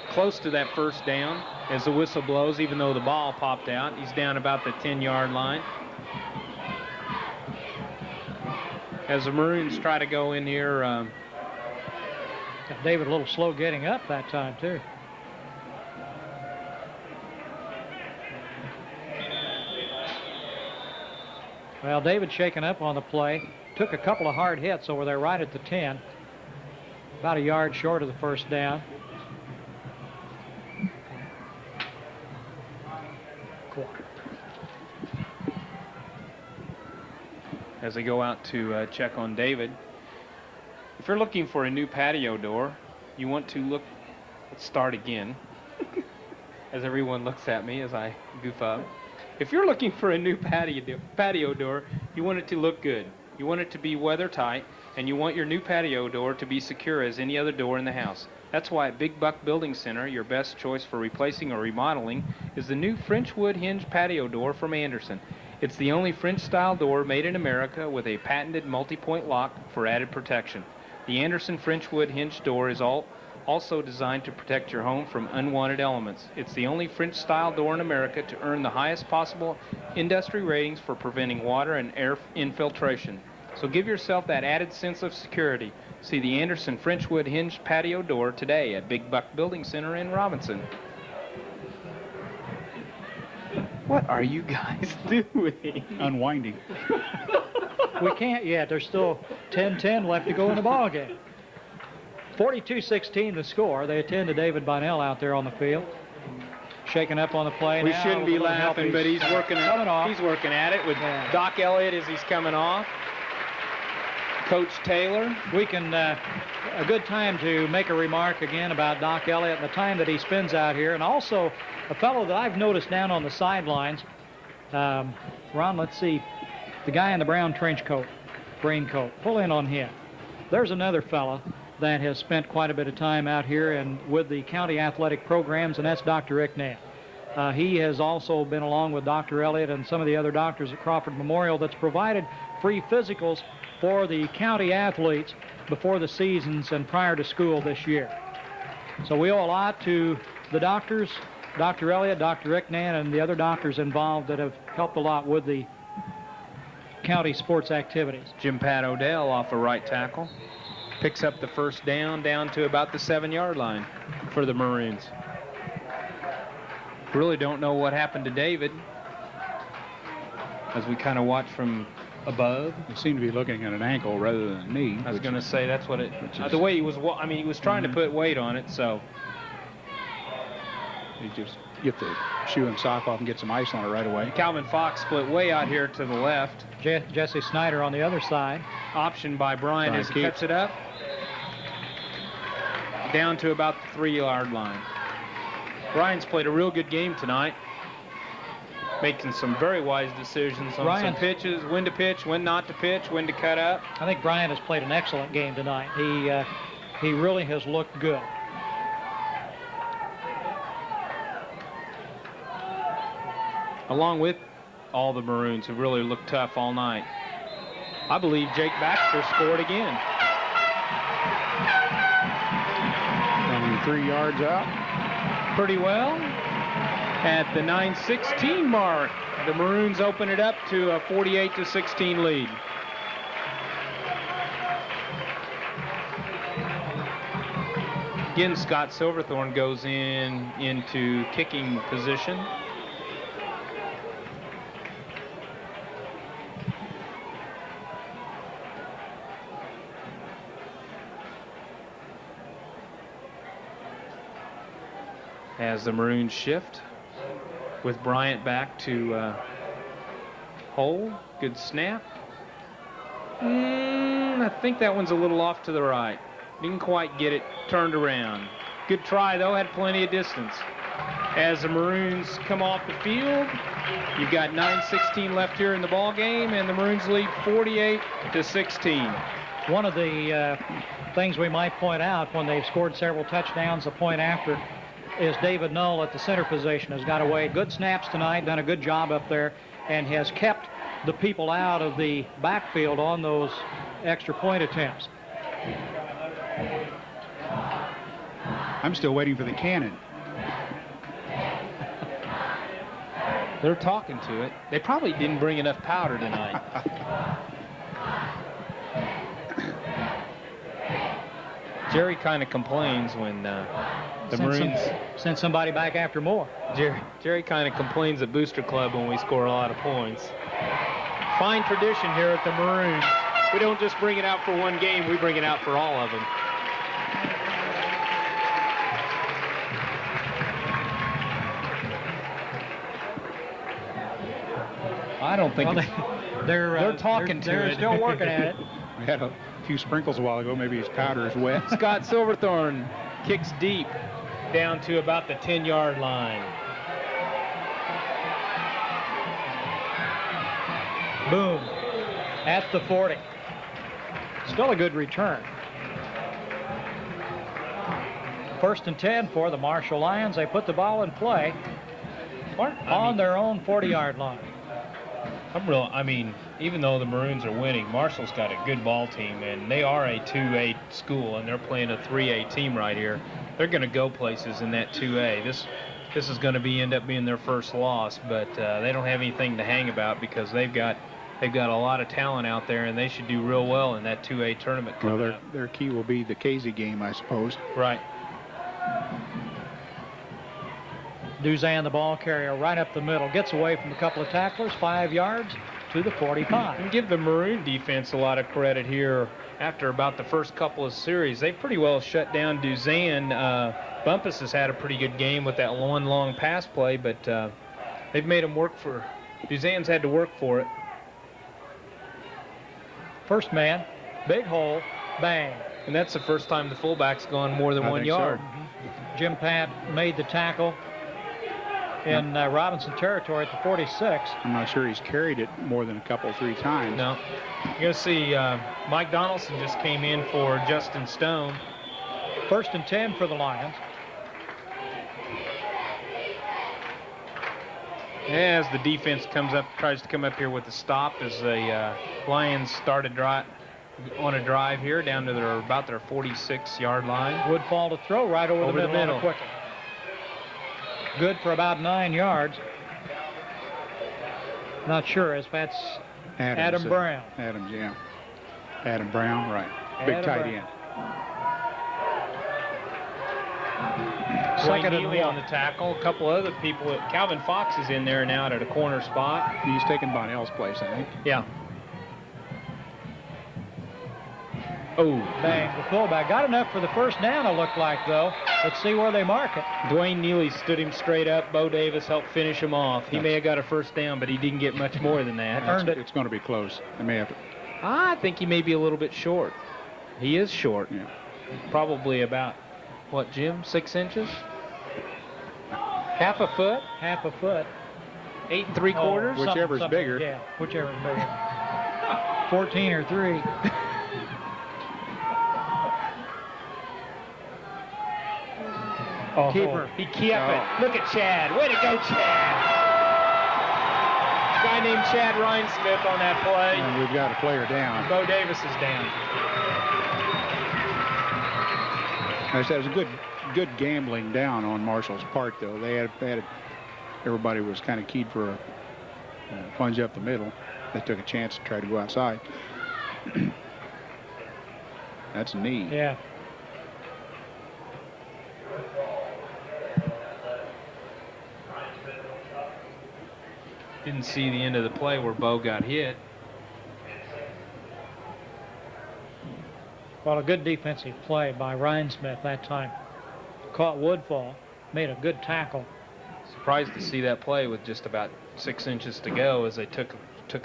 Close to that first down as the whistle blows, even though the ball popped out. He's down about the 10-yard line. As the Maroons try to go in here. Got David a little slow getting up that time, too. Well, David shaken up on the play. Took a couple of hard hits over there right at the 10. About a yard short of the first down. As they go out to check on David. If you're looking for a new patio door, you want to look. Let's start again. As everyone looks at me as I goof up. If you're looking for a new patio door, you want it to look good. You want it to be weather tight, and you want your new patio door to be secure as any other door in the house. That's why at Big Buck Building Center, your best choice for replacing or remodeling is the new French wood hinge patio door from Anderson. It's the only French-style door made in America with a patented multi-point lock for added protection. The Anderson French wood hinge door is also designed to protect your home from unwanted elements. It's the only French-style door in America to earn the highest possible industry ratings for preventing water and air infiltration. So give yourself that added sense of security. See the Anderson French wood hinged patio door today at Big Buck Building Center in Robinson. What are you guys doing? Unwinding. We can't yet. There's still 10-10 left to go in the ball game. 42-16 the score. They attend to David Bonnell out there on the field. Shaking up on the play We now. shouldn't be A little help. laughing, but he's working coming off. He's working at it with Yeah. Doc Elliott as he's coming off. Coach Taylor. We can, a good time to make a remark again about Doc Elliott and the time that he spends out here. And also a fellow that I've noticed down on the sidelines, Ron, let's see, the guy in the brown trench coat, green coat. Pull in on him. There's another fella that has spent quite a bit of time out here and with the county athletic programs, and that's Dr. Rick Knapp. He has also been along with Dr. Elliott and some of the other doctors at Crawford Memorial that's provided free physicals for the county athletes before the seasons and prior to school this year. So we owe a lot to the doctors, Dr. Elliott, Dr. Rick Knapp, and the other doctors involved that have helped a lot with the county sports activities. Jim Pat Odell off a right tackle. Picks up the first down to about the 7-yard line for the Maroons. Really don't know what happened to David as we kind of watch from above. They seem to be looking at an ankle rather than a knee. I was going to say that's what it. The way he was, he was trying to put weight on it, so. You just get the shoe and sock off and get some ice on it right away. Calvin Fox split way out here to the left. Jesse Snyder on the other side. Option by Bryant as he cuts it up. Down to about the 3-yard line. Ryan's played a real good game tonight. Making some very wise decisions on some pitches, when to pitch, when not to pitch, when to cut up. I think Bryant has played an excellent game tonight. He really has looked good. Along with all the Maroons who really looked tough all night. I believe Jake Baxter scored again. Only 3 yards out. Pretty well. At the 9:16 mark, the Maroons open it up to a 48-16 lead. Again, Scott Silverthorne goes into kicking position. As the Maroons shift with Bryant back to hold. Good snap. I think that one's a little off to the right. Didn't quite get it turned around. Good try, though. Had plenty of distance. As the Maroons come off the field, you've got 9:16 left here in the ball game, and the Maroons lead 48-16. One of the things we might point out when they've scored several touchdowns, a point after, is David Null at the center position has got away. Good snaps tonight, done a good job up there, and has kept the people out of the backfield on those extra point attempts. I'm still waiting for the cannon. They're talking to it. They probably didn't bring enough powder tonight. Jerry kind of complains when the Maroons send somebody back after more. Jerry kind of complains at Booster Club when we score a lot of points. Fine tradition here at the Maroons. We don't just bring it out for one game, we bring it out for all of them. I don't think They're talking to they're it. still working at it. We had a few sprinkles a while ago. Maybe his powder is wet. Scott Silverthorne kicks deep down to about the 10-yard line. Boom. At the 40. Still a good return. 1st and 10 for the Marshall Lions. They put the ball in play on their own 40-yard line. I mean, even though the Maroons are winning, Marshall's got a good ball team, and they are a 2A school, and they're playing a 3A team right here. They're going to go places in that 2A. This is going to end up being their first loss, but they don't have anything to hang about because they've got a lot of talent out there, and they should do real well in that 2A tournament. Well, their key will be the Casey game, I suppose. Right. Duzan, the ball carrier, right up the middle, gets away from a couple of tacklers, 5 yards to the 45. And give the Maroon defense a lot of credit here. After about the first couple of series, they pretty well shut down Duzan. Bumpus has had a pretty good game with that one long pass play, but they've made him work for. Duzan's had to work for it. First man, big hole, bang. And that's the first time the fullback's gone more than I 1 think yard. so. Jim Pat made the tackle in Robinson territory at the 46. I'm not sure he's carried it more than three times. No. You're going to see Mike Donaldson just came in for Justin Stone. 1st and 10 for the Lions. As the defense tries to come up here with a stop as the Lions start on a drive here down to about their 46-yard line. Woodfall to throw right over the middle. Quickly. Good for about 9 yards. Not sure if that's Adam Brown. Adams, yeah. Adam Brown, right. Big Adam tight Brown. end. Second and Neely 1. on the tackle. A couple other people. Calvin Fox is in there now at a corner spot. He's taking Bonnell's place, I think. Yeah. Oh, Bang, the fullback. Got enough for the first down, it looked like, though. Let's see where they mark it. Dwayne Neely stood him straight up. Bo Davis helped finish him off. He may have got a first down, but he didn't get much more than that. Earned it. It's going to be close. They may have to. I think he may be a little bit short. He is short. Yeah. Probably about, what, Jim, 6 inches? Half a foot? Half a foot. 8 3/4? Whichever's bigger. Yeah, whichever's bigger. 14 or 3. Oh, Keeper. He kept it. Look at Chad. Way to go, Chad. Guy named Chad Rhinesmith on that play. And we've got a player down. Bo Davis is down. Like I said, it was a good gambling down on Marshall's part, though. They had everybody was kind of keyed for a plunge up the middle. They took a chance to try to go outside. That's a knee. Yeah. Didn't see the end of the play where Bo got hit. Well, a good defensive play by Rhinesmith that time. Caught Woodfall, made a good tackle. Surprised to see that play with just about 6 inches to go as they took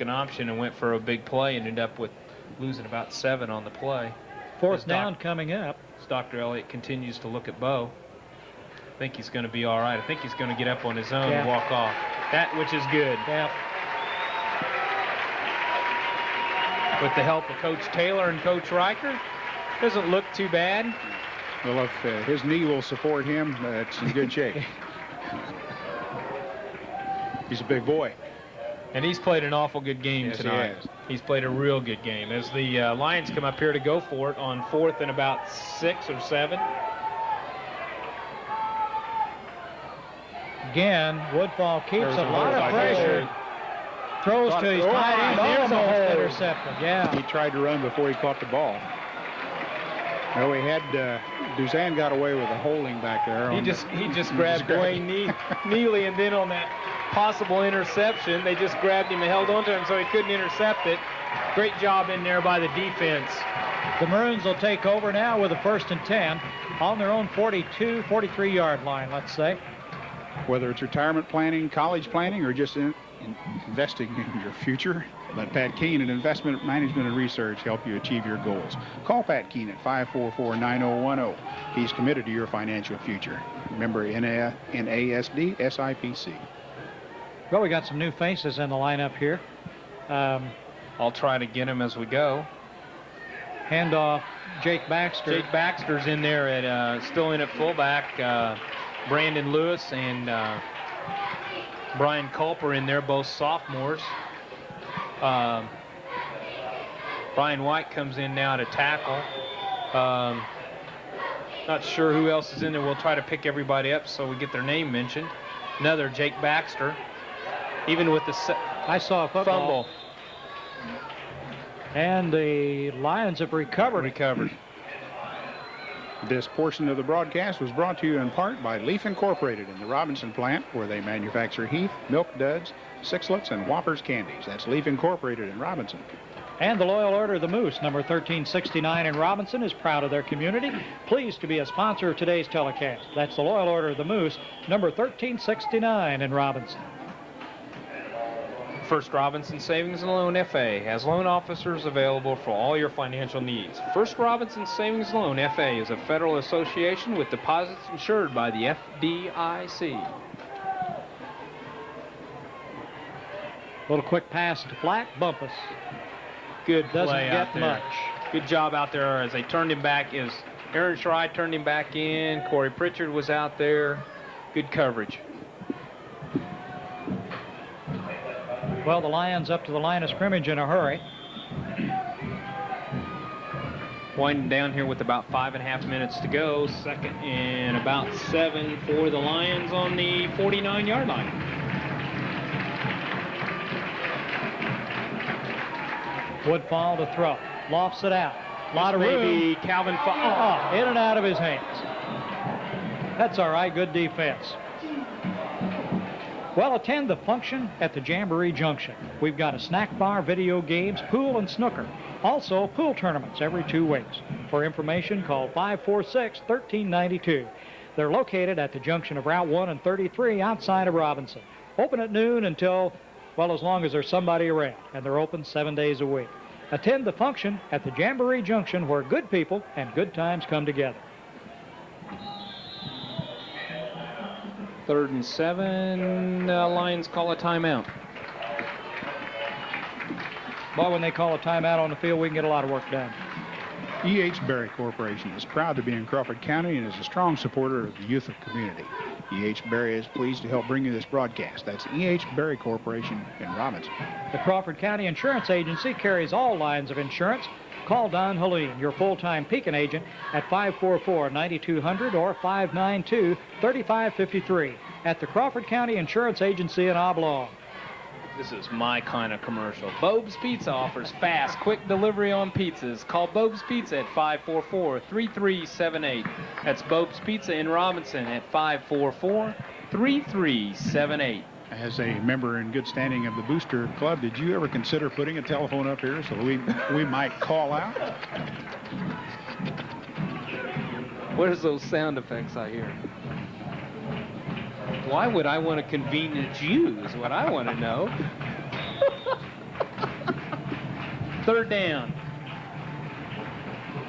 an option and went for a big play and ended up with losing about 7 on the play. Fourth down coming up. As Dr. Elliott continues to look at Bo. I think he's going to be all right. I think he's going to get up on his own and walk off. Which is good. Yeah. With the help of Coach Taylor and Coach Riker, doesn't look too bad. Well, if his knee will support him, it's in good shape. He's a big boy. And he's played an awful good game Yes, tonight. he has. He's played a real good game. As the Lions come up here to go for it on 4th and about 6 or 7. Again, Woodfall keeps There's a a lot of hold. pressure. Throws to his tight end. there's a Almost hold. intercepted. Yeah. He tried to run before he caught the ball. Well, we had Duzan got away with a holding back there. He just grabbed Dwayne Neely, and then on that possible interception, they just grabbed him and held on to him so he couldn't intercept it. Great job in there by the defense. The Maroons will take over now with a 1st and 10 on their own 42, 43-yard line, let's say. Whether it's retirement planning, college planning, or just investing in your future, let Pat Keene at Investment Management and Research help you achieve your goals. Call Pat Keene at 544-9010. He's committed to your financial future. Remember, NASD SIPC. Well, we got some new faces in the lineup here. I'll try to get him as we go. Handoff, Jake Baxter. Jake Baxter's in there at still in at fullback. Brandon Lewis and Brian Culp are in there, both sophomores. Brian White comes in now to tackle. Not sure who else is in there. We'll try to pick everybody up so we get their name mentioned. Another Jake Baxter. Even with the I saw a football. fumble. And the Lions have recovered. This portion of the broadcast was brought to you in part by Leaf Incorporated in the Robinson plant, where they manufacture Heath, Milk Duds, Sixlets, and Whoppers candies. That's Leaf Incorporated in Robinson. And the Loyal Order of the Moose, number 1369 in Robinson, is proud of their community. Pleased to be a sponsor of today's telecast. That's the Loyal Order of the Moose, number 1369 in Robinson. First Robinson Savings and Loan FA has loan officers available for all your financial needs. First Robinson Savings and Loan FA is a federal association with deposits insured by the FDIC. Little quick pass to Flack. Bumpus Good doesn't play out get there. much. Good job out there as they turned him back. As Aaron Schrei turned him back in. Corey Pritchard was out there. Good coverage. Well, the Lions up to the line of scrimmage in a hurry. Winding down here with about 5.5 minutes to go. Second and about 7 for the Lions on the 49-yard line. Woodfall to throw. Lofts it out. A lot of room. Maybe Calvin Oh, in and out of his hands. That's all right. Good defense. Well, attend the function at the Jamboree Junction. We've got a snack bar, video games, pool, and snooker. Also, pool tournaments every 2 weeks. For information, call 546-1392. They're located at the junction of Route 1 and 33 outside of Robinson. Open at noon until, well, as long as there's somebody around, and they're open 7 days a week. Attend the function at the Jamboree Junction, where good people and good times come together. 3rd and 7. Lions call a timeout. Boy, when they call a timeout on the field, we can get a lot of work done. E.H. Berry Corporation is proud to be in Crawford County and is a strong supporter of the youth community. E.H. Berry is pleased to help bring you this broadcast. That's E.H. Berry Corporation in Robinson. The Crawford County Insurance Agency carries all lines of insurance. Call Don Helene, your full-time Pekin agent, at 544-9200 or 592-3553 at the Crawford County Insurance Agency in Oblong. This is my kind of commercial. Bob's Pizza offers fast, quick delivery on pizzas. Call Bob's Pizza at 544-3378. That's Bob's Pizza in Robinson at 544-3378. As a member in good standing of the Booster Club, did you ever consider putting a telephone up here so we might call out? What is those sound effects I hear? Why would I want to convenience you is what I want to know. 3rd down.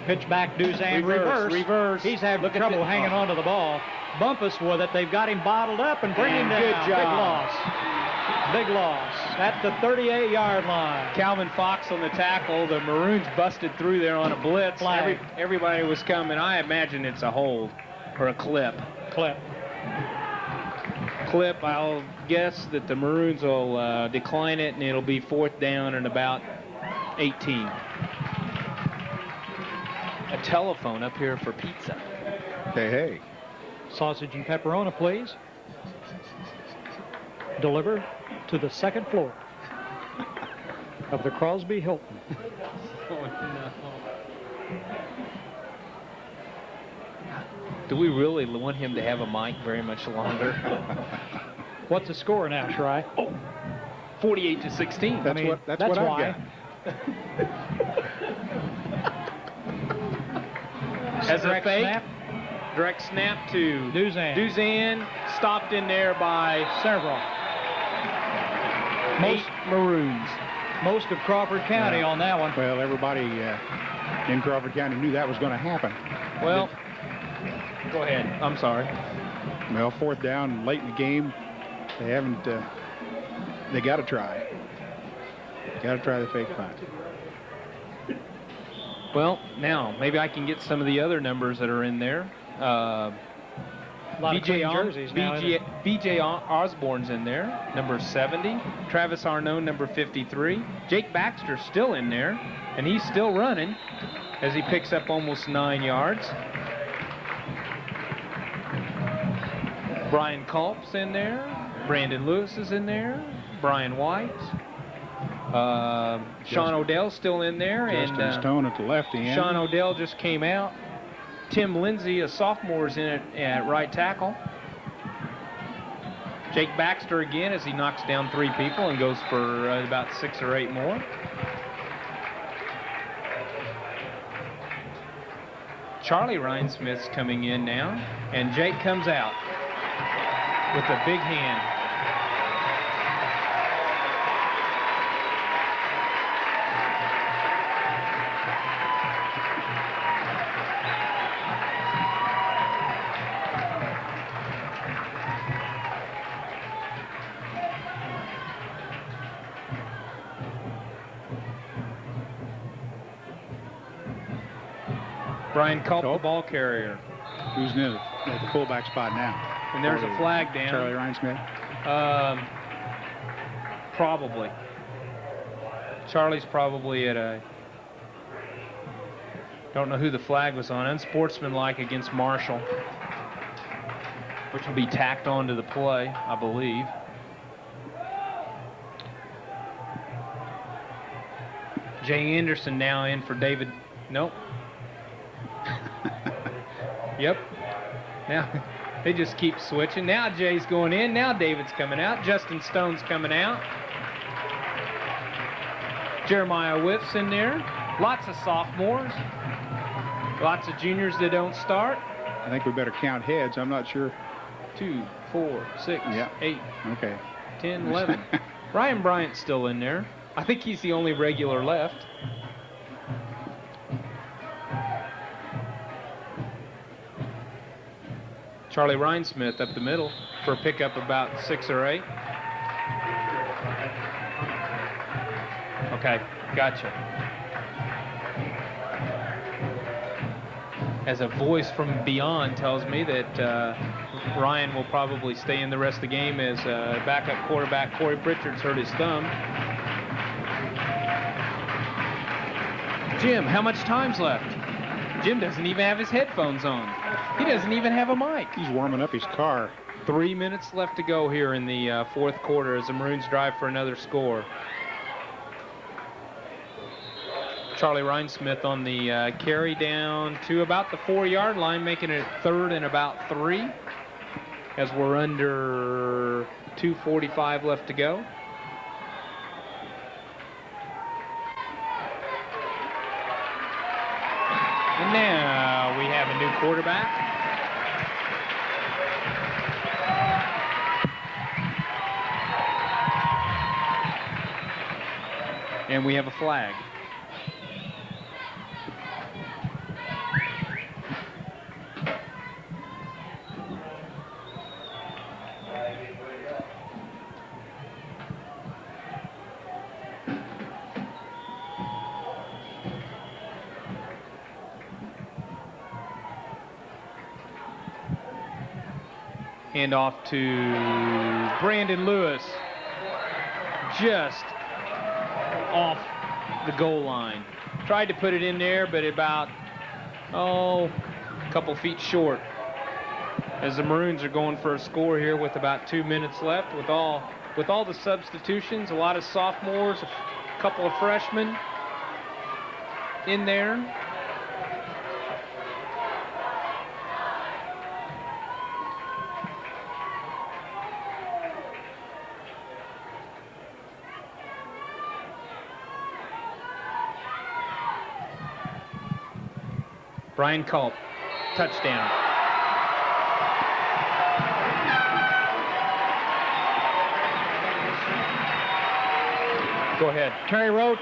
Pitch back, Duzan, Reverse. He's having Look at trouble the- hanging on to the ball. Bumpus with it. They've got him bottled up and bring him down. Good job. Big loss at the 38-yard line. Calvin Fox on the tackle. The Maroons busted through there on a blitz. Flag. Everybody was coming. I imagine it's a hold or a clip. Clip. I'll guess that the Maroons will decline it, and it'll be 4th down and about 18. A telephone up here for pizza. Hey. Sausage and pepperoni, please. Delivered to the 2nd floor of the Crosby Hilton. Oh, no. Do we really want him to have a mic very much longer? What's the score now, Schrei? 48-16. That's what I've why. got. As a Direct fake, snap. direct snap to Duzan. Duzan, stopped in there by Several. 8 Maroons. Most of Crawford County Yeah. on that one. Well, everybody in Crawford County knew that was going to happen. Well, go ahead. I'm sorry. Well, 4th down, late in the game, they haven't. They got to try. Got to try the fake punt. Well, now maybe I can get some of the other numbers that are in there. A lot of clean jerseys now, isn't it? BJ Osborne's in there, number 70. Travis Arnone, number 53. Jake Baxter's still in there, and he's still running as he picks up almost 9 yards. Brian Culp's in there. Brandon Lewis is in there. Brian White. Sean Odell's still in there. Justin Stone at the left end. Sean Odell just came out. Tim Lindsay, a sophomore, is in at right tackle. Jake Baxter again as he knocks down 3 people and goes for about 6 or 8 more. Charlie Rhinesmith's coming in now, and Jake comes out with a big hand. Brian Culp, the ball carrier. Who's in at the fullback spot now? And there's a flag down. Charlie Rhinesmith. Probably. Charlie's probably at a... Don't know who the flag was on. Unsportsmanlike against Marshall, which will be tacked onto the play, I believe. Jay Anderson now in for David. Nope. Yep. Now they just keep switching. Now Jay's going in. Now David's coming out. Justin Stone's coming out. Jeremiah Whiff's in there. Lots of sophomores. Lots of juniors that don't start. I think we better count heads. I'm not sure. 2, 4, 6, Yeah. 8, Okay. 10, 11. Ryan Bryant's still in there. I think he's the only regular left. Charlie Rhinesmith up the middle for a pickup about 6 or 8. Okay, gotcha. As a voice from beyond tells me that Ryan will probably stay in the rest of the game as backup quarterback Corey Pritchard's hurt his thumb. Jim, how much time's left? Jim doesn't even have his headphones on. He doesn't even have a mic. He's warming up his car. 3 minutes left to go here in the fourth quarter as the Maroons drive for another score. Charlie Rhinesmith on the carry down to about the 4-yard line, making it 3rd and about 3 as we're under 2:45 left to go. And now we have a new quarterback. And we have a flag. Hand off to Brandon Lewis. Just off the goal line. Tried to put it in there, but about, a couple feet short. As the Maroons are going for a score here with about 2 minutes left, with all the substitutions, a lot of sophomores, a couple of freshmen in there. Brian Culp, touchdown. Go ahead. Terry Roach,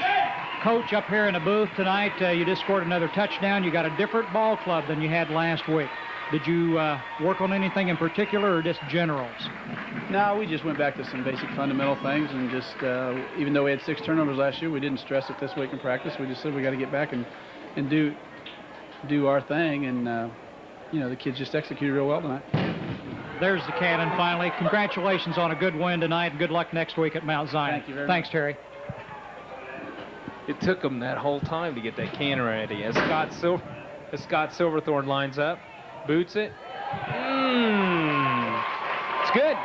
coach up here in the booth tonight. You just scored another touchdown. You got a different ball club than you had last week. Did you work on anything in particular or just generals? No, we just went back to some basic fundamental things and just, even though we had 6 turnovers last year, we didn't stress it this week in practice. We just said we got to get back and do our thing, and you know, the kids just executed real well tonight. There's the cannon finally. Congratulations on a good win tonight, and good luck next week at Mount Zion. Thank you very Thanks, much. Terry. It took them that whole time to get that cannon ready. As Scott Silverthorne lines up, boots it. It's good.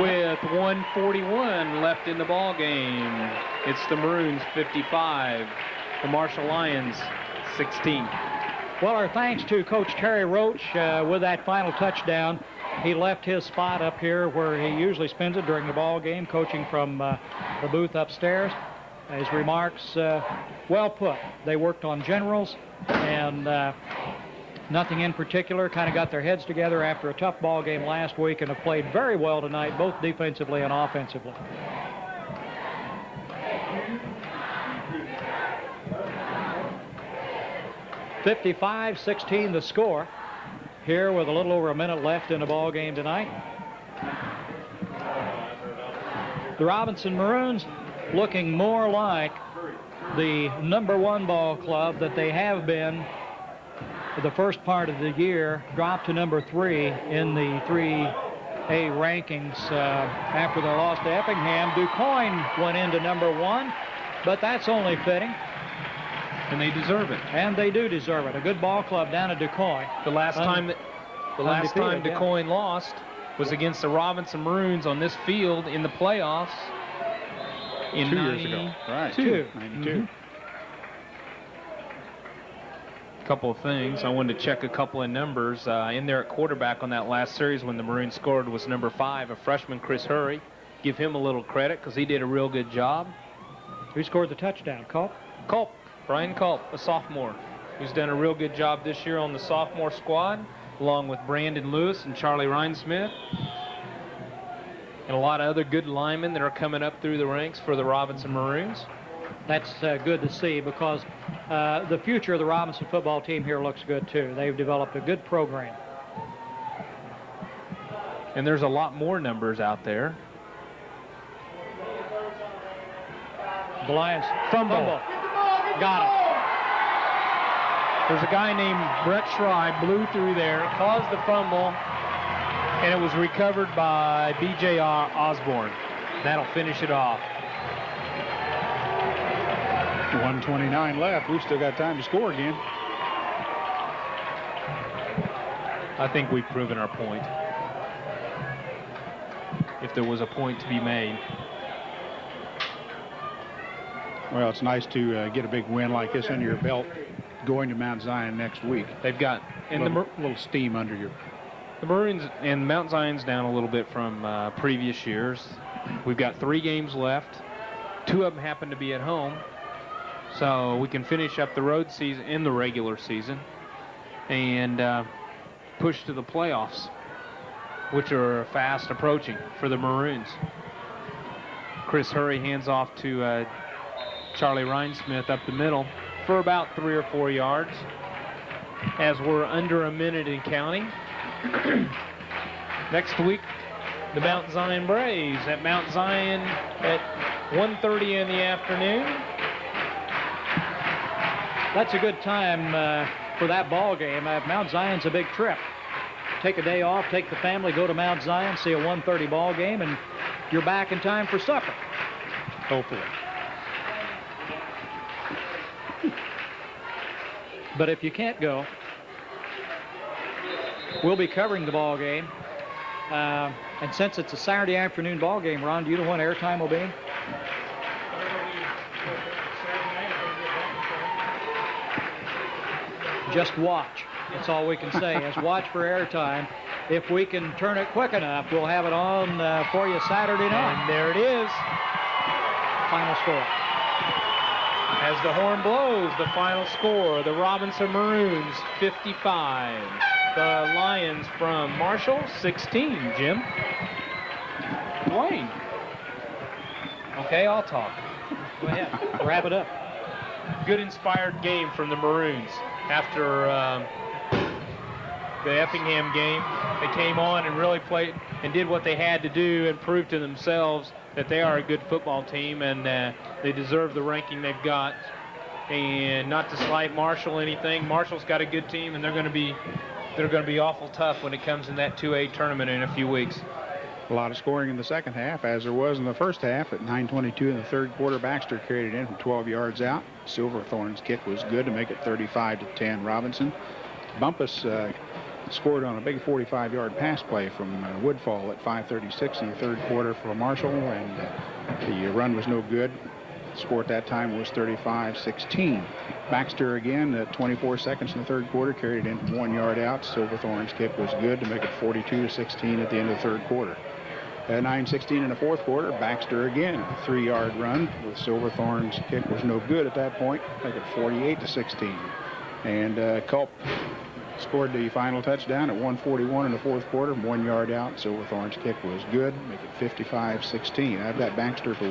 With 1:41 left in the ball game, it's the Maroons 55, the Marshall Lions 16. Well, our thanks to Coach Terry Roach with that final touchdown. He left his spot up here where he usually spends it during the ball game, coaching from the booth upstairs. His remarks, well put. They worked on generals and nothing in particular. Kind of got their heads together after a tough ball game last week and have played very well tonight, both defensively and offensively. (55-16) the score here with a little over a minute left in the ball game tonight. The Robinson Maroons looking more like the #1 ball club that they have been for the first part of the year, dropped to number 3 in the 3A rankings after their loss to Effingham. DuQuoin went into #1, but that's only fitting. And they deserve it. And they do deserve it. A good ball club down at DuQuoin. The last time undefeated, yeah. DuQuoin lost was against the Robinson Maroons on this field in the playoffs in 2 years ago. Right. 92. Couple of things. I wanted to check a couple of numbers. In there at quarterback on that last series when the Maroons scored was number 5, a freshman, Chris Hurry. Give him a little credit because he did a real good job. Who scored the touchdown? Culp? Brian Culp, a sophomore, who's done a real good job this year on the sophomore squad, along with Brandon Lewis and Charlie Rhinesmith. And a lot of other good linemen that are coming up through the ranks for the Robinson Maroons. That's good to see because the future of the Robinson football team here looks good too. They've developed a good program. And there's a lot more numbers out there. The Lions fumble. Got it. There's a guy named Brett Schreiber blew through there, caused the fumble, and it was recovered by B.J. Osborne. That'll finish it off. 1:29 left. We've still got time to score again. I think we've proven our point. If there was a point to be made. Well, it's nice to get a big win like this under your belt going to Mount Zion next week. They've got A little steam under your... The Maroons and Mount Zion's down a little bit from previous years. We've got 3 games left. 2 of them happen to be at home. So we can finish up the road season in the regular season and push to the playoffs, which are fast approaching for the Maroons. Chris Hurry hands off to Charlie Rhinesmith up the middle for about 3 or 4 yards as we're under a minute in counting. Next week, the Mount Zion Braves at Mount Zion at 1:30 in the afternoon. That's a good time for that ball game. Mount Zion's a big trip. Take a day off, take the family, go to Mount Zion, see a 1:30 ball game, and you're back in time for supper. Hopefully. But if you can't go, we'll be covering the ball game. And since it's a Saturday afternoon ball game, Ron, do you know when airtime will be? Just watch. That's all we can say is watch for airtime. If we can turn it quick enough, we'll have it on for you Saturday night. And there it is. Final score. As the horn blows, the final score, the Robinson Maroons 55. The Lions from Marshall 16, Jim. Wayne. Okay, I'll talk. Go ahead. Wrap it up. Good inspired game from the Maroons after the Effingham game. They came on and really played and did what they had to do and proved to themselves that they are a good football team, and they deserve the ranking they've got. And not to slight Marshall anything, Marshall's got a good team, and they're going to be awful tough when it comes in that 2A tournament in a few weeks. A lot of scoring in the second half, as there was in the first half. At 9:22 in the third quarter, Baxter carried it in from 12 yards out. Silverthorne's kick was good to make it 35-10 Robinson. Bumpus scored on a big 45-yard pass play from Woodfall at 5:36 in the third quarter for Marshall, and the run was no good. Score at that time was 35-16. Baxter again at 24 seconds in the third quarter carried it in from 1 yard out. Silverthorne's kick was good to make it 42-16 at the end of the third quarter. At 9:16 in the fourth quarter, Baxter again a 3-yard run with Silverthorne's kick was no good at that point, make it 48-16. And Culp scored the final touchdown at 1:41 in the fourth quarter, 1 yard out. Silverthorne's kick was good, make it 55-16. I've got Baxter for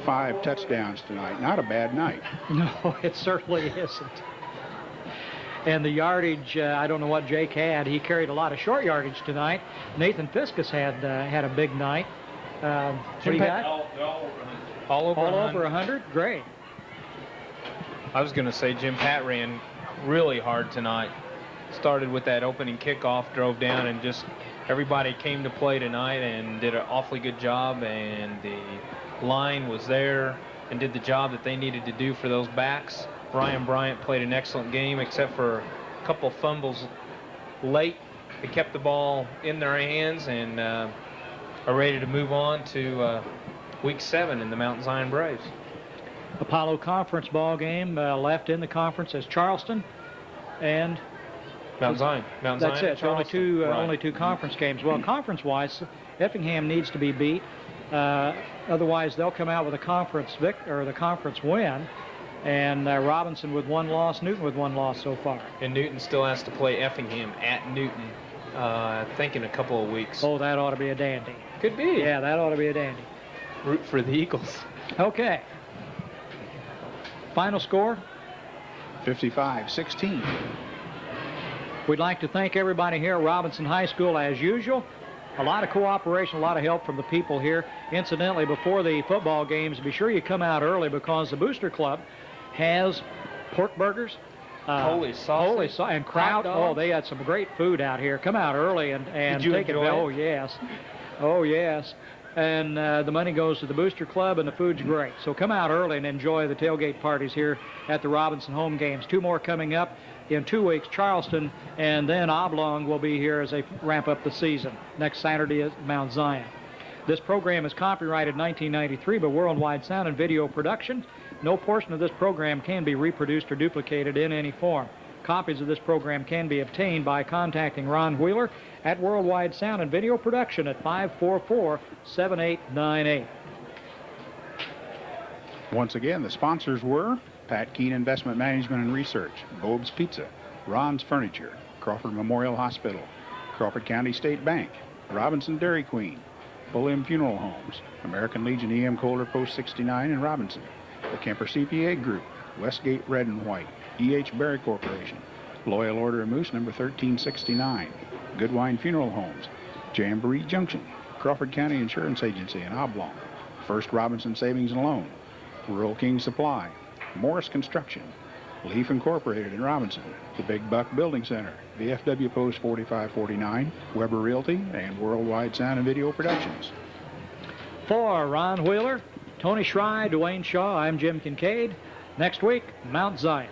5 touchdowns tonight. Not a bad night. No, it certainly isn't. And the yardage, I don't know what Jake had. He carried a lot of short yardage tonight. Nathan Fiskus had a big night. What do you got? All over 100? Great. I was going to say Jim Pat ran really hard tonight. Started with that opening kickoff, drove down, and just everybody came to play tonight and did an awfully good job, and the line was there and did the job that they needed to do for those backs. Brian Bryant played an excellent game except for a couple fumbles late. They kept the ball in their hands and are ready to move on to week 7 in the Mount Zion Braves. Apollo Conference ball game left in the conference as Charleston and Mount Zion. That's it. So Right. only two conference games. Well, conference-wise, Effingham needs to be beat. Otherwise, they'll come out with a conference the conference win. And Robinson with 1 loss, Newton with 1 loss so far. And Newton still has to play Effingham at Newton, I think in a couple of weeks. Oh, that ought to be a dandy. Could be. Yeah, that ought to be a dandy. Root for the Eagles. Okay. Final score? 55-16. We'd like to thank everybody here at Robinson High School as usual. A lot of cooperation, a lot of help from the people here. Incidentally, before the football games, be sure you come out early because the Booster Club has pork burgers, Holy sausage, and kraut. Oh, they had some great food out here. Come out early and Did you take enjoy it. Oh yes. And the money goes to the Booster Club, and the food's great. So come out early and enjoy the tailgate parties here at the Robinson home games. 2 more coming up in 2 weeks. Charleston, and then Oblong will be here as they ramp up the season. Next Saturday is Mount Zion. This program is copyrighted 1993 by Worldwide Sound and Video Production. No portion of this program can be reproduced or duplicated in any form. Copies of this program can be obtained by contacting Ron Wheeler at Worldwide Sound and Video Production at 544-7898. Once again, the sponsors were Pat Keene Investment Management and Research, Bob's Pizza, Ron's Furniture, Crawford Memorial Hospital, Crawford County State Bank, Robinson Dairy Queen, Bulliam Funeral Homes, American Legion EM Kohler Post 69 in Robinson, the Kemper CPA Group, Westgate Red and White, E.H. Berry Corporation, Loyal Order of Moose number 1369, Goodwine Funeral Homes, Jamboree Junction, Crawford County Insurance Agency in Oblong, First Robinson Savings and Loan, Rural King Supply, Morris Construction, Leaf Incorporated in Robinson, the Big Buck Building Center, VFW Post 4549, Weber Realty, and Worldwide Sound and Video Productions. For Ron Wheeler, Tony Schry, Dwayne Shaw, I'm Jim Kincaid. Next week, Mount Zion.